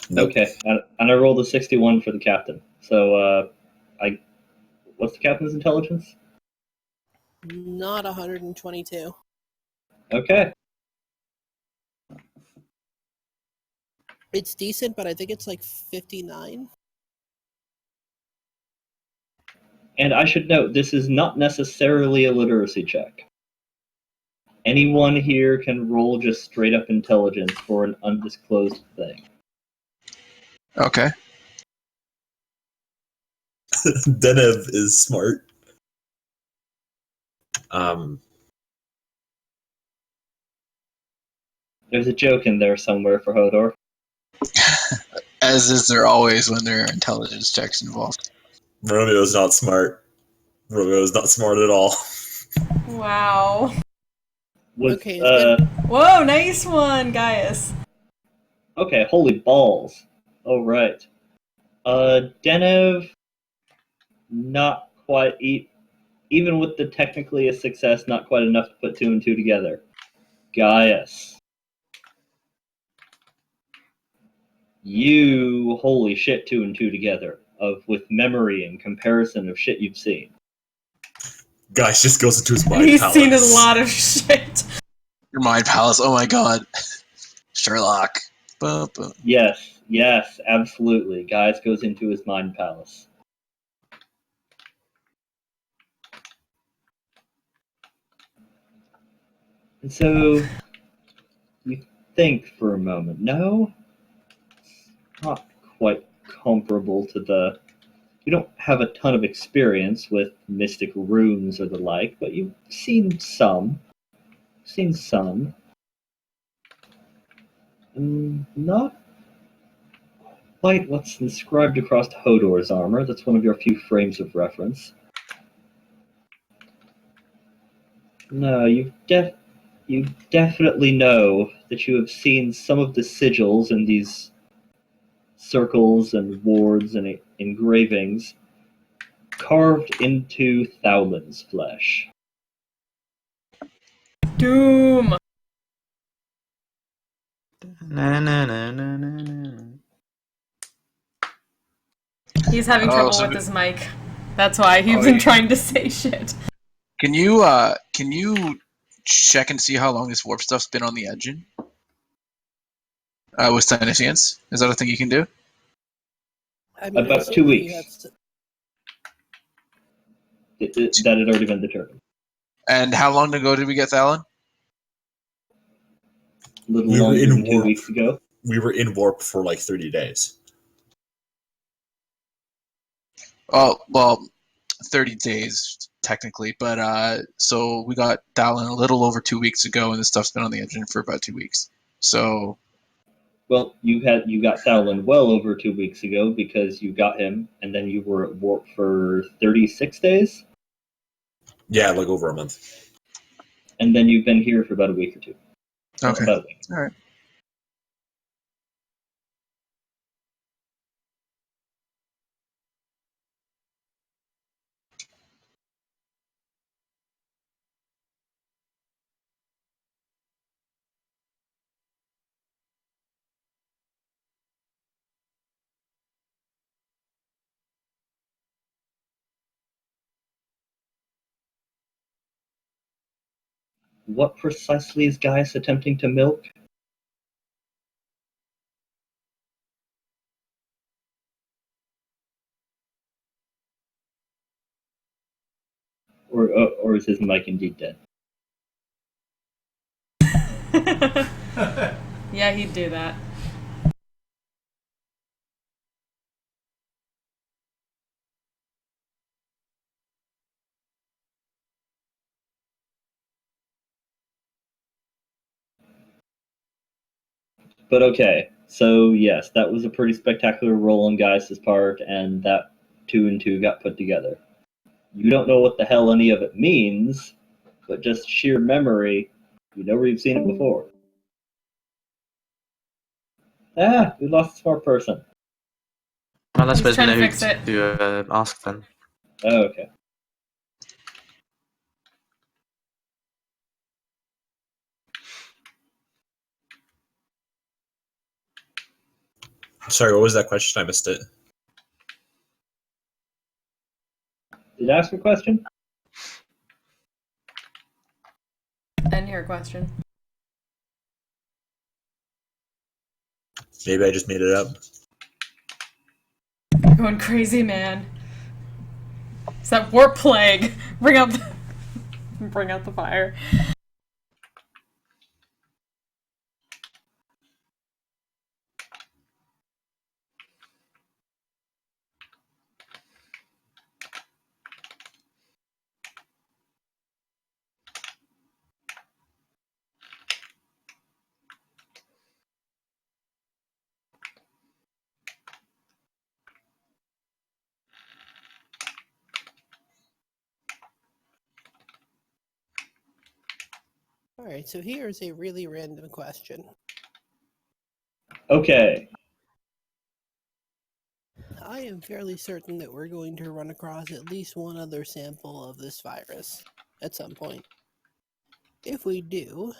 Nope. Okay, and I rolled a 61 for the captain. So, what's the captain's intelligence? Not 122. Okay. It's decent, but I think it's like 59. And I should note, this is not necessarily a literacy check. Anyone here can roll just straight up intelligence for an undisclosed thing. Okay. Denev is smart. There's a joke in there somewhere for Hodor. As is there always when there are intelligence checks involved. Romeo's not smart. Romeo's not smart at all. Wow. Okay, it's Whoa, nice one, Gaius. Okay, holy balls. Oh, right. Denev, not quite, even with the technically a success, not quite enough to put 2 and 2 together. Gaius. You, holy shit, 2 and 2 together, with memory and comparison of shit you've seen. Guys just goes into his mind He's palace. seen a lot of shit. Your mind palace, oh my god. Sherlock. Boom, boom. Yes, absolutely. Gaius goes into his mind palace. And so, you think for a moment, no? It's not quite comparable to the... You don't have a ton of experience with mystic runes or the like, but you've seen some. Not quite what's inscribed across Hodor's armor. That's one of your few frames of reference. No, you definitely know that you have seen some of the sigils in these circles and wards and engravings carved into Thaulin's flesh. Doom. Na, na, na, na, na, na. He's having trouble with his mic. That's why he's been trying to say shit. Can you check and see how long this warp stuff's been on the engine? With Senescience? Is that a thing you can do? I mean, About 2 weeks. That had already been determined. And how long ago did we get Thalon? A little We were longer in than 2 warp. weeks ago. We were in warp for like 30 days. Oh, well, 30 days technically, but so we got Thalon a little over 2 weeks ago, and this stuff's been on the engine for about 2 weeks. So, Well, you got Thalon well over 2 weeks ago because you got him, and then you were at warp for 36 days, Yeah, like over a month. and then you've been here for about a week or two. okay, About a week. all right. What precisely is Gaius attempting to milk? Or is his mic indeed dead? Yeah, he'd do that. But okay, so yes, that was a pretty spectacular roll on Gaius' part, and that 2 and 2 got put together. You don't know what the hell any of it means, but just sheer memory, you know where you've seen it before. We lost a smart person. Well, I He's suppose we trying know to who fix it. to ask then. Oh, okay. Sorry, what was that question? I missed it. Did I ask a question? I didn't hear a question. Maybe I just made it up. You're going crazy, man. It's that warp plague. Bring out the fire. Alright, so here's a really random question. Okay. I am fairly certain that we're going to run across at least one other sample of this virus at some point. If we do,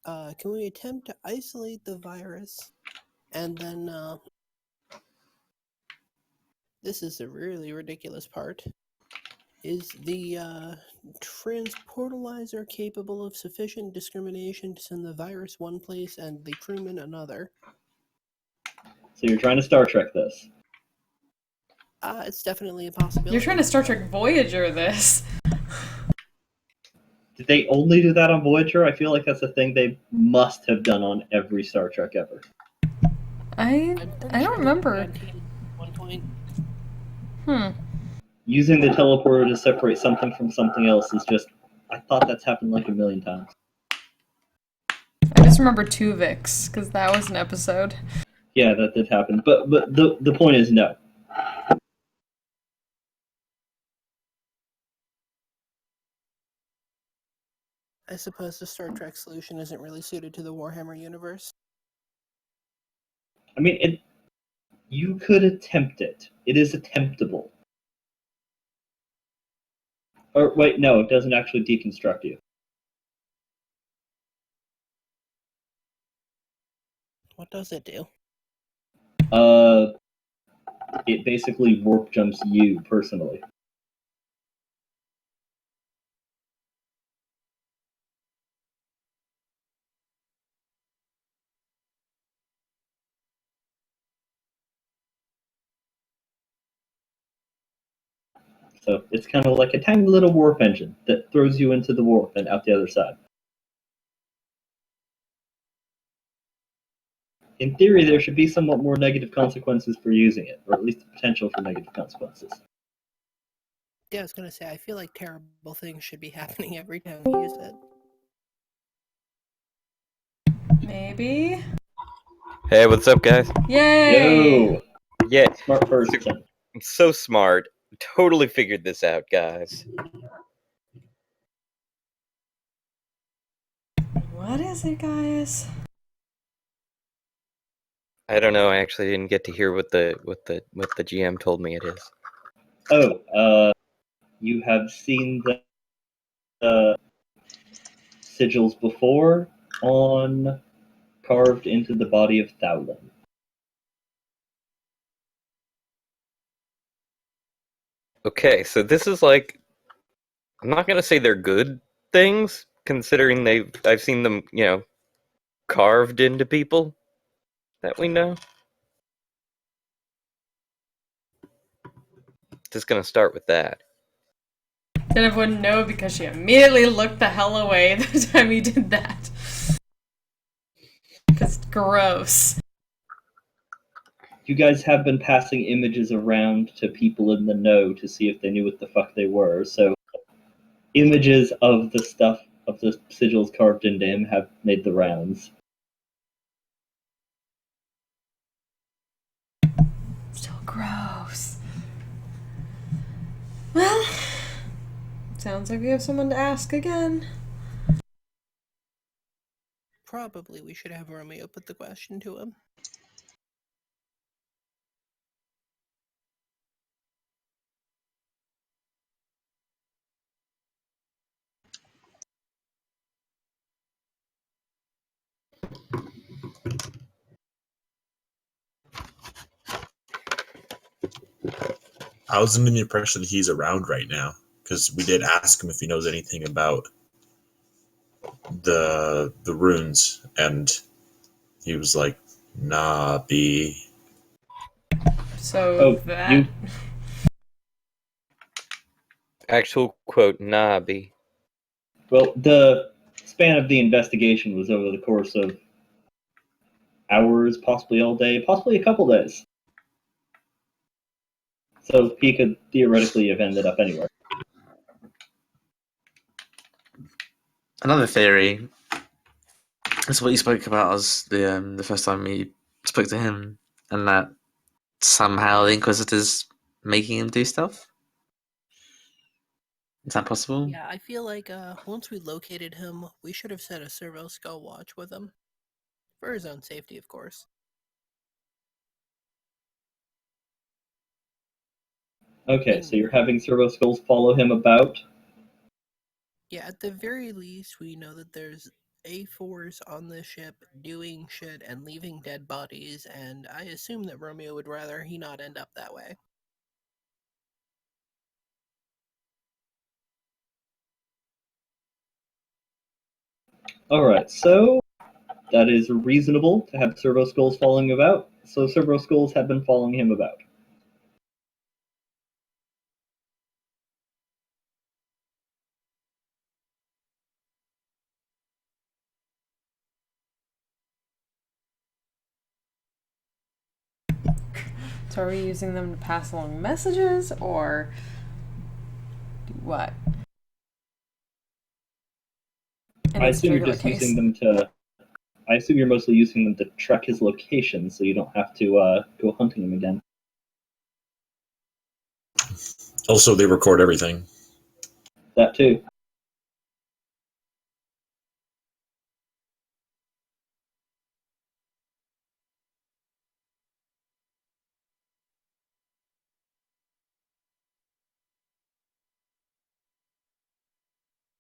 can we attempt to isolate the virus and then, this is the really ridiculous part, is the transportalizer capable of sufficient discrimination to send the virus one place and the crewman another? So you're trying to Star Trek this. It's definitely a possibility. You're trying to Star Trek Voyager this. Did they only do that on Voyager? I feel like that's a thing they must have done on every Star Trek ever. I don't remember. At one point. Using the teleporter to separate something from something else is just... I thought that's happened like a million times. I just remember Tuvix, because that was an episode. Yeah, that did happen. But the point is no. I suppose the Star Trek solution isn't really suited to the Warhammer universe. I mean, you could attempt it. It is attemptable. Or wait, no, it doesn't actually deconstruct you. What does it do? It basically warp jumps you personally. So it's kind of like a tiny little warp engine that throws you into the warp and out the other side. In theory, there should be somewhat more negative consequences for using it, or at least the potential for negative consequences. Yeah, I was gonna say, I feel like terrible things should be happening every time we use it. Maybe? Hey, what's up, guys? Yay! Yo! Yeah, Smart person. I'm so smart. Totally figured this out, guys. What is it, guys? I don't know. I actually didn't get to hear what the GM told me it is. Oh, you have seen the sigils before carved into the body of Thowlin. Okay, so this is like, I'm not gonna say they're good things, considering I've seen them, carved into people that we know. Just gonna start with that. Zennith wouldn't know because she immediately looked the hell away the time he did that. Because gross. You guys have been passing images around to people in the know to see if they knew what the fuck they were, so images of the stuff, of the sigils carved into him have made the rounds. Still gross. Well, sounds like we have someone to ask again. Probably we should have Romeo put the question to him. I was under the impression that he's around right now because we did ask him if he knows anything about the runes, and he was like, "Nah, B." So Oh, that. you- Actual quote, nah, B. Well, the span of the investigation was over the course of hours, possibly all day, possibly a couple days. So he could theoretically have ended up anywhere. Another theory is what you spoke about as the first time we spoke to him, and that somehow the Inquisitor's making him do stuff. Is that possible? Yeah, I feel like once we located him, we should have set a servo skull watch with him. For his own safety, of course. Okay, so you're having Servo Skulls follow him about? Yeah, at the very least, we know that there's A4s on the ship doing shit and leaving dead bodies, and I assume that Romeo would rather he not end up that way. Alright, so that is reasonable to have Servo Skulls following about. So Servo Skulls have been following him about. So are we using them to pass along messages or what? In I this assume you're particular just case. using them to. I assume you're mostly using them to track his location, so you don't have to go hunting him again. Also, they record everything. That too.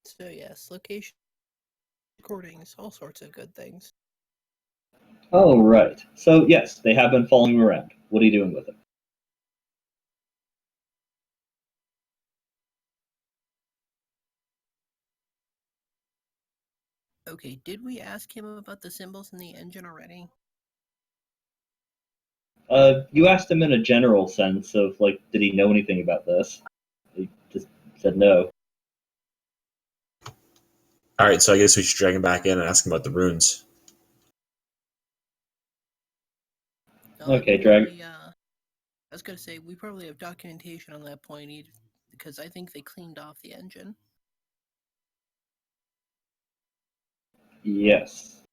So yes, location recordings, all sorts of good things. Oh, right. So yes, they have been following him around. What are you doing with it? Okay, did we ask him about the symbols in the engine already? You asked him in a general sense of, like, did he know anything about this? He just said no. Alright, so I guess we should drag him back in and ask him about the runes. Okay, we drag- probably, I was gonna say, we probably have documentation on that point, because I think they cleaned off the engine. Yes.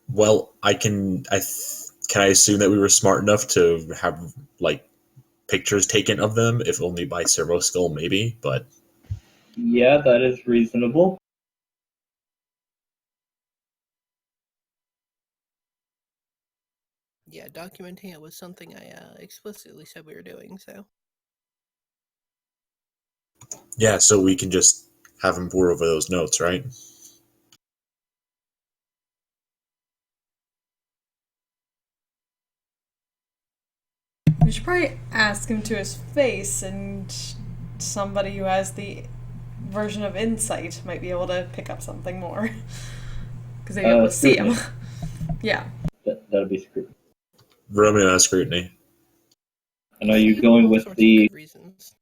Well, can I assume that we were smart enough to have like pictures taken of them, if only by Servo Skull, maybe. But Yeah, that is reasonable. Yeah, documenting it was something I explicitly said we were doing, so. yeah, so we can just have him pour over those notes, right? We should probably ask him to his face, and somebody who has the version of insight might be able to pick up something more. Because they'd be able to see him. Yeah. That'll be screwed. Romeo has scrutiny. And are you going all with sorts of the? good reasons.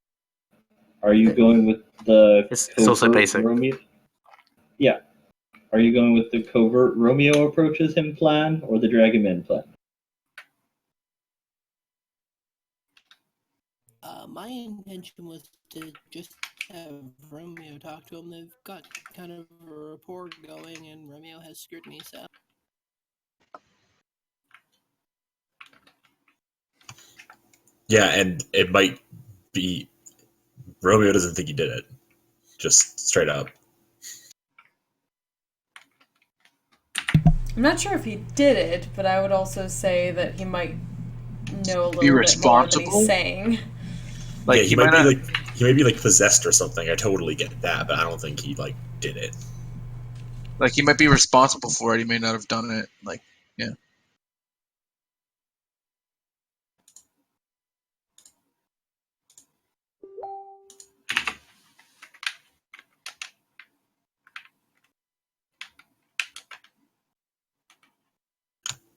Are you going with the? It's also covert basic. Romeo? Yeah. Are you going with the covert Romeo approaches him plan or the drag him in plan? My intention was to just have Romeo talk to him. They've got kind of a rapport going, and Romeo has scrutiny, so. Yeah, and it might be Romeo doesn't think he did it. Just straight up. I'm not sure if he did it, but I would also say that he might know a little bit more than responsible? he's saying. Like yeah, he might be like possessed or something. I totally get that, but I don't think he like did it. Like he might be responsible for it. He may not have done it. Like Yeah.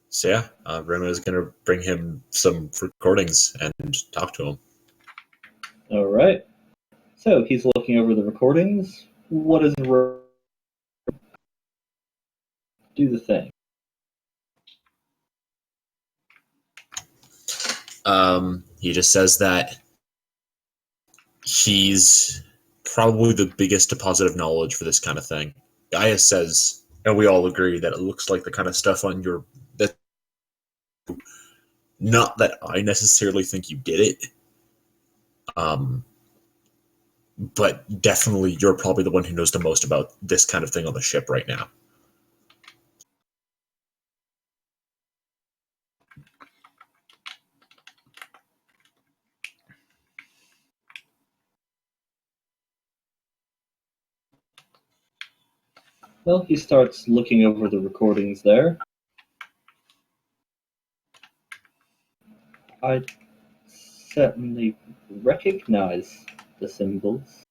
So yeah, Rema is going to bring him some recordings and talk to him. All right. So he's looking over the recordings. What does do the thing? He just says that he's probably the biggest deposit of knowledge for this kind of thing. Gaia says, and we all agree that it looks like the kind of stuff on your that. Not that I necessarily think you did it, but definitely you're probably the one who knows the most about this kind of thing on the ship right now. Well, he starts looking over the recordings there. I certainly recognize the symbols.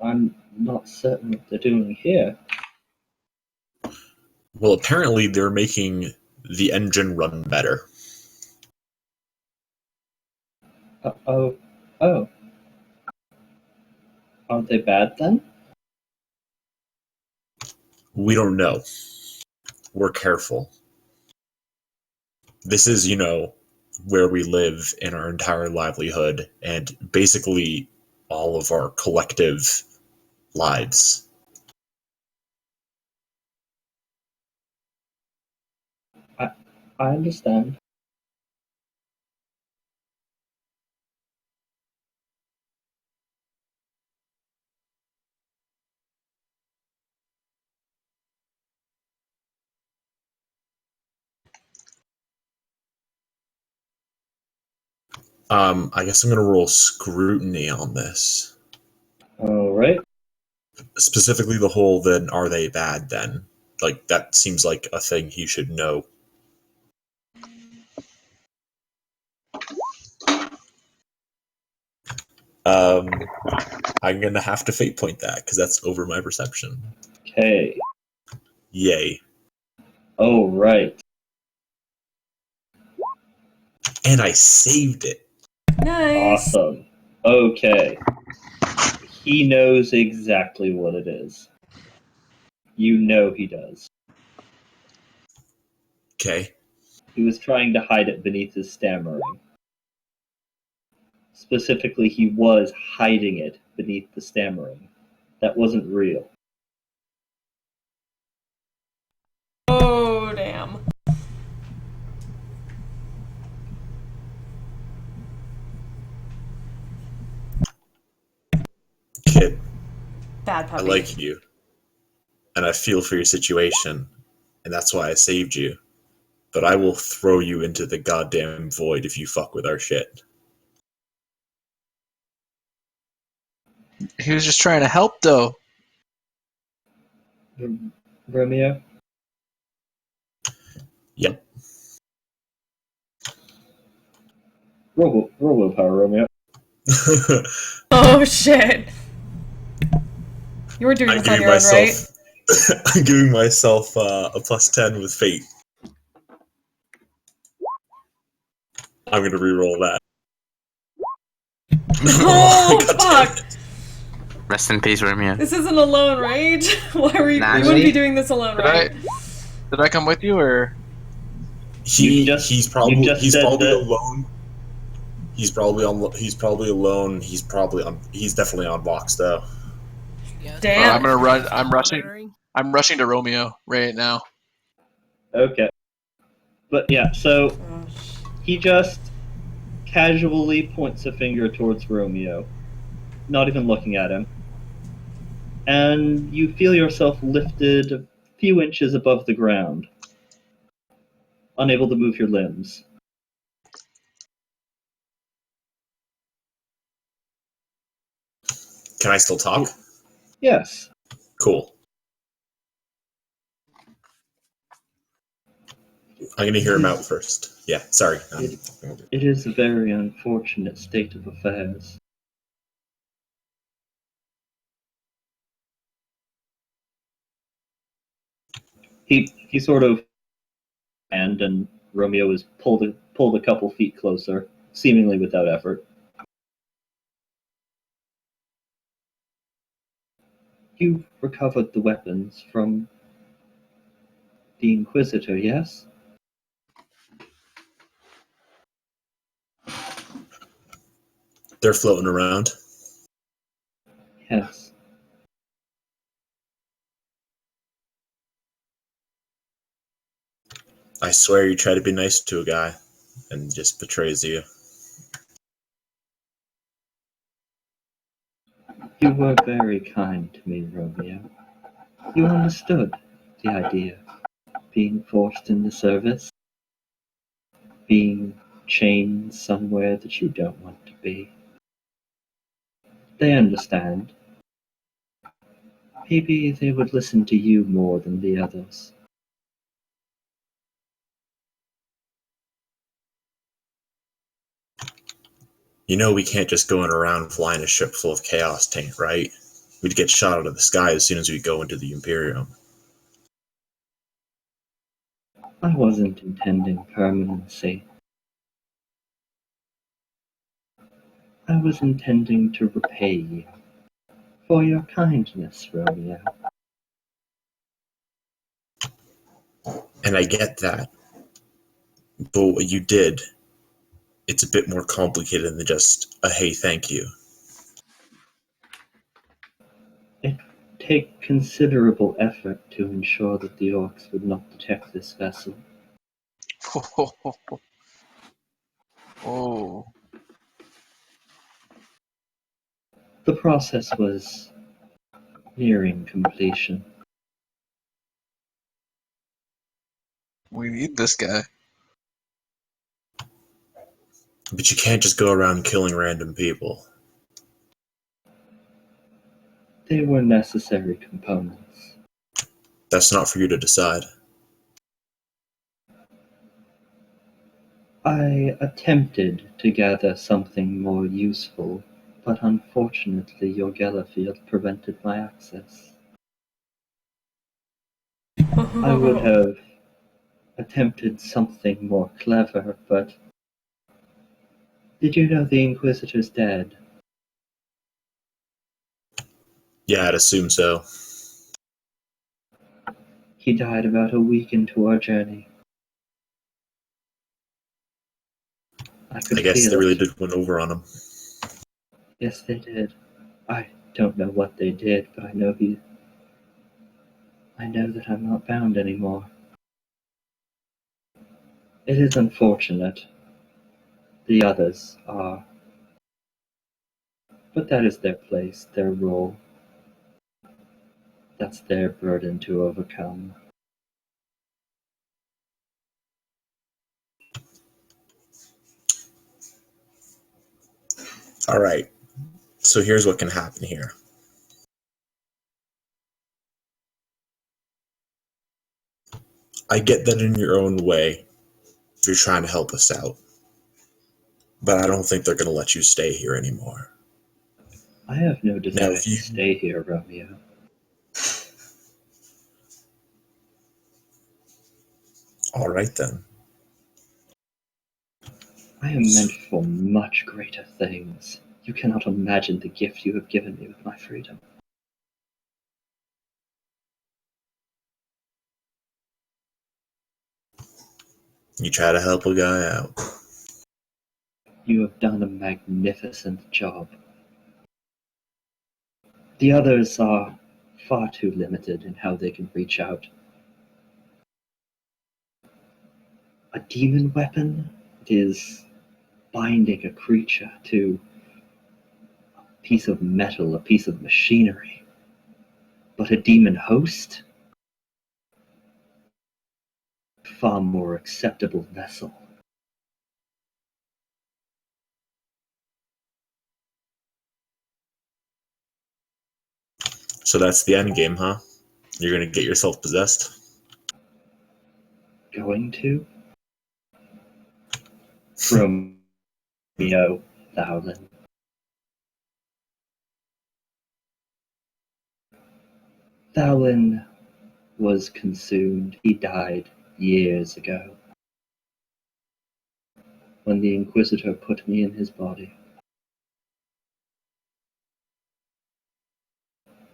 I'm not certain what they're doing here. Well, apparently they're making the engine run better. Oh. Aren't they bad then? We don't know. We're careful. This is, where we live in our entire livelihood and basically all of our collective lives. I understand. I guess I'm going to roll scrutiny on this. All right. Specifically the whole, then are they bad then? Like, that seems like a thing he should know. I'm going to have to fate point that, because that's over my perception. Okay. Yay. Oh, right. And I saved it. Nice. Awesome. Okay. He knows exactly what it is. You know he does. Okay. He was trying to hide it beneath his stammering. Specifically, he was hiding it beneath the stammering. That wasn't real. Oh, damn. Kid, Bad I puppy. like you. And I feel for your situation. And that's why I saved you. But I will throw you into the goddamn void if you fuck with our shit. He was just trying to help, though. Romeo? Yep. Roll willpower, Romeo. Oh, shit. You were doing I'm this on giving your own, right? myself. I'm giving myself a +10 with fate. I'm gonna re-roll that. Oh, God damn fuck. it. Rest in peace, Romeo. This isn't alone, right? Why were you? Nah, You wouldn't be really? doing this alone, Did right? Did I come with you, or? He's probably said that- alone. He's probably alone. He's definitely on box though. Yeah. Damn. I'm gonna run. I'm rushing. Monitoring. I'm rushing to Romeo right now. Okay. But yeah, so Oh, he just casually points a finger towards Romeo, not even looking at him. And you feel yourself lifted a few inches above the ground, unable to move your limbs. Can I still talk? Yes. Cool. I'm going to hear him out first. Yeah, sorry. It is a very unfortunate state of affairs. He sort of and Romeo is pulled a couple feet closer, seemingly without effort. You recovered the weapons from the Inquisitor, yes? They're floating around. Yes. I swear you try to be nice to a guy and just betrays you. You were very kind to me, Romeo. You understood the idea. Being forced into service. Being chained somewhere that you don't want to be. They understand. Maybe they would listen to you more than the others. You know we can't just go around flying a ship full of chaos taint, right? We'd get shot out of the sky as soon as we go into the Imperium. I wasn't intending permanency. I was intending to repay you for your kindness, Romeo. And I get that. But what you did, it's a bit more complicated than just a hey, thank you. It would take considerable effort to ensure that the orcs would not detect this vessel. Oh. The process was nearing completion. We need this guy. But you can't just go around killing random people. They were necessary components. That's not for you to decide. I attempted to gather something more useful, but unfortunately your Gellerfield prevented my access. I would have attempted something more clever, but did you know the Inquisitor's dead? Yeah, I'd assume so. He died about a week into our journey. I could I guess feel they really it. did win over on him. Yes, they did. I don't know what they did, but I know that I'm not bound anymore. It is unfortunate. The others are. But that is their place, their role. That's their burden to overcome. Alright, so here's what can happen here. I get that in your own way, you're trying to help us out. But I don't think they're going to let you stay here anymore. I have no Now, desire if to you... stay here, Romeo. Alright then. I am meant for much greater things. You cannot imagine the gift you have given me with my freedom. You try to help a guy out. You have done a magnificent job. The others are far too limited in how they can reach out. A demon weapon is binding a creature to a piece of metal, a piece of machinery. But a demon host? Far more acceptable vessel. So that's the end game, huh? You're gonna get yourself possessed? Going to? Romeo Thowlin. Thowlin was consumed. He died years ago when the Inquisitor put me in his body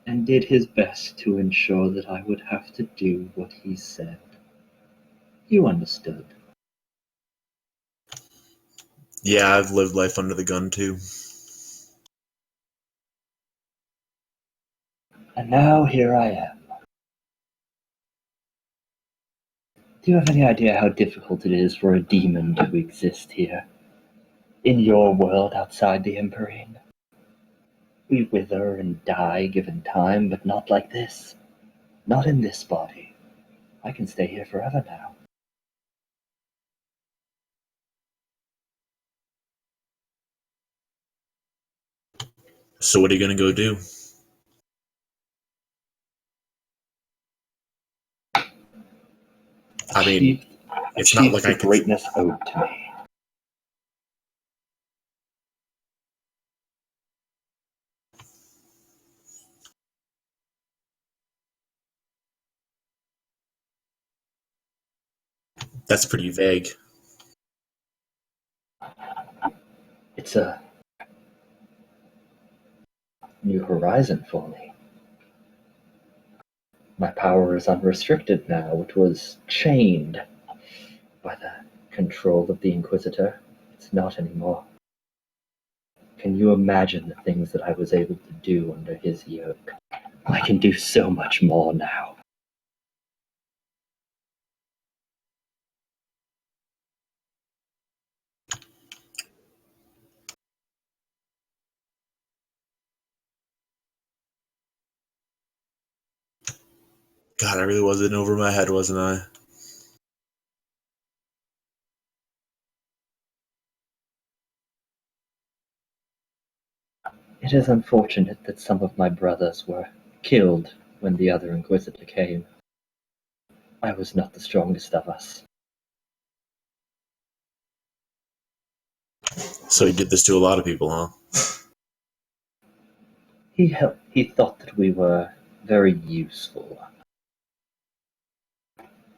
and did his best to ensure that I would have to do what he said. You understood. Yeah, I've lived life under the gun too. And now here I am. Do you have any idea how difficult it is for a demon to exist here? In your world outside the Empyrean? We wither and die given time, but not like this. Not in this body. I can stay here forever now. So what are you gonna go do? I mean, it's not Achieve like the I can. greatness owed to me. That's pretty vague. It's a new horizon for me. My power is unrestricted now. It was chained by the control of the Inquisitor. It's not anymore. Can you imagine the things that I was able to do under his yoke? I can do so much more now. God, I really was in over my head, wasn't I? It is unfortunate that some of my brothers were killed when the other Inquisitor came. I was not the strongest of us. So he did this to a lot of people, huh? He thought that we were very useful.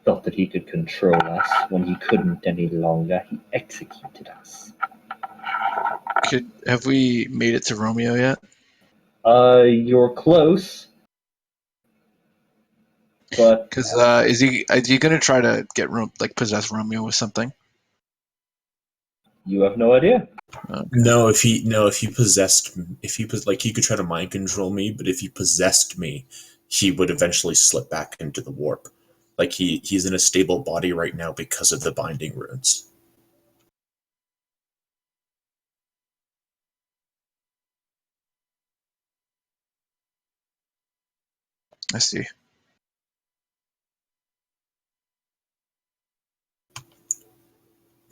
Thought that he could control us. When he couldn't any longer, he executed us. Have we made it to Romeo yet? You're close. But Because is he gonna try to get possess Romeo with something? you have no idea. Okay. No, if he possessed, like he could try to mind control me, but if he possessed me, he would eventually slip back into the warp. Like he's in a stable body right now because of the binding runes. I see.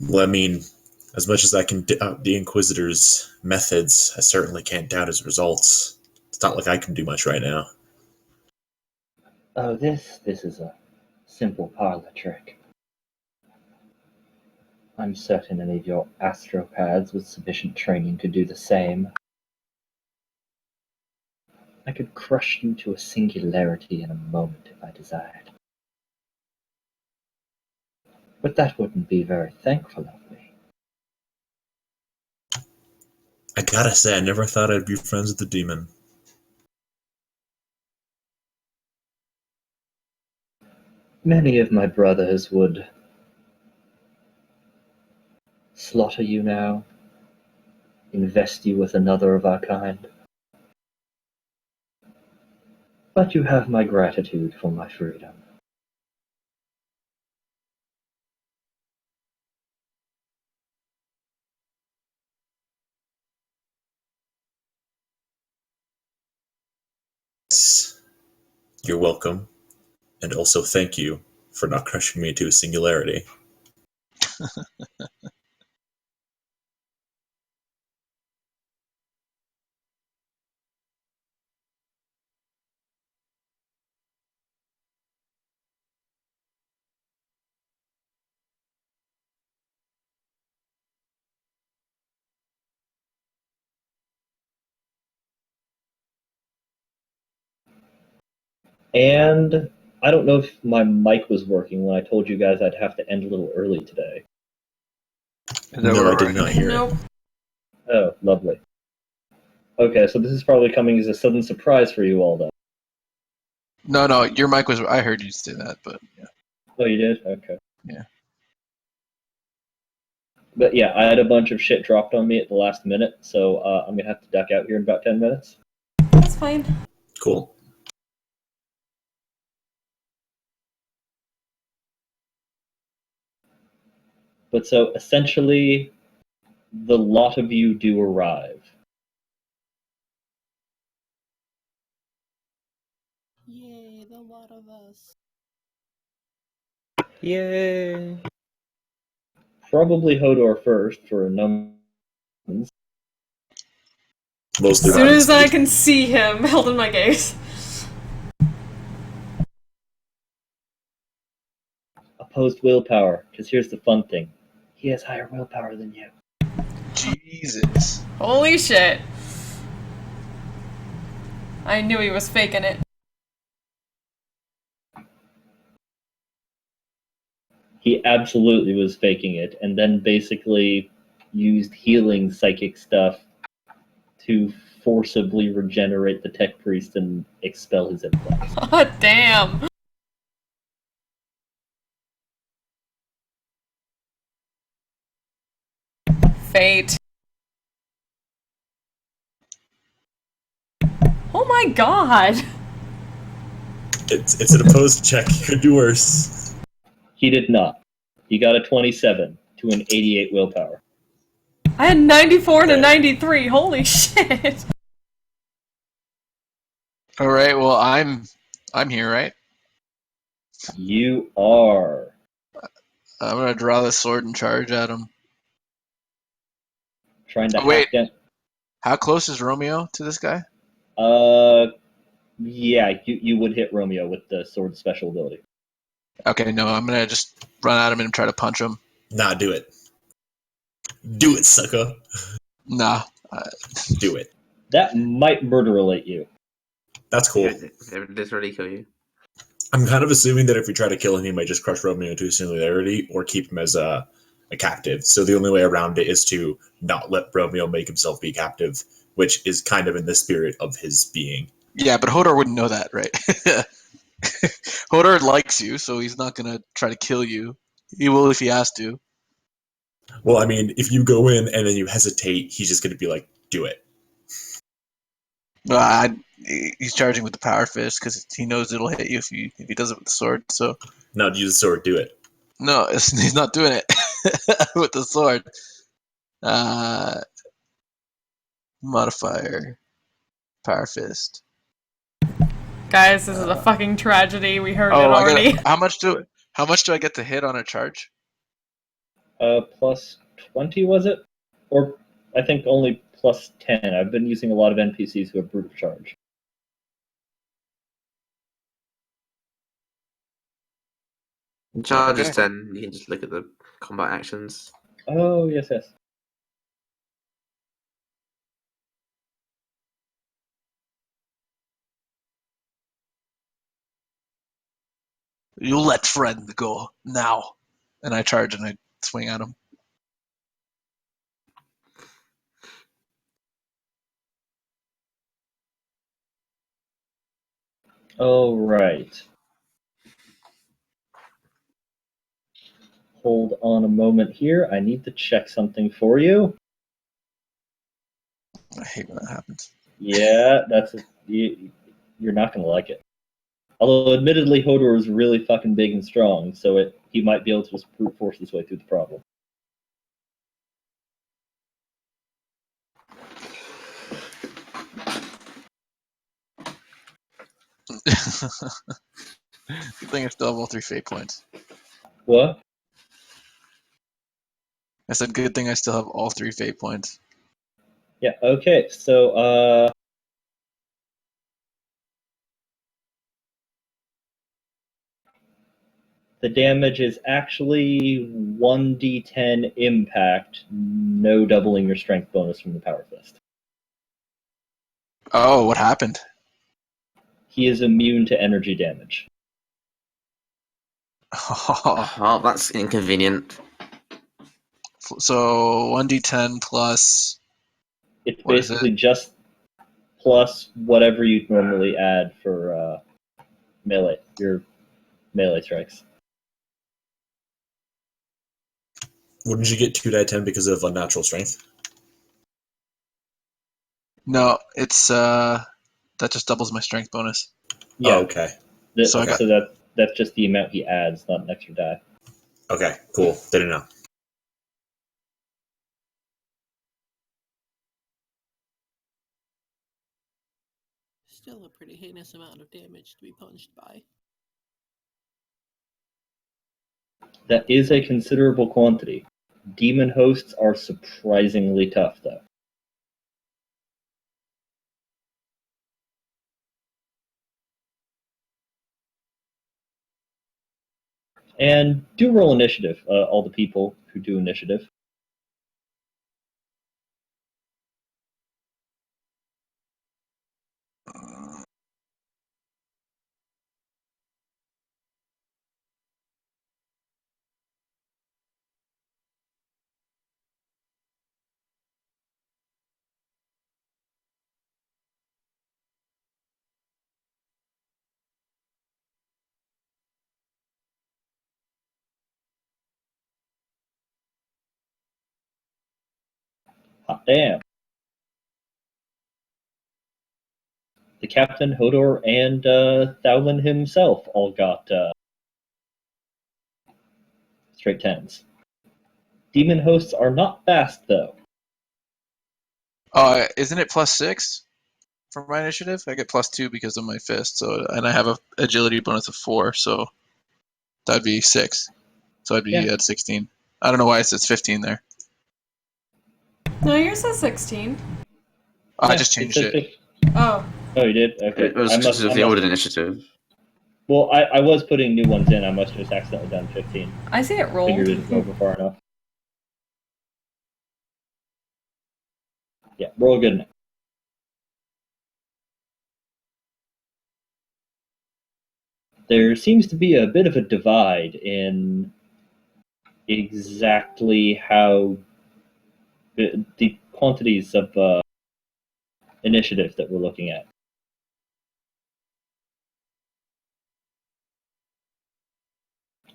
Well, I mean, as much as I can doubt the Inquisitor's methods, I certainly can't doubt his results. It's not like I can do much right now. Oh, this is a simple parlor trick. I'm certain any of your astropads with sufficient training could do the same. I could crush you to a singularity in a moment if I desired. But that wouldn't be very thankful of me. I gotta say, I never thought I'd be friends with the demon. Many of my brothers would slaughter you now, invest you with another of our kind. But you have my gratitude for my freedom. You're welcome, and also thank you for not crushing me to a singularity. And I don't know if my mic was working when I told you guys I'd have to end a little early today. Is that No, where I we're did at? not hear Nope. it. Oh, lovely. Okay, so this is probably coming as a sudden surprise for you all, then. No, your mic was. I heard you say that, but yeah. Oh, you did? Okay. Yeah. But yeah, I had a bunch of shit dropped on me at the last minute, so I'm going to have to duck out here in about 10 minutes. That's fine. Cool. But so essentially, the lot of you do arrive. Yay, the lot of us. Yay! Probably Hodor first for a number. Mostly As soon round as I speed. can see him, held in my gaze. Opposed willpower, because here's the fun thing. He has higher willpower than you. Jesus. Holy shit. I knew he was faking it. He absolutely was faking it, and then basically used healing psychic stuff to forcibly regenerate the tech priest and expel his influence. God damn. Fate. Oh my god. It's an opposed check. You could do worse. He did not. He got a 27 to an 88 willpower. I had 94 and a Okay. 93. Holy shit. All right. Well, I'm here, right? You are. I'm gonna draw the sword and charge at him. Trying to Oh, wait. hack down. How close is Romeo to this guy? Yeah, you would hit Romeo with the sword special ability. Okay, no, I'm gonna just run at him and try to punch him. Nah, do it. Do it, sucker. Nah. Do it. That might murder-relate you. That's cool. Did this really kill you? I'm kind of assuming that if we try to kill him, he might just crush Romeo into a singularity or keep him as a captive. So the only way around it is to not let Romeo make himself be captive, which is kind of in the spirit of his being. Yeah, but Hodor wouldn't know that, right? Hodor likes you, so he's not gonna try to kill you. He will if he has to. Well, I mean, if you go in and then you hesitate, he's just going to be like, do it. He's charging with the power fist because he knows it'll hit you if he does it with the sword. So Now use the sword, do it. no, he's not doing it with the sword. Modifier, power fist. Guys, this is a fucking tragedy. We heard it Oh, already. how much do I get to hit on a charge? Plus 20, was it? Or I think only plus 10. I've been using a lot of NPCs who have brute of charge. Charge is Okay. 10. You can just look at the combat actions. Oh, yes, yes. You let friend go now, and I charge and I swing at him. Oh, right. Hold on a moment here. I need to check something for you. I hate when that happens. Yeah, you're not going to like it. Although, admittedly, Hodor is really fucking big and strong, so he might be able to just brute force his way through the problem. Good thing I still have all 3 fate points. What? I said good thing I still have all 3 fate points. Yeah, okay, so, the damage is actually 1d10 impact, no doubling your strength bonus from the Power Fist. Oh, what happened? He is immune to energy damage. Oh, that's inconvenient. So 1d10 plus. It's What is basically just plus whatever you'd normally add for melee, your melee strikes. Wouldn't you get 2d10 because of unnatural strength? No, it's that just doubles my strength bonus. Yeah. Oh, okay. So I got- So that's just the amount he adds, not an extra die. Okay, cool. Didn't know. Still a pretty heinous amount of damage to be punched by. That is a considerable quantity. Demon hosts are surprisingly tough, though. And do roll initiative, all the people who do initiative. Hot damn. The captain, Hodor, and Thowlin himself all got straight 10s. Demon hosts are not fast, though. isn't it +6 for my initiative? I get +2 because of my fist. So, and I have a agility bonus of 4, so that'd be 6. So I'd be Yeah. at 16. I don't know why it says 15 there. No, yours says 16. I Yeah, just changed it. Oh. Oh, you did? Okay. It was because of the old initiative. Well, I was putting new ones in. I must have just accidentally done 15. I see it rolled. Figured it didn't go over far enough. Yeah, roll good enough. There seems to be a bit of a divide in exactly how the quantities of initiative that we're looking at.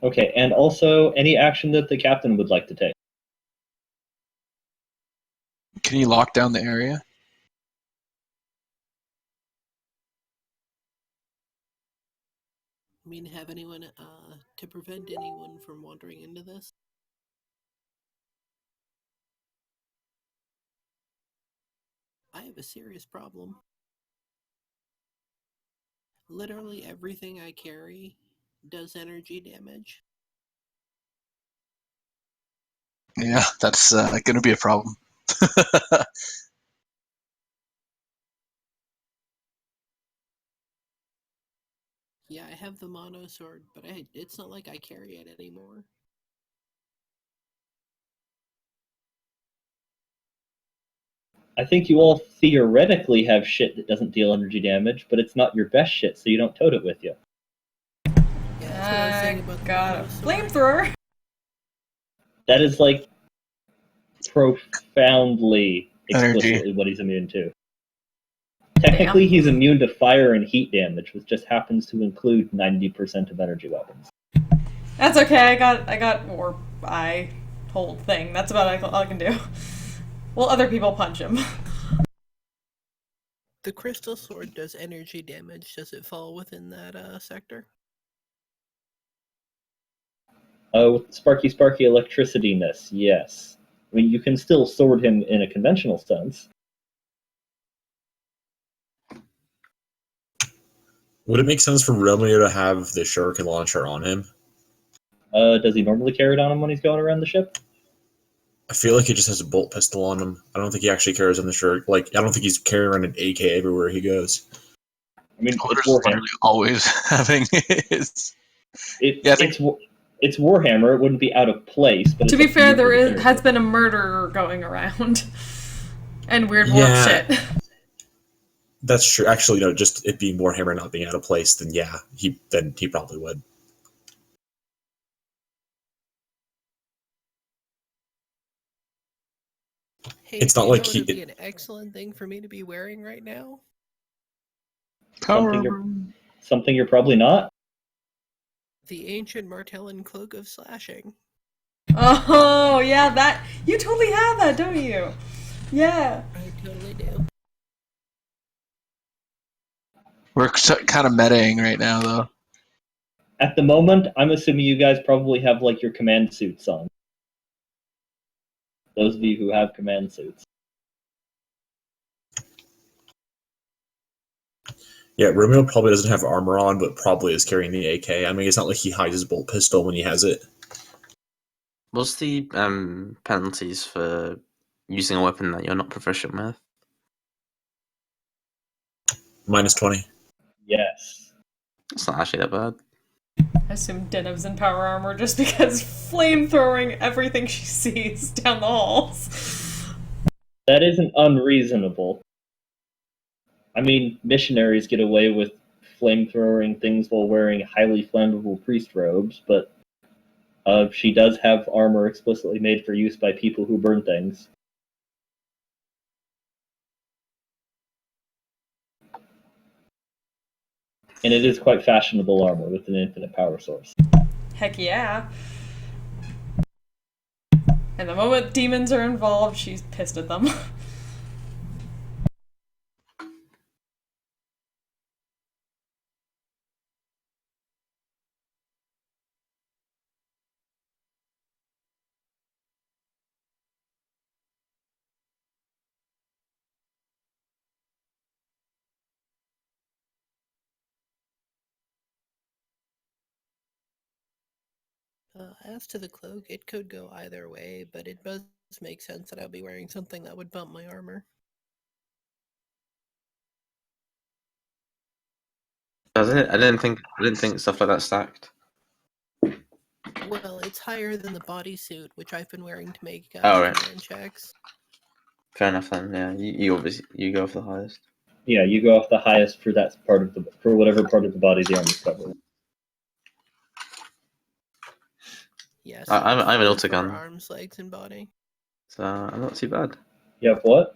Okay, and also any action that the captain would like to take. Can you lock down the area? I mean, have anyone to prevent anyone from wandering into this? I have a serious problem. Literally everything I carry does energy damage. Yeah, that's going to be a problem. Yeah, I have the mono sword, but it's not like I carry it anymore. I think you all theoretically have shit that doesn't deal energy damage, but it's not your best shit, so you don't tote it with you. Yeah, that's what I was saying about the Got a mono sword. flamethrower. That is like profoundly explicitly Energy. what he's immune to. Technically, he's immune to fire and heat damage, which just happens to include 90% of energy weapons. That's okay. I got warp eye hold thing. That's about all I can do. Well, other people punch him. The crystal sword does energy damage. Does it fall within that sector? With sparky electricityness, yes. I mean, you can still sword him in a conventional sense. Would it make sense for Romeo to have the shuriken launcher on him? Does he normally carry it on him when he's going around the ship? I feel like he just has a bolt pistol on him. I don't think he actually carries on the shirt. Like, I don't think he's carrying around an AK everywhere he goes. I mean, Holders it's Warhammer. literally always having his. Yeah, I think- It's Warhammer. It wouldn't be out of place. But To it's be up fair, you there to carry has it. been a murderer going around. And weird warp Yeah. shit. That's true. Actually, no, just it being Warhammer not being out of place, then yeah, he probably would. Hey, It's do not you like know what would be an excellent thing for me to be wearing right now? Power Something you're- armor. Something you're probably not. The ancient Martellin cloak of slashing. Oh, yeah, that. You totally have that, don't you? Yeah. I totally do. We're kind of metaing right now, though. At the moment, I'm assuming you guys probably have like your command suits on. Those of you who have command suits. Yeah, Romeo probably doesn't have armor on, but probably is carrying the AK. I mean, it's not like he hides his bolt pistol when he has it. What's the penalties for using a weapon that you're not proficient with? -20. Yes. It's not actually that bad. I assume Denev's in power armor just because flamethrowing everything she sees down the halls. That isn't unreasonable. I mean, missionaries get away with flamethrowing things while wearing highly flammable priest robes, but she does have armor explicitly made for use by people who burn things. And it is quite fashionable armor with an infinite power source. Heck yeah. And the moment demons are involved, she's pissed at them. As to the cloak, it could go either way, but it does make sense that I'll be wearing something that would bump my armor. Does it? I didn't think stuff like that stacked. Well, it's higher than the bodysuit, which I've been wearing to make Oh, right. command checks. Fair enough then. Yeah, you obviously you go for the highest. Yeah, you go off the highest for that part of for whatever part of the body the armor's covering. Yes, I'm an for autogun, arms, legs, and body. so I'm not too bad. You have what?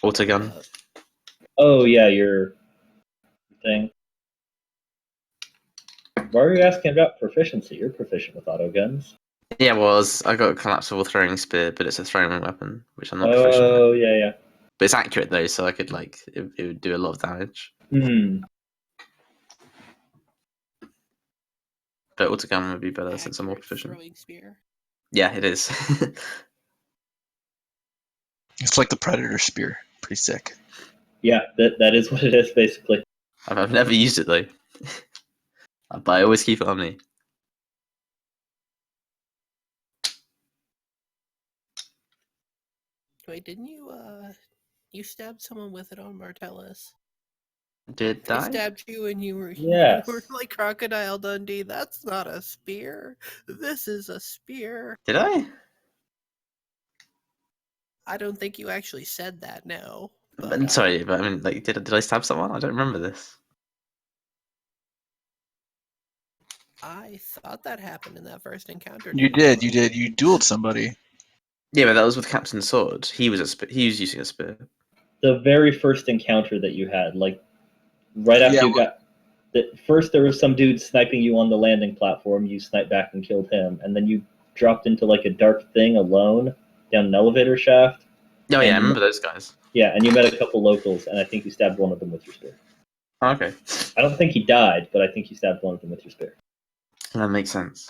Autogun. Oh yeah, your thing. Why are you asking about proficiency? You're proficient with autoguns. Yeah, I got a collapsible throwing spear, but it's a throwing weapon, which I'm not proficient with. Oh yeah. But it's accurate though, so I could it would do a lot of damage. Hmm. But autogun would be better since I'm more Accurate proficient. throwing spear. Yeah, it is. It's like the Predator spear. Pretty sick. Yeah, that is what it is basically. I've never used it though, but I always keep it on me. Wait, didn't you stabbed someone with it on Martellus? Did They I? stabbed you and you were Yes. you were like Crocodile Dundee. That's not a spear. This is a spear. Did I? I don't think you actually said that, no. But, sorry, but I mean, like, did I stab someone? I don't remember this. I thought that happened in that first encounter. You did. You dueled somebody. Yeah, but that was with Captain Sword. He was using a spear. The very first encounter that you had, like right after you got. First, there was some dude sniping you on the landing platform. You sniped back and killed him, and then you dropped into like a dark thing alone down an elevator shaft. Oh yeah, I remember those guys. Yeah, and you met a couple locals, and I think you stabbed one of them with your spear. Oh, okay. I don't think he died, but I think you stabbed one of them with your spear. That makes sense.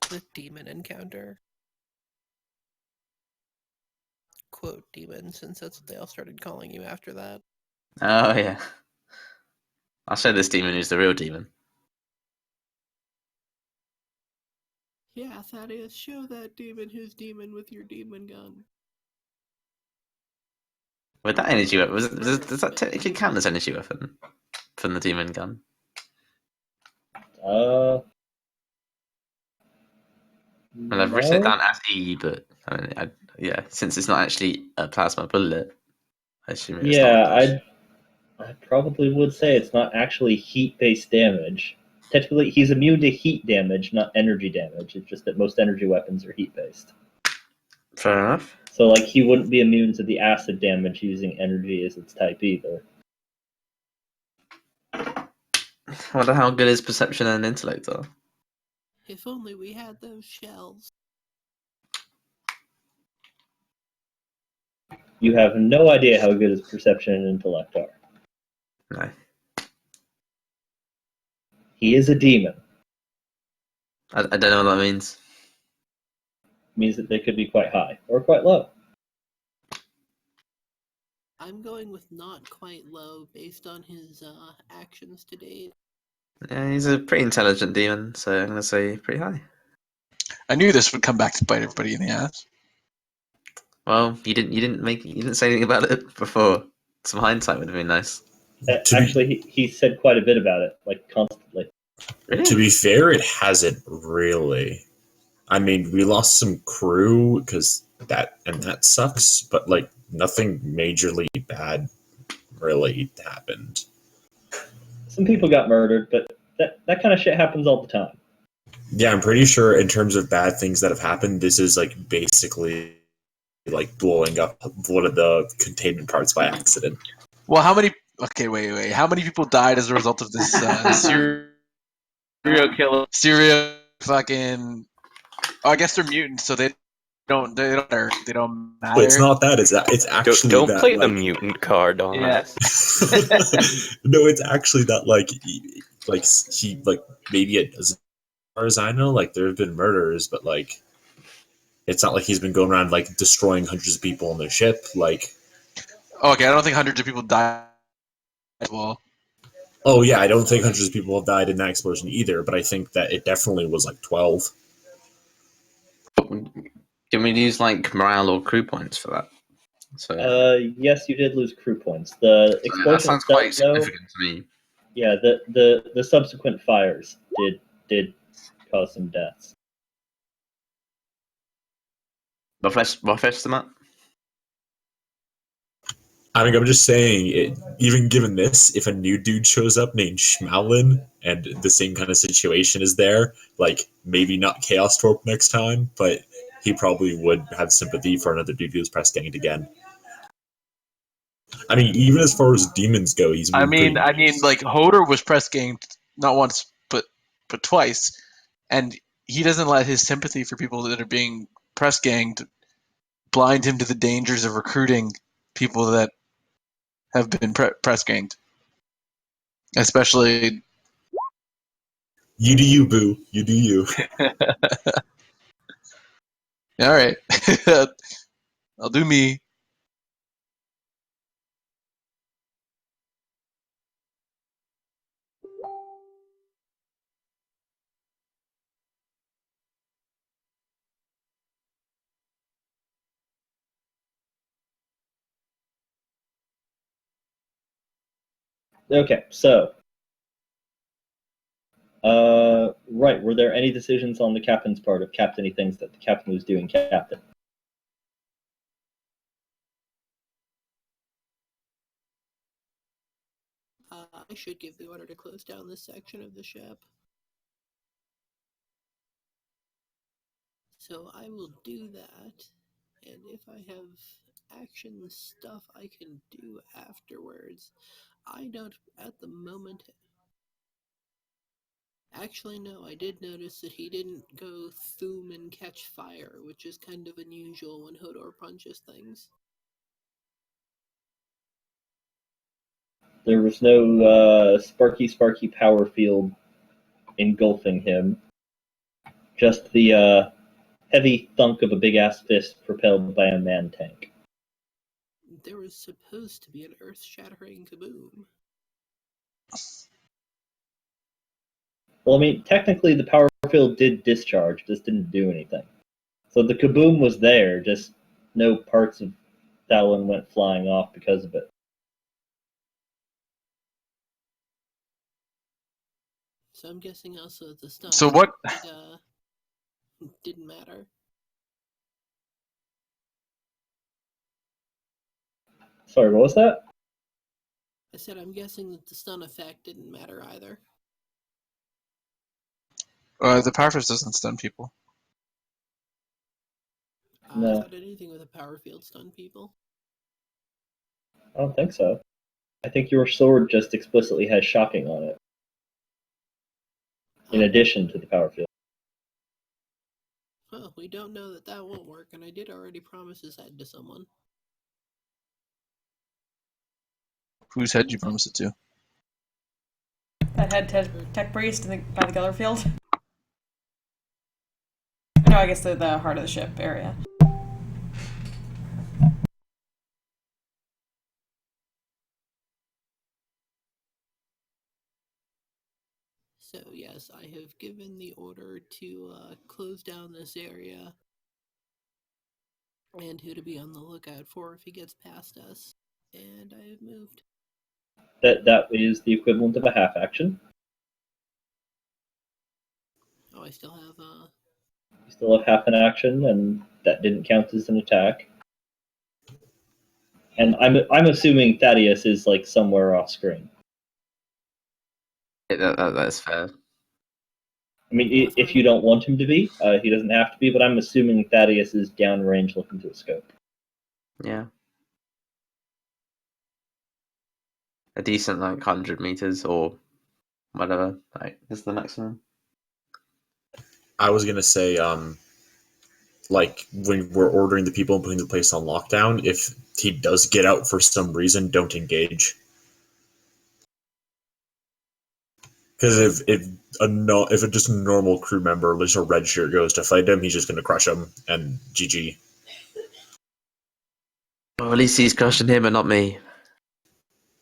The demon encounter. Quote demon, since that's what they all started calling you after that. Oh yeah. I'll show this demon who's the real demon. Yeah, Thaddeus, show that demon his demon with your demon gun. With that energy weapon, does that technically count as energy weapon from the demon gun? Well, I've written it down as E, but I mean, yeah, since it's not actually a plasma bullet, I assume it's not like this. I probably would say it's not actually heat-based damage. Technically, he's immune to heat damage, not energy damage. It's just that most energy weapons are heat-based. Fair enough. So, like, he wouldn't be immune to the acid damage using energy as its type either. I wonder how good his perception and intellect are. If only we had those shells. You have no idea how good his perception and intellect are. No. He is a demon. I don't know what that means. It means that they could be quite high or quite low. I'm going with not quite low based on his actions to date. Yeah, he's a pretty intelligent demon, so I'm gonna say pretty high. I knew this would come back to bite everybody in the ass. Well, you didn't say anything about it before. Some hindsight would have been nice. Actually, he said quite a bit about it, like constantly. Really? To be fair, it hasn't really. I mean, we lost some crew because that sucks, but like nothing majorly bad really happened. Some people got murdered, but that kind of shit happens all the time. Yeah, I'm pretty sure in terms of bad things that have happened, this is like basically like blowing up one of the containment parts by accident. Well, how many? Okay, wait. How many people died as a result of this serial killer? Serial fucking. Oh, I guess they're mutants, so they don't matter. But it's not that. It's actually Don't that, play like, the mutant card on us. No, it's actually that like he like maybe as far as I know, like there have been murders, but like it's not like he's been going around like destroying hundreds of people on their ship. Like, Okay, I don't think hundreds of people died as well. oh yeah, I don't think hundreds of people have died in that explosion either, but I think that it definitely was like 12. Can we use like morale or crew points for that? So Yes, you did lose crew points. The that explosion sounds itself, quite though, significant to me. yeah, the subsequent fires did cause some deaths. Vad estimat? I mean, I'm just saying, even given this, if a new dude shows up named Schmalin and the same kind of situation is there, like maybe not Chaos Torp next time, but he probably would have sympathy for another dude who's press ganged again. I mean, even as far as demons go, he's. I mean, like Hodor was press ganged not once but twice, and he doesn't let his sympathy for people that are being press ganged blind him to the dangers of recruiting people that have been press ganged, especially. You do you, boo. You do you. All right, I'll do me. Okay, so, right, were there any decisions on the captain's part of captainy things that the captain was doing, Captain? I should give the order to close down this section of the ship. So I will do that, and if I have action stuff I can do afterwards, I don't at the moment. Actually, no, I did notice that he didn't go thoom and catch fire, which is kind of unusual when Hodor punches things. There was no sparky power field engulfing him. Just the heavy thunk of a big-ass fist propelled by a man tank. There was supposed to be an earth-shattering kaboom. Well, I mean, technically the power field did discharge, just didn't do anything. So the kaboom was there, just no parts of Thalon went flying off because of it. So I'm guessing also the stuff So what? didn't matter. Sorry, what was that? I said I'm guessing that the stun effect didn't matter either. The power fist doesn't stun people. No. I thought anything with a power field stun people. I don't think so. I think your sword just explicitly has shocking on it, in addition to the power field. Well, we don't know that that won't work, and I did already promise his head to someone. Whose head you promised it to? That head tech priest by the Geller Field. No, I guess the heart of the ship area. So yes, I have given the order to close down this area, and who to be on the lookout for if he gets past us. And I have moved. That is the equivalent of a half action. Oh, I still have You still have half an action, and that didn't count as an attack. And I'm assuming Thaddeus is like somewhere off screen. Yeah, that's fair. I mean, if you don't want him to be, he doesn't have to be. But I'm assuming Thaddeus is downrange looking to a scope. Yeah. A decent 100 meters or whatever. Is the maximum. I was gonna say, when we're ordering the people and putting the place on lockdown, if he does get out for some reason, don't engage. Because if a just a normal crew member, just a red shirt, goes to fight him, he's just gonna crush him and GG. Well, at least he's crushing him and not me.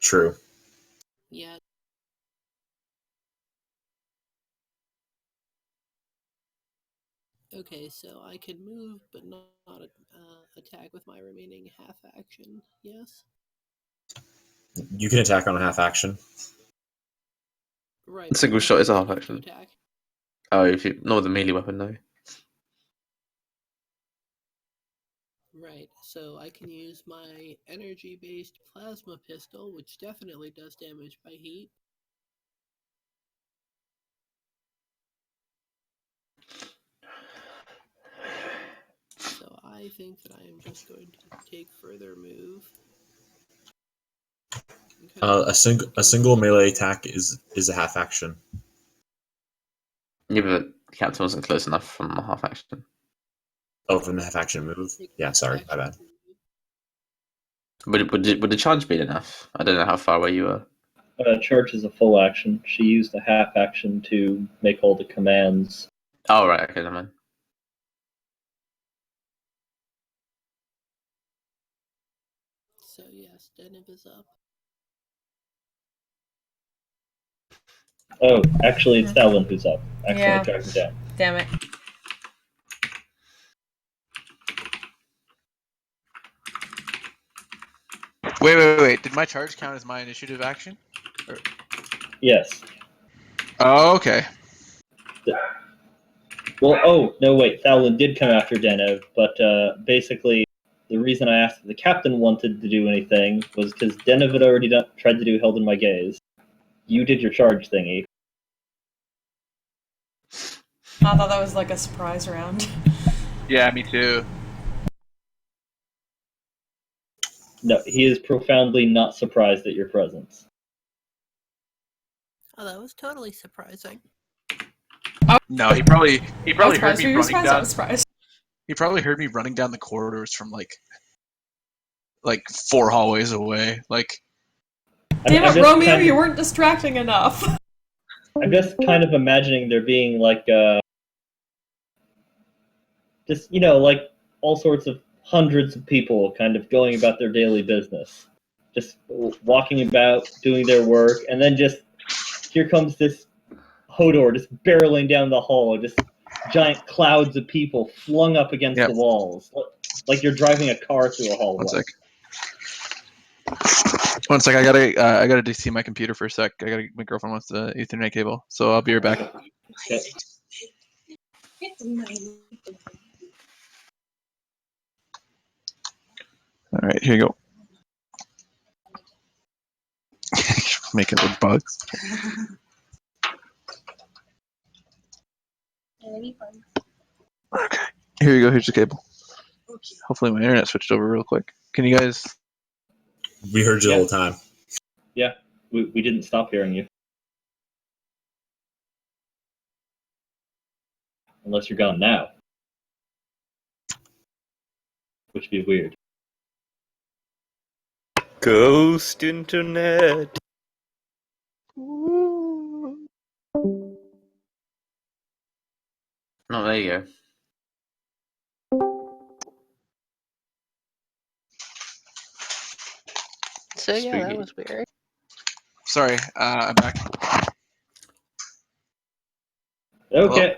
True. yeah. Okay, so I can move, but not attack with my remaining half action. Yes. You can attack on a half action. Right. Single shot is a half To action. attack. Oh, if you know the melee weapon, no. Right, so I can use my energy-based plasma pistol, which definitely does damage by heat. So I think that I am just going to take further move. A single melee attack is a half action. Yeah, but the captain wasn't close enough from a half action. Oh, from the half action move. Yeah, sorry, my bad. Would the charge be enough? I don't know how far away you were. Charge is a full action. She used a half action to make all the commands. Oh, right, okay, never mind. So yes, Zennith is up. Oh, actually, it's Talon who's up. Actually, Yeah. tracked him down. Damn it. Wait. Did my charge count as my initiative action? Yes. Oh, okay. Well, oh, no, wait. Thalin did come after Denev, but basically, the reason I asked if the captain wanted to do anything was because Denev had already tried to do Held in My Gaze. You did your charge thingy. I thought that was like a surprise round. Yeah, me too. No, he is profoundly not surprised at your presence. Oh, that was totally surprising. No, he probably I was heard surprised. me Were you running surprised? I down. was surprised. He probably heard me running down the corridors from like 4 hallways away. Like, Damn I'm it, just Romeo, kind of- you weren't distracting enough. I'm just kind of imagining there being like just like all sorts of hundreds of people kind of going about their daily business, just walking about doing their work, and then just here comes this Hodor just barreling down the hall, just giant clouds of people flung up against the walls, like you're driving a car through a hallway. One sec. I gotta DC my computer for a sec. My girlfriend wants the Ethernet cable, so I'll be right back. Okay. All right, here you go. Make it with bugs. Okay. Here you go. Here's the cable. Hopefully my internet switched over real quick. Can you guys? We heard you the Yeah. whole time. Yeah, we didn't stop hearing you. Unless you're gone now. Which would be weird. Ghost internet. Oh, there you go. So yeah, that Spooky. was weird. Sorry, I'm back. Okay.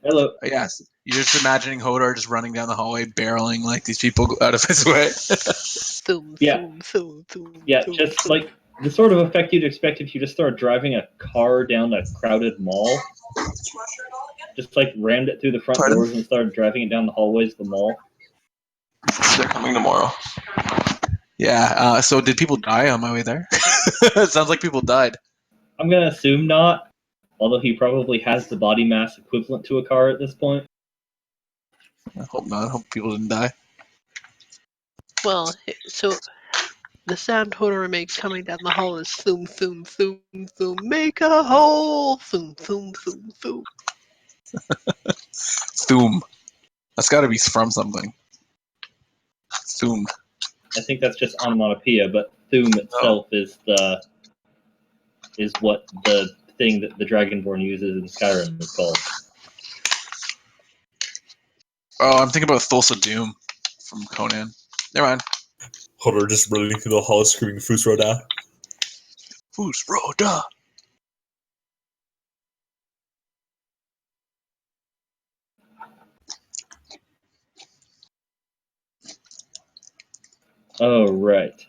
Hello. Yes, you're just imagining Hodor just running down the hallway, barreling like these people out of his way. Thoom, Yeah. thoom, thoom, thoom, Yeah, thoom, just thoom. like the sort of effect you'd expect if you just started driving a car down a crowded mall. Just like rammed it through the front Pardon? doors and started driving it down the hallways of the mall. They're coming tomorrow. Yeah. So did people die on my way there? It sounds like people died. I'm gonna assume not, although he probably has the body mass equivalent to a car at this point. I hope not. I hope people didn't die. Well, so the sound Hodor makes coming down the hall is thoom, thoom, thoom, thoom. Make a hole. Thoom, thoom, thoom, thoom. Thoom. That's got to be from something. Thoom. I think that's just onomatopoeia, but Thoom itself is what the thing that the Dragonborn uses in Skyrim is called. Oh, I'm thinking about Thulsa Doom from Conan. Never mind. Hodor just running through the hall screaming Fus Roda. Fus Roda. Oh, right.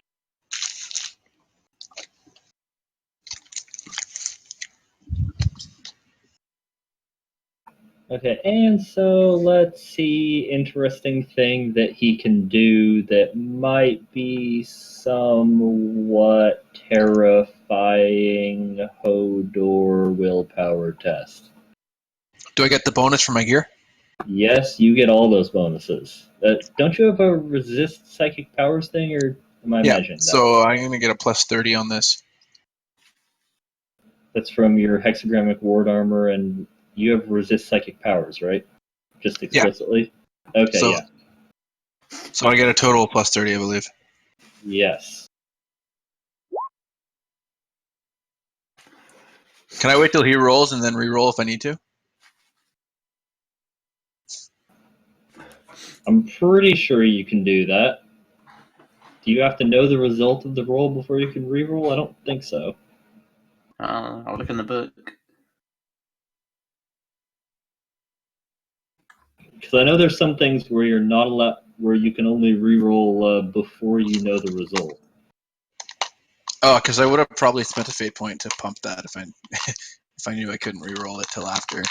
Okay, and so let's see, interesting thing that he can do that might be somewhat terrifying Hodor willpower test. Do I get the bonus for my gear? Yes, you get all those bonuses. Don't you have a resist psychic powers thing, or am I imagining that? So I'm going to get a plus 30 on this. That's from your hexagrammic ward armor, and you have resist psychic powers, right? Just explicitly? Yeah. Okay, So- yeah. So I get a total of plus 30, I believe. Yes. Can I wait till he rolls and then re-roll if I need to? I'm pretty sure you can do that. Do you have to know the result of the roll before you can re-roll? I don't think so. I'll look in the book. Because I know there's some things where you're not allowed, where you can only re-roll before you know the result. Oh, because I would have probably spent a fate point to pump that if I if I knew I couldn't re-roll it till after.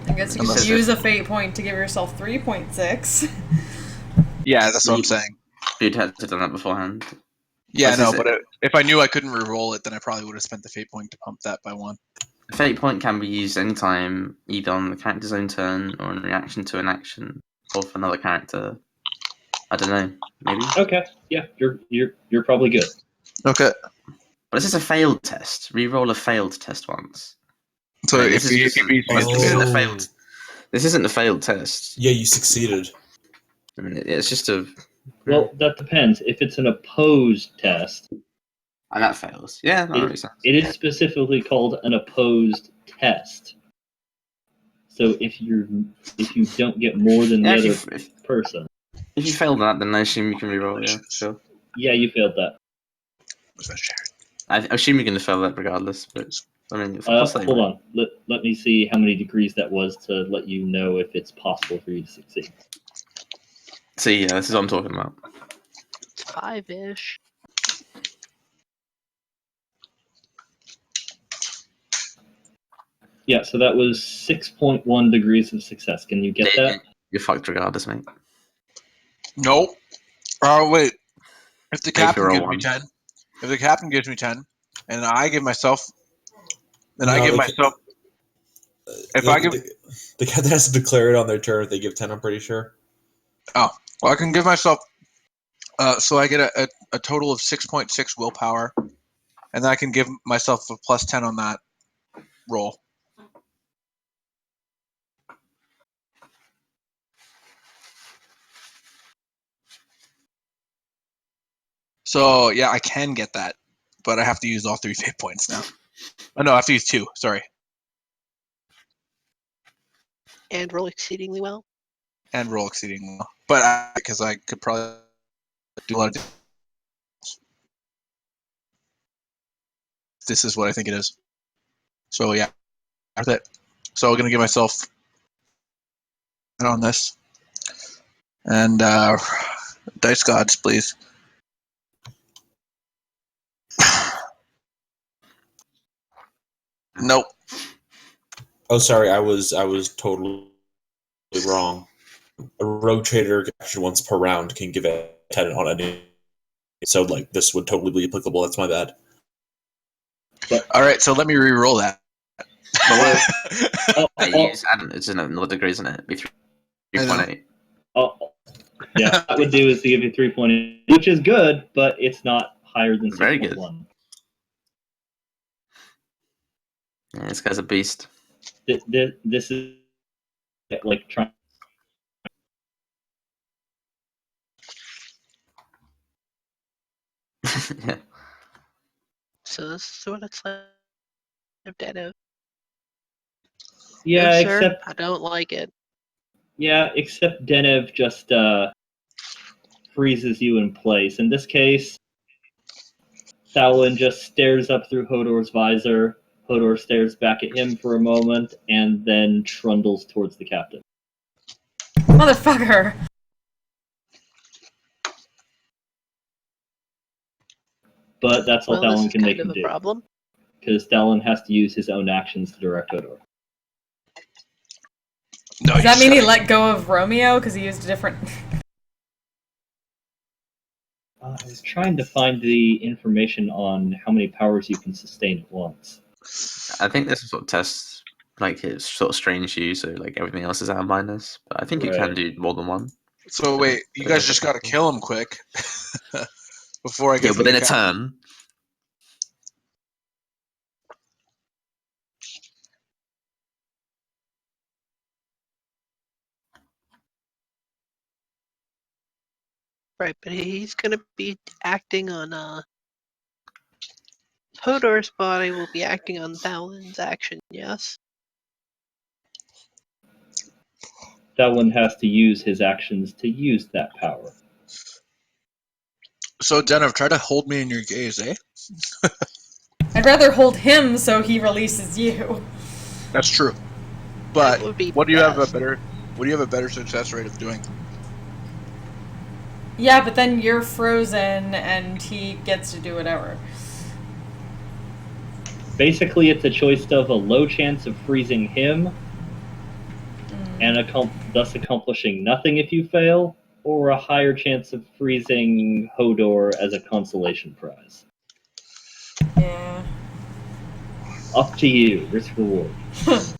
I guess you could use a fate point to give yourself 3.6. Yeah, that's what I'm saying. You'd have to have done that beforehand. Yeah, no, but if I knew I couldn't re-roll it, then I probably would have spent the fate point to pump that by 1. A fate point can be used anytime, either on the character's own turn or in reaction to an action of another character. I don't know, maybe. Okay, yeah, you're probably good. Okay. But this is a failed test. Re-roll a failed test once. So Right, if he beats my this isn't a failed. This isn't a failed test. Yeah, you succeeded. I mean, it's just a. Well, that depends. If it's an opposed test, and that fails. Yeah, that makes sense. It is specifically called an opposed test. So if you don't get more than the other person. If you failed that, then I assume you can re-roll. Yeah, sure. Yeah, you failed that. I assume you're going to fail that regardless, but I mean, hold on. Let me see how many degrees that was to let you know if it's possible for you to succeed. See, yeah, this is what I'm talking about. It's 5-ish. Yeah, so that was 6.1 degrees of success. Can you get that? You're fucked regardless, mate. No. Oh wait. If the Make captain her a gives me one. 10, if the captain gives me 10, and I give myself, then I No, give the- myself. If I give, the captain has to declare it on their turn if they give 10, I'm pretty sure. well, I can give myself. So I get a total of 6.6 willpower, and then I can give myself a plus 10 on that roll. So yeah, I can get that, but I have to use all 3 fate points now. Oh, no, I have to use 2. Sorry, And roll exceedingly well. and roll exceeding well. But because I could probably do a lot of. This is what I think it is. So yeah, that's it. So I'm gonna give myself on this, and dice gods, please. Nope. Oh, sorry, I was totally wrong. A rogue trader action once per round can give a 10 on any. So, like, this would totally be applicable. That's my bad. All right, so let me re-roll that. It's another degree, isn't it? Be 3.8. Yeah, that would do is to give you 3.8, which is good, but it's not higher than 6.1. Very good. Yeah, this guy's a beast. This is like trying. Yeah. So this is what it's like. Dead. Yeah, No, sir, except I don't like it. except Denev just freezes you in place. In this case, Thalwyn just stares up through Hodor's visor. Hodor stares back at him for a moment and then trundles towards the captain. Motherfucker! But that's all Well, this Thalwyn is can make kind him of a do. problem. Because Thalwyn has to use his own actions to direct Hodor. No, Does you that mean he gotta- let go of Romeo because he used a different... I was trying to find the information on how many powers you can sustain at once. I think this sort of tests like his sort of strange you, so like everything else is out of minus. But I think you can Right. do more than one. So wait, you guys just gotta kill him quick before I get. Yeah, to within the a turn. Right, but he's gonna be acting on Hodor's body will be acting on Thalwyn's action, yes? Thalwyn has to use his actions to use that power. So Denov, try to hold me in your gaze, eh? I'd rather hold him so he releases you. That's true. But That would be what do you have a best. better? What do you have a better success rate of doing? Yeah, but then you're frozen and he gets to do whatever. Basically, it's a choice of a low chance of freezing him and thus accomplishing nothing if you fail, or a higher chance of freezing Hodor as a consolation prize. Yeah. Up to you, risk reward.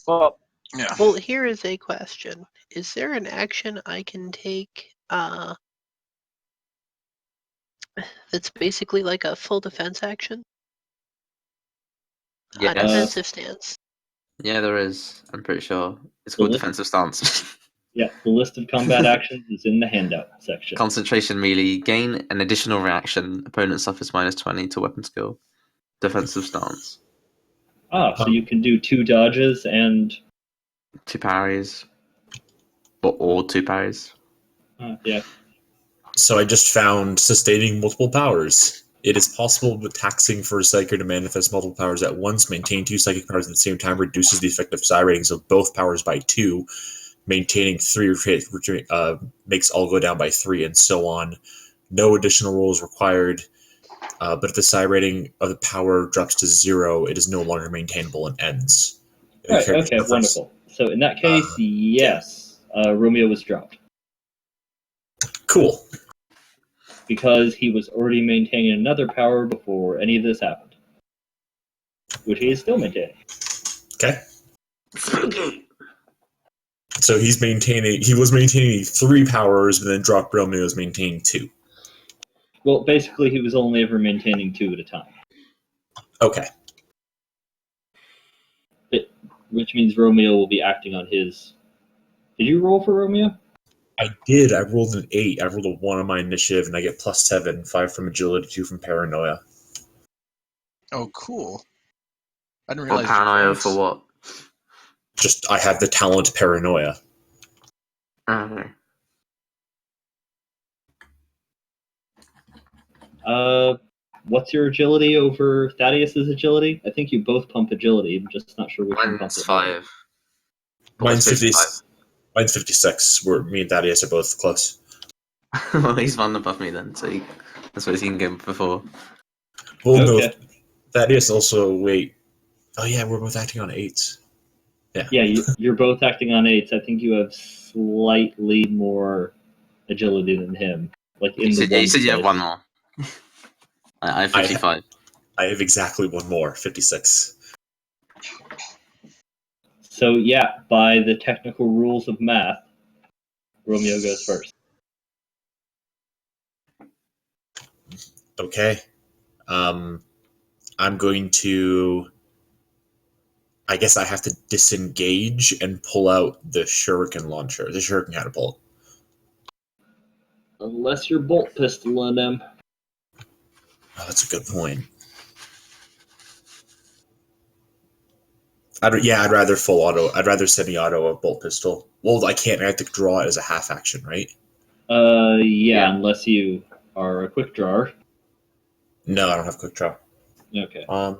Well, yeah. Well, here is a question. Is there an action I can take that's basically like a full defense action? A Yes. defensive stance. Yeah, there is. I'm pretty sure. It's called The defensive stance. Yeah, the list of combat actions is in the handout section. Concentration melee. Gain an additional reaction. Opponent suffers -20 to weapon skill. Defensive stance. So you can do 2 dodges and 2 parries. Or 2 parries. yeah. So I just found sustaining multiple powers. It is possible with taxing for a psyker to manifest multiple powers at once. Maintain 2 psychic powers at the same time reduces the effective psi ratings of both powers by 2. Maintaining 3 makes all go down by 3, and so on. No additional rolls required. But if the psi rating of the power drops to 0, it is no longer maintainable and ends. Right, okay, wonderful. So in that case, yes, Romeo was dropped. Cool. Because he was already maintaining another power before any of this happened, which he is still maintaining. Okay. So he was maintaining 3 powers, but then dropped Romeo was maintaining 2. Well, basically, he was only ever maintaining 2 at a time. Okay. Which means Romeo will be acting on his... Did you roll for Romeo? I did. I rolled an 8. I rolled a 1 on my initiative, and I get +7, 5 from agility, 2 from paranoia. Oh, cool. I didn't Or realize. paranoia for what? Just, I have the talent paranoia. Okay. What's your agility over Thaddeus's agility? I think you both pump agility. I'm just not sure which one pumps Mine's it more. 5. Mine's 50. 55. Mine's 56. Where me and Thaddeus are both close. Well, he's one above me then, so I suppose he can go before. Well, Okay. no. Thaddeus also, wait. Oh, yeah, we're both acting on 8s. Yeah, you're both acting on 8s. I think you have slightly more agility than him. Like in You the said, yeah, one you said you have space. one more. I have 55. I have exactly one more, 56. So yeah, by the technical rules of math, Romeo goes first. Okay. I'm going to... I guess I have to disengage and pull out the shuriken launcher, the shuriken catapult. Unless you're bolt pistoling him. Oh, that's a good point. I'd rather full auto. I'd rather semi-auto a bolt pistol. Well, I can't. I have to draw it as a half action, right? Yeah, unless you are a quick drawer. No, I don't have quick draw. Okay. Oh,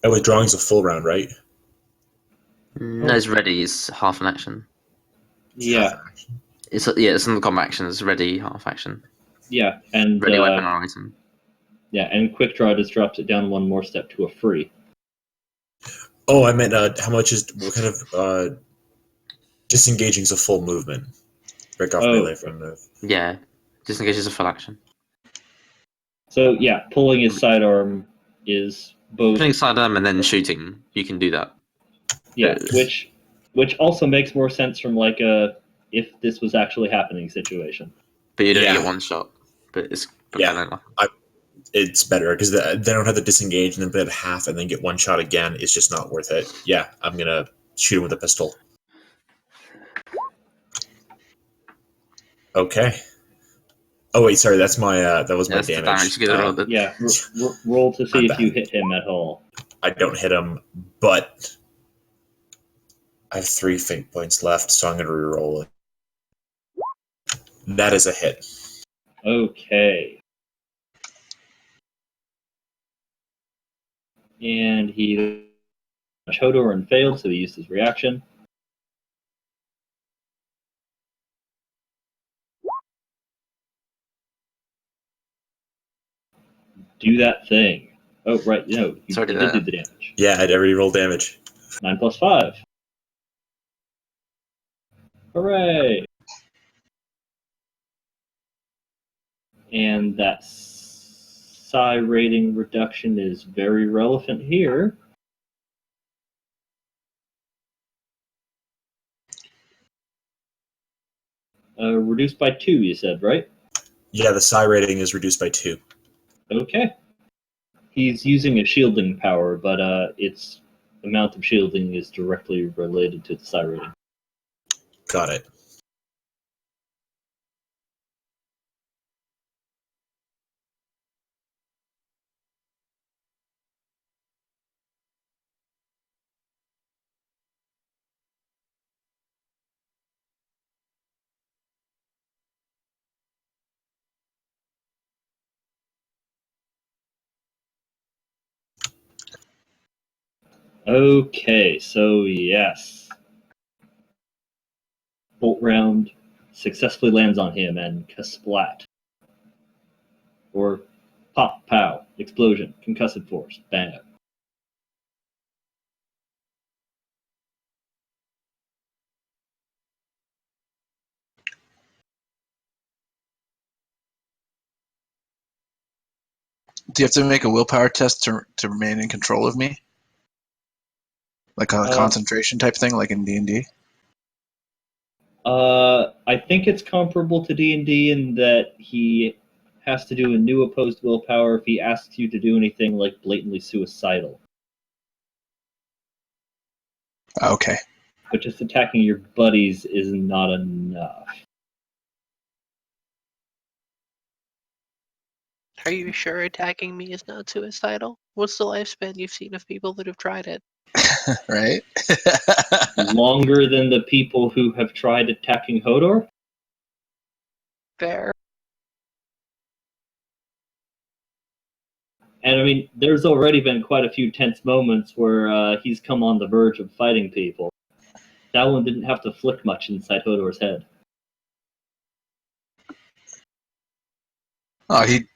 wait, drawing's a full round, right? No, it's ready. It's half an action. Yeah, Half action. It's in the combat action. It's ready, half action. yeah, and Ready weapon or item. yeah, and quick draw just drops it down one more step to a free. Oh, I meant what kind of disengaging is a full movement. Break off melee from move. Yeah, just in case it's a full action. So yeah, pulling his sidearm is both. Putting sidearm and then shooting, you can do that. Yeah, which also makes more sense from like a if this was actually happening situation. But you'd only Yeah. get one shot. But it's Yeah. It's better because they don't have to disengage and then put it half and then get one shot again. It's just not worth it. Yeah, I'm gonna shoot him with a pistol. Okay. Oh wait, sorry. That's my that was my that's the damage. damage. You get roll the- Yeah, roll to see I'm if you bad. hit him at all. I don't hit him, but I have 3 fate points left, so I'm gonna reroll it. That is a hit. Okay. And he Hodor and failed, so he used his reaction. Do that thing. Oh, right, no, you Sorry, did that. do the damage. Yeah, I'd already rolled damage. 9 plus 5. Hooray! And that psi rating reduction is very relevant here. Reduced by 2, you said, right? Yeah, the psi rating is reduced by 2. Okay. He's using a shielding power, but its amount of shielding is directly related to the psi rating. Got it. Okay, so yes. Bolt round successfully lands on him and kasplat. Or pop, pow, explosion, concussive force, bam. Do you have to make a willpower test to remain in control of me? Like a concentration type thing, like in D&D? I think it's comparable to D&D in that he has to do a new opposed willpower if he asks you to do anything like blatantly suicidal. Okay. But just attacking your buddies is not enough. Are you sure attacking me is not suicidal? What's the lifespan you've seen of people that have tried it? Right? Longer than the people who have tried attacking Hodor? Fair. And I mean, there's already been quite a few tense moments where he's come on the verge of fighting people. That one didn't have to flick much inside Hodor's head. Oh, he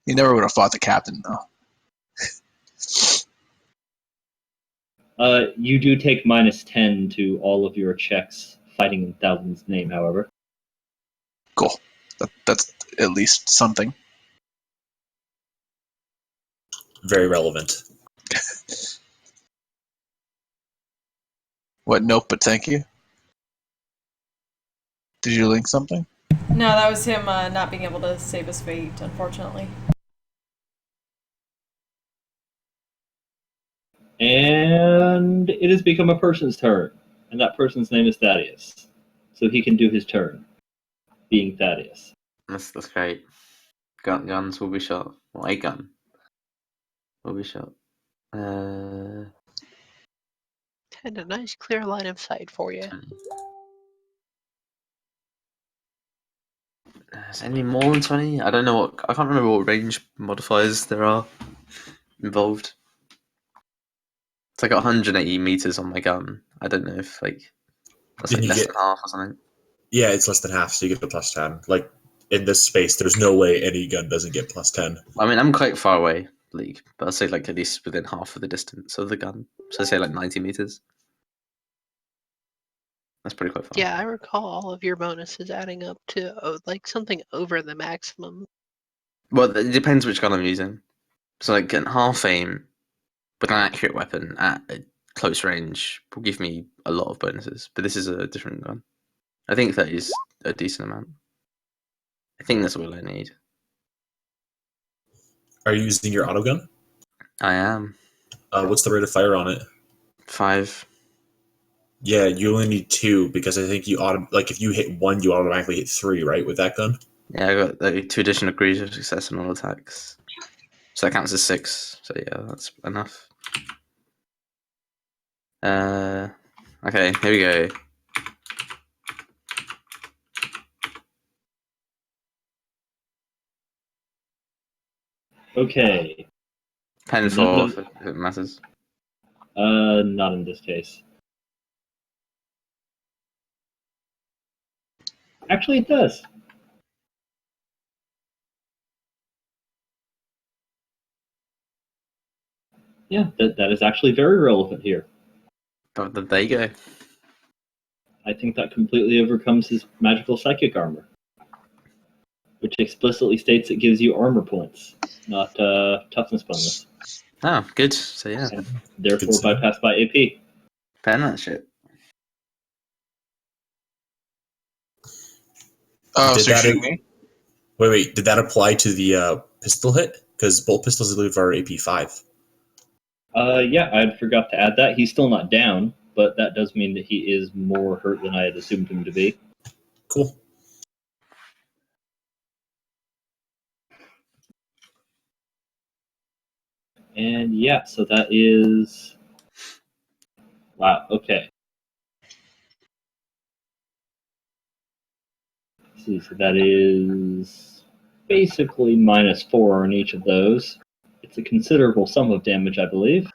never would have fought the captain, though. You do take -10 to all of your checks fighting in Thousand's name, however. Cool. That's at least something. Very relevant. What? Nope, but thank you. Did you link something? No, that was him not being able to save his fate, unfortunately. And it has become a person's turn, and that person's name is Thaddeus. So he can do his turn, being Thaddeus. That's great. Guns will be shot. Well, a gun will be shot. And a nice clear line of sight for you. 20. Is any more than 20? I don't know what. I can't remember what range modifiers there are involved. It's like 180 meters on my gun. I don't know if that's Did like you less get- than half or something. Yeah, it's less than half, so you get the +10. Like, in this space, there's no way any gun doesn't get +10. I mean, I'm quite far away, League, but I'll say like at least within half of the distance of the gun. So I say like 90 meters. That's pretty quite far. Yeah, I recall all of your bonuses adding up to like something over the maximum. Well, it depends which gun I'm using. So like getting half aim with an accurate weapon at a close range will give me a lot of bonuses. But this is a different gun. I think that is a decent amount. I think that's all I need. Are you using your auto gun? I am. What's the rate of fire on it? 5. Yeah, you only need 2 because I think if you hit 1, you automatically hit 3, right, with that gun? Yeah, I got 2 additional degrees of success on all attacks. So that counts as 6. So yeah, that's enough. Okay, here we go. Okay. Pen 4 if it matters. Not in this case. Actually, it does. Yeah, that is actually very relevant here. Oh, there you go. I think that completely overcomes his magical psychic armor, which explicitly states it gives you armor points, not toughness bonus. Oh, good. So yeah, And therefore Good to know. bypassed by AP. pen that shit. Oh, Did so you're that- shooting me? Wait, did that apply to the pistol hit? Because bolt pistols, I believe, are AP 5. Yeah, I forgot to add that. He's still not down, but that does mean that he is more hurt than I had assumed him to be. Cool. And yeah, so that is... Wow, okay. Let's see, so that is basically -4 on each of those. It's a considerable sum of damage, I believe.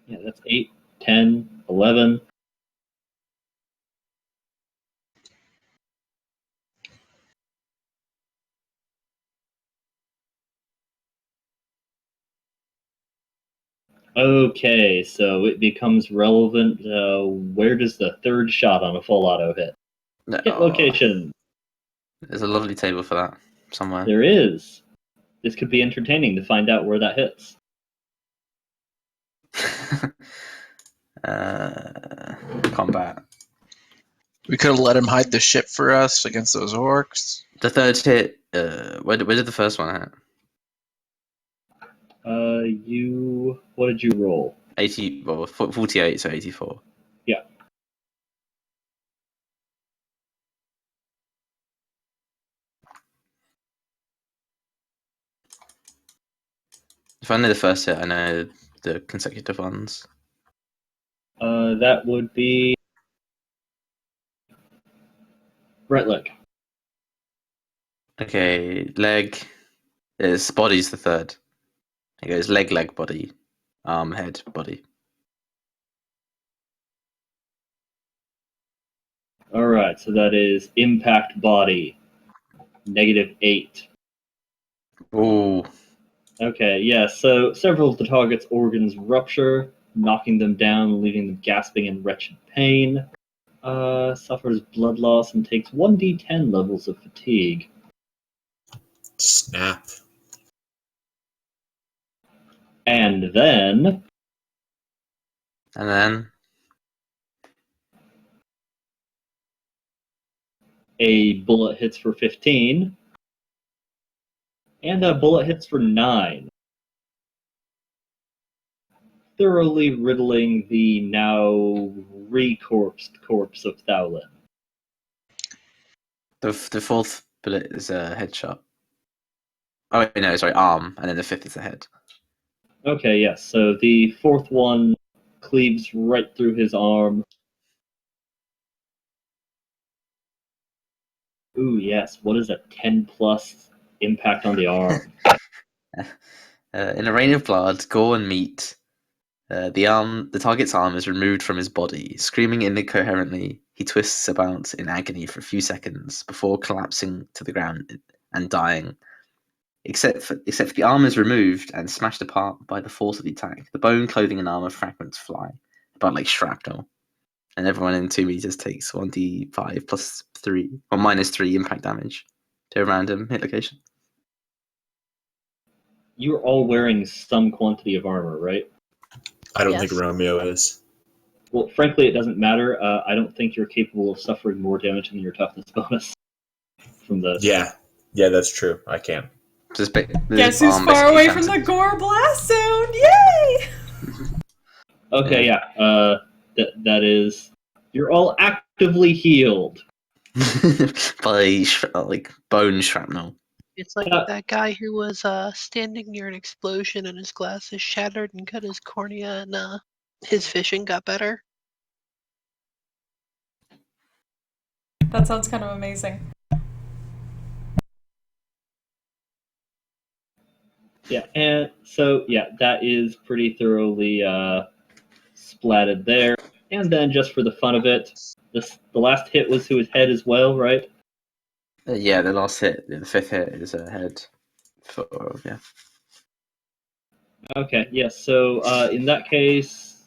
Yeah, that's 8, 10, 11. Okay, so it becomes relevant. Where does the third shot on a full auto hit? No, Hit location. there's a lovely table for that somewhere. There is. This could be entertaining to find out where that hits. Combat. We could have let him hide the ship for us against those orcs. The third hit. Where did the first one hit? What did you roll? 80. Well, 48, so 84. Yeah. If I know the first hit, I know the consecutive ones. That would be Bretlick. Okay, leg. His body's the third. It goes leg, body, arm, head, body. Alright, so that is impact body. -8. Ooh. Okay, yeah, so several of the target's organs rupture, knocking them down, leaving them gasping in wretched pain. Suffers blood loss and takes 1d10 levels of fatigue. Snap. And then And then a bullet hits for 15, and a bullet hits for 9. Thoroughly riddling the now recorpsed corpse of Thowlin. the fourth bullet is a headshot. Oh wait, no, sorry, arm, and then the fifth is the head. Okay, yes, so the fourth one cleaves right through his arm. Ooh, yes, what is a 10 plus impact on the arm? In a rain of blood, gore, and meat, the target's arm is removed from his body. Screaming incoherently, he twists about in agony for a few seconds before collapsing to the ground and dying. Except for the arm is removed and smashed apart by the force of the attack. The bone, clothing, and armor fragments fly, about like shrapnel. And everyone in 2 meters takes 1d5 plus 3, or minus 3 impact damage to a random hit location. You're all wearing some quantity of armor, right? I don't Yes. think Romeo is. Well, frankly, it doesn't matter. I don't think you're capable of suffering more damage than your toughness bonus from this. Yeah, that's true. I can. Guess who's far away from the gore blast zone? Yay! Okay, yeah. That is. You're all actively healed. by like bone shrapnel. It's like that guy who was standing near an explosion and his glasses shattered and cut his cornea and his vision got better. That sounds kind of amazing. Yeah, and so yeah, that is pretty thoroughly splatted there. And then just for the fun of it, the last hit was to his head as well, right? Yeah, the last hit, the fifth hit is a head. Yeah. Okay, yes. So in that case,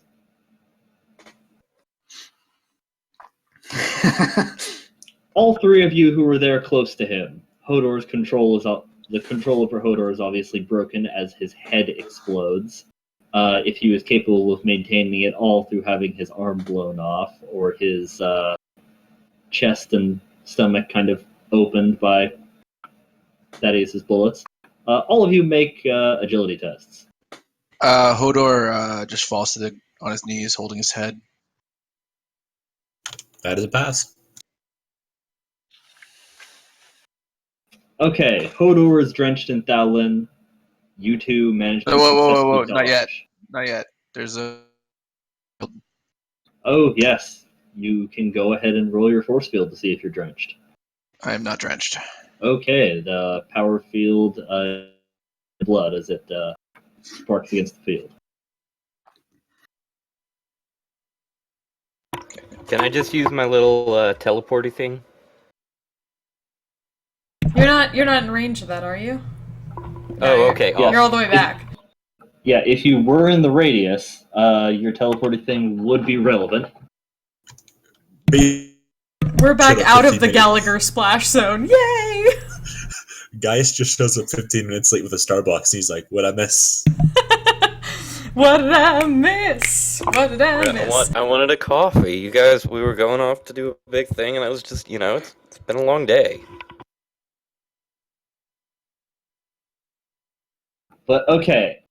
all three of you who were there close to him, Hodor's control is the control over Hodor is obviously broken as his head explodes. If he was capable of maintaining it all through having his arm blown off or his chest and stomach kind of opened by Thaddeus' bullets. All of you make agility tests. Hodor just falls on his knees, holding his head. That is a pass. Okay, Hodor is drenched in Thowlin. You two managed to Whoa, successfully not yet. dodge. Not yet. There's a... Oh, yes. You can go ahead and roll your force field to see if you're drenched. I am not drenched. Okay, the power field blood as it sparks against the field. Can I just use my little teleporty thing? You're not in range of that, are you? Oh, okay. Yeah. You're all the way back. Yeah, if you were in the radius, your teleporting thing would be relevant. We're back Shut up, out of 15 the minutes. Gallagher splash zone. Yay! Gaius just shows up 15 minutes late with a Starbucks, and he's like, "What I miss?" What did I miss? What did I miss? I wanted a coffee. You guys, we were going off to do a big thing, and I was just, it's been a long day. But okay,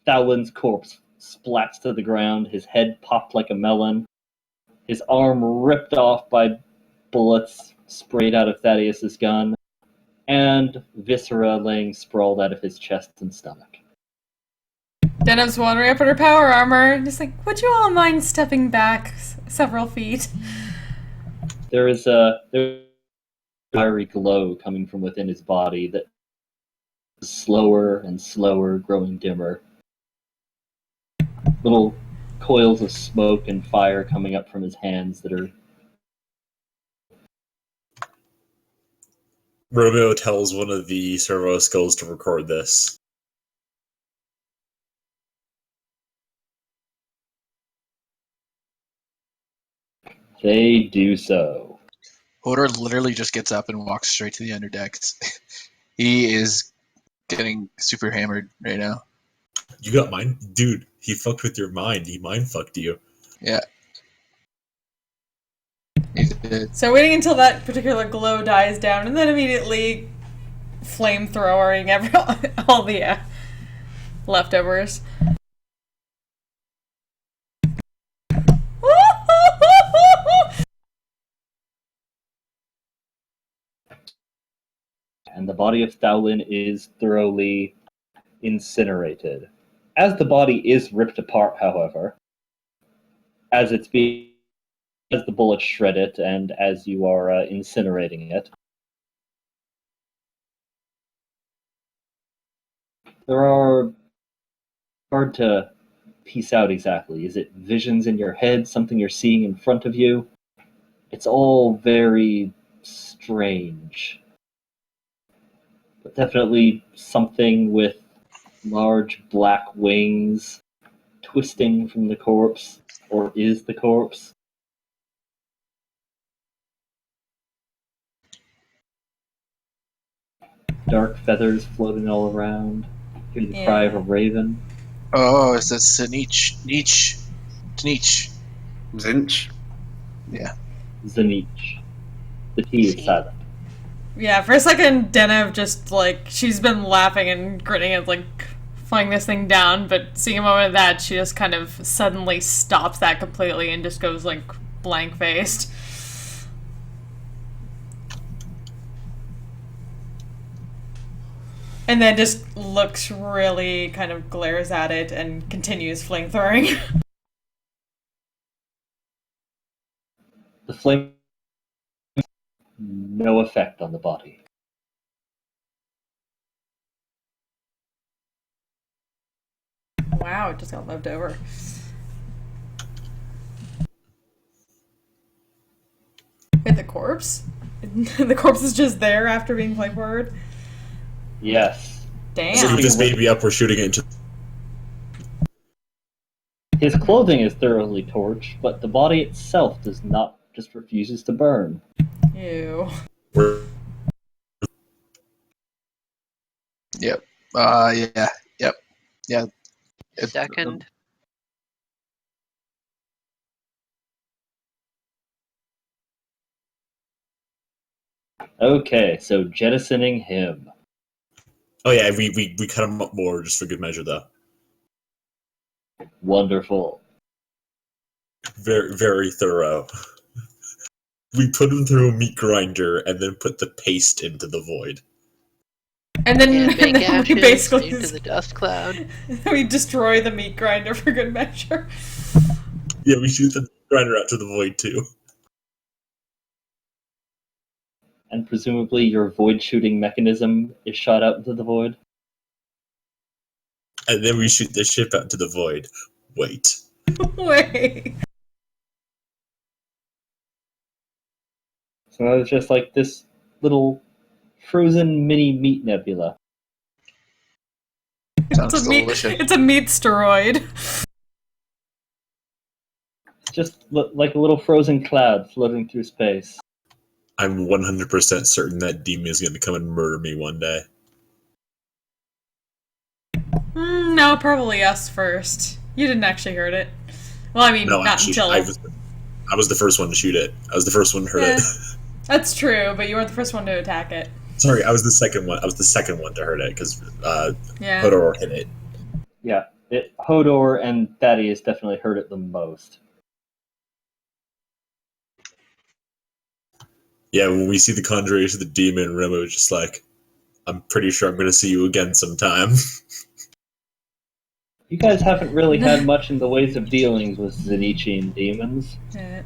Thowlin's corpse splats to the ground, his head popped like a melon, his arm ripped off by bullets sprayed out of Thaddeus's gun, and viscera laying sprawled out of his chest and stomach. Denev's wandering up in her power armor, and just like, would you all mind stepping back several feet? There's a fiery glow coming from within his body that is slower and slower, growing dimmer. Little coils of smoke and fire coming up from his hands that are... Romeo tells one of the servo skulls to record this. They do so. Hodor literally just gets up and walks straight to the underdecks. He is getting super hammered right now. You got mine? Dude, he fucked with your mind. He mind fucked you. Yeah. He did. So waiting until that particular glow dies down, and then immediately flamethrowering all the leftovers. And the body of Thowlin is thoroughly incinerated. As the body is ripped apart, however, as the bullets shred it, and as you are incinerating it, there are hard to piece out exactly. Is it visions in your head, something you're seeing in front of you? It's all very strange. But definitely something with large black wings twisting from the corpse, or is the corpse. Dark feathers floating all around. Hear the cry of a raven. Oh, it's that Zennith. Zennith. Zinch. Yeah. Zennith. The T is silent. Yeah, for a second, Denev just, like, she's been laughing and grinning and, like, flying this thing down, but seeing a moment of that, she just kind of suddenly stops that completely and just goes, like, blank-faced. And then just looks really, kind of glares at it and continues flamethrowing. The flame... no effect on the body. Wow, it just got left over. Wait, the corpse? The corpse is just there after being flame forward? Yes. Damn. So this baby up, we're shooting it into... His clothing is thoroughly torched, but the body itself does not, just refuses to burn. Ew. Yep. Yeah. Yep. Yeah. Second. Okay, so jettisoning him. Oh yeah, we cut him up more just for good measure, though. Wonderful. Very, very thorough. We put him through a meat grinder and then put the paste into the void. And then, And and big then we ashes basically into the dust cloud. we destroy the meat grinder for good measure. Yeah, we shoot the grinder out to the void too. And presumably your void shooting mechanism is shot out into the void. And then we shoot the ship out to the void. Wait. Wait. So it's just like this little frozen mini meat nebula. Sounds It's a meat, delicious. it's a meat steroid. Just like a little frozen cloud floating through space. I'm 100% certain that demon is going to come and murder me one day. No, probably us first. You didn't actually hurt it. Well, I mean, No, not actually, until. I was the first one to shoot it. I was the first one to hurt it. That's true, but you weren't the first one to attack it. Sorry, I was the second one. I was the second one to hurt it because Yeah. Hodor hit it. Yeah, Hodor and Thaddeus definitely hurt it the most. Yeah, when we see the conjuration of the demon, Remo was just like, I'm pretty sure I'm going to see you again sometime. You guys haven't really had much in the ways of dealings with Zenithian demons. Yeah.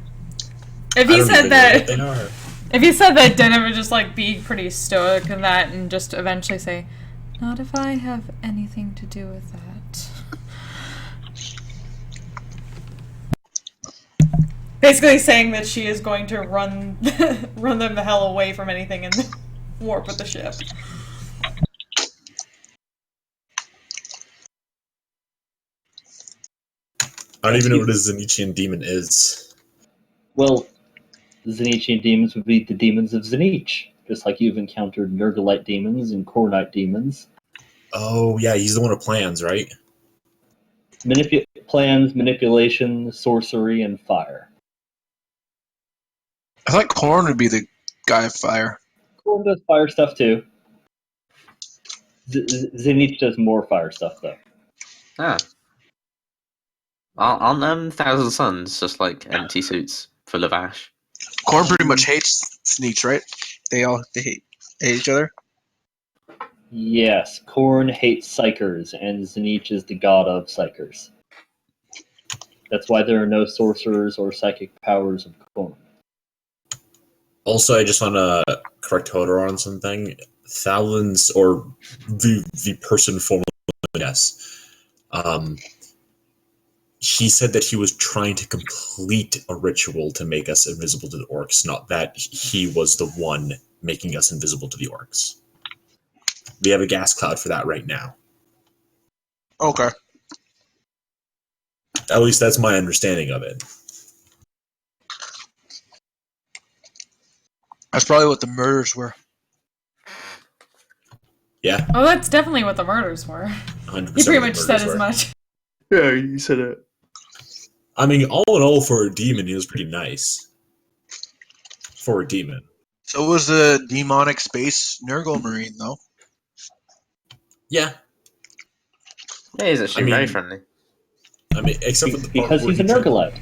If he said that, they are. if he said that, Dennis would just like be pretty stoic in that, and just eventually say, "Not if I have anything to do with that." Basically saying that she is going to run them the hell away from anything and warp with the ship. I don't even know what a Zenithian demon is. Well, Zenithian demons would be the demons of Zenith, just like you've encountered Nurglite demons and Kornite demons. Oh, yeah, he's the one with plans, right? Plans, manipulation, sorcery, and fire. I thought Korn would be the guy of fire. Korn does fire stuff too. Zenith does more fire stuff though. Ah. Aren't Thousand Suns just like empty suits full of ash? Korn pretty much hates Sneaks, right? They hate each other. Yes, Korn hates Psychers, and Zenith is the god of Psychers. That's why there are no sorcerers or psychic powers of Korn. Also, I just want to correct Hodor on something. Thousands, or the person formerly, yes. He said that he was trying to complete a ritual to make us invisible to the orcs, not that he was the one making us invisible to the orcs. We have a gas cloud for that right now. Okay. At least that's my understanding of it. That's probably what the murders were. Yeah. Oh, that's definitely what the murders were. 100% He pretty what much the said murders as were. much. Yeah, you said it. I mean, all in all, for a demon, he was pretty nice. For a demon. So was the demonic space Nurgle Marine, though. Yeah. Yeah, he's actually very friendly. I mean, except for the part Because where he's a he tried- Nurglite.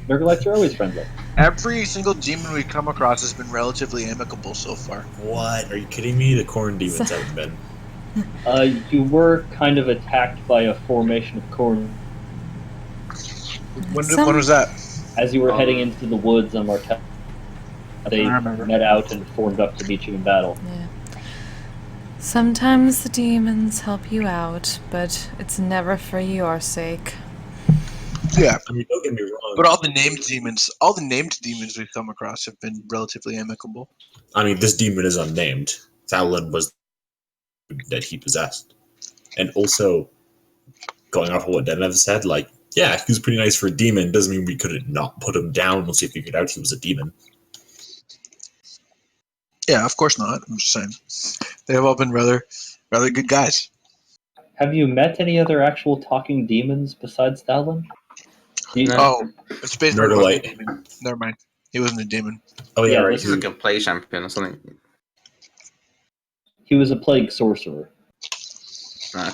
Nurglites are always friendly. Every single demon we've come across has been relatively amicable so far. What? Are you kidding me? The corn demons haven't been. You were kind of attacked by a formation of Korn When was that? as you were heading into the woods on Martell. They I remember. met out and formed up to meet you in battle. Yeah. Sometimes the demons help you out, but it's never for your sake. Yeah. I mean, don't get me wrong. But all the named demons we've come across have been relatively amicable. I mean, this demon is unnamed. Thalin was that he possessed. And also, going off of what Zennith said, like, yeah, he was pretty nice for a demon. Doesn't mean we couldn't not put him down once we figured out he was a demon. Yeah, of course not. I'm just saying. They have all been rather good guys. Have you met any other actual talking demons besides Thalin? Oh, Space Marine wasn't a Nurglite. demon. Never mind. He wasn't a demon. Oh, yeah, Yeah, right. this He's like a play champion or something. He was a plague sorcerer. Right.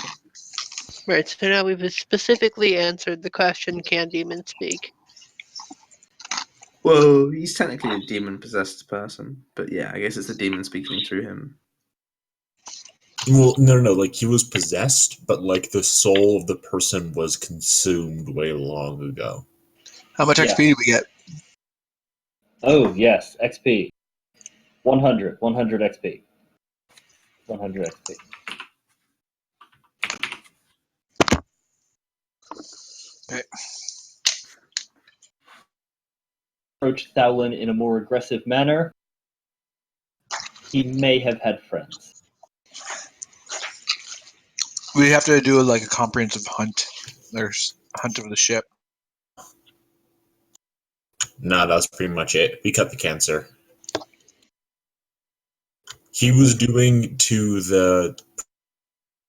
Right, so now we've specifically answered the question, can demons speak? Well, he's technically a demon-possessed person, but yeah, I guess it's the demon speaking through him. Well, no. Like, he was possessed, but, like, the soul of the person was consumed way long ago. How much Yeah. XP did we get? Oh, yes, XP. 100 XP. 100 XP. Okay. Approach Thalin in a more aggressive manner. He may have had friends. We have to do a comprehensive hunt. There's a hunt of the ship. Nah, that's pretty much it. We cut the cancer. he was doing to the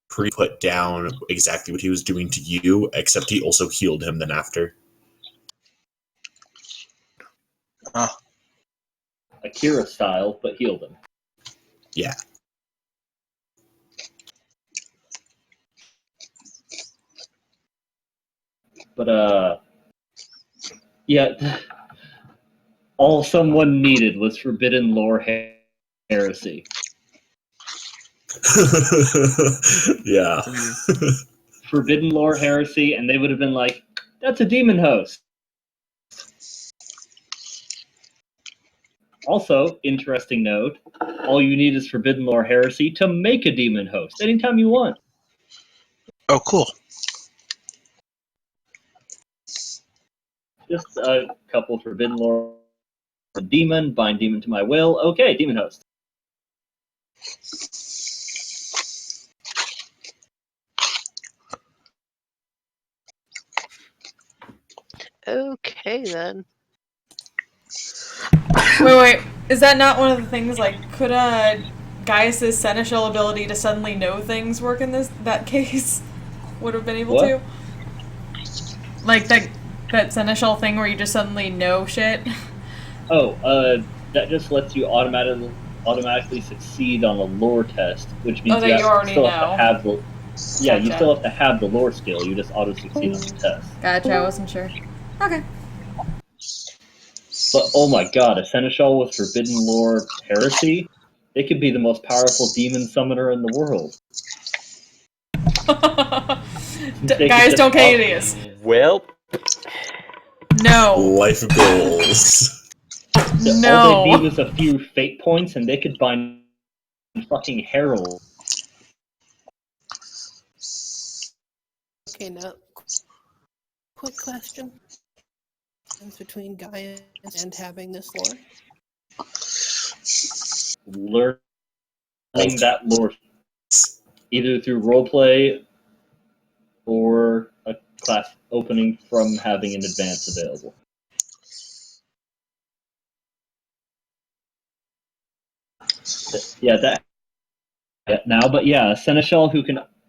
put down exactly what he was doing to you, except he also healed him then after. Akira style, but healed him. Yeah. But, yeah, all someone needed was forbidden lore heresy. Yeah. Forbidden lore heresy, and they would have been like, that's a demon host. Also, interesting note, all you need is forbidden lore heresy to make a demon host anytime you want. Oh, cool. Just a couple forbidden lore, a demon, bind demon to my will. Okay, demon host. Okay then. Wait. Is that not one of the things, like, could Gaius's seneschal ability to suddenly know things work in that case? Would have been able What? to? Like, that seneschal thing where you just suddenly know shit? Oh, that just lets you automatically succeed on a lore test, which means that you already still have to know. have the. Yeah, you Gotcha. still have to have the lore skill. You just auto succeed on the test. Gotcha, I wasn't sure. Okay. But oh my god, a seneschal with forbidden lore heresy, they could be the most powerful demon summoner in the world. Guys, don't get idiots. Well, No. Life goals. No. All they need is a few fate points, and they could bind fucking Herald. Okay, now, quick question. Difference between Gaius and having this lore? Learning that lore either through roleplay or a class opening from having an advance available. Yeah, now, but yeah, a seneschal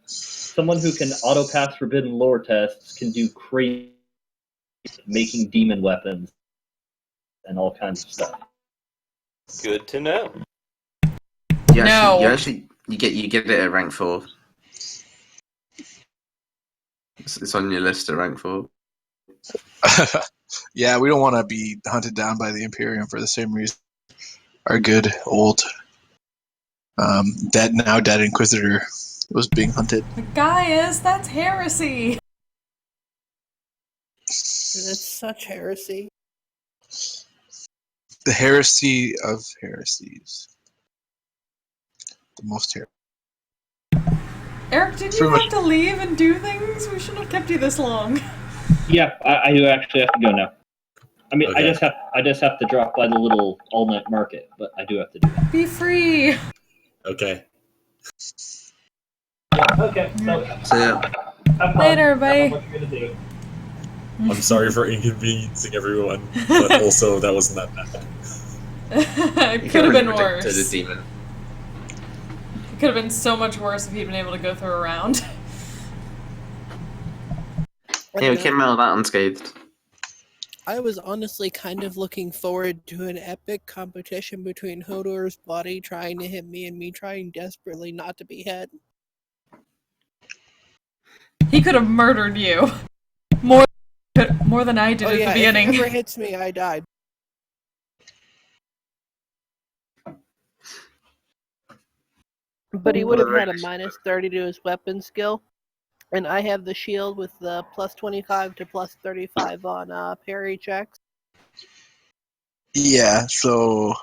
someone who can auto pass forbidden lore tests can do crazy, making demon weapons and all kinds of stuff. good to know. No. You get it at rank 4. It's on your list at rank 4. Yeah, we don't want to be hunted down by the Imperium for the same reason. Our good old now dead Inquisitor was being hunted. Gaius, that's heresy. That's such heresy. The heresy of heresies. The most heresy. Eric, did you have to leave and do things? We shouldn't have kept you this long. Yeah, I do actually have to go now. I mean, Okay. I just have to drop by the little all-night market, but I do have to do that. Be free. Okay. Okay, so yeah. Later, everybody. what you're gonna do. I'm sorry for inconveniencing everyone, but also that wasn't that bad. It could have been worse. To the demon. It could have been so much worse if he'd been able to go through a round. Yeah, we came out of that unscathed. I was honestly kind of looking forward to an epic competition between Hodor's body trying to hit me and me trying desperately not to be hit. He could have murdered you. More than I did Oh at yeah, the beginning. if he ever hits me, I died. But he would have had a minus 30 to his weapon skill. And I have the shield with the plus 25 to plus 35 on parry checks. Yeah, so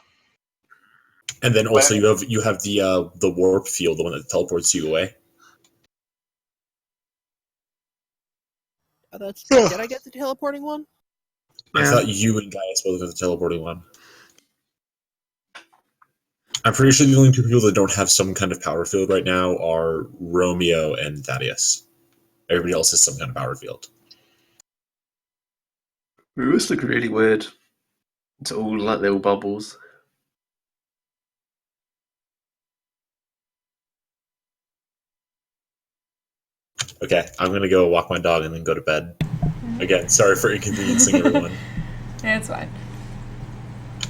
And then also you have the warp field, the one that teleports you away. Oh, did I get the teleporting one? I Yeah. thought you and Gaius both got the teleporting one. I'm pretty sure the only two people that don't have some kind of power field right now are Romeo and Thaddeus. Everybody else has some kind of power field. It was looking really weird. It's all like little bubbles. Okay, I'm gonna go walk my dog and then go to bed. Again, sorry for inconveniencing everyone. Yeah, it's fine.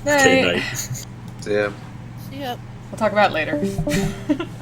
Okay, Night. night. Yeah. See ya. We'll talk about it later.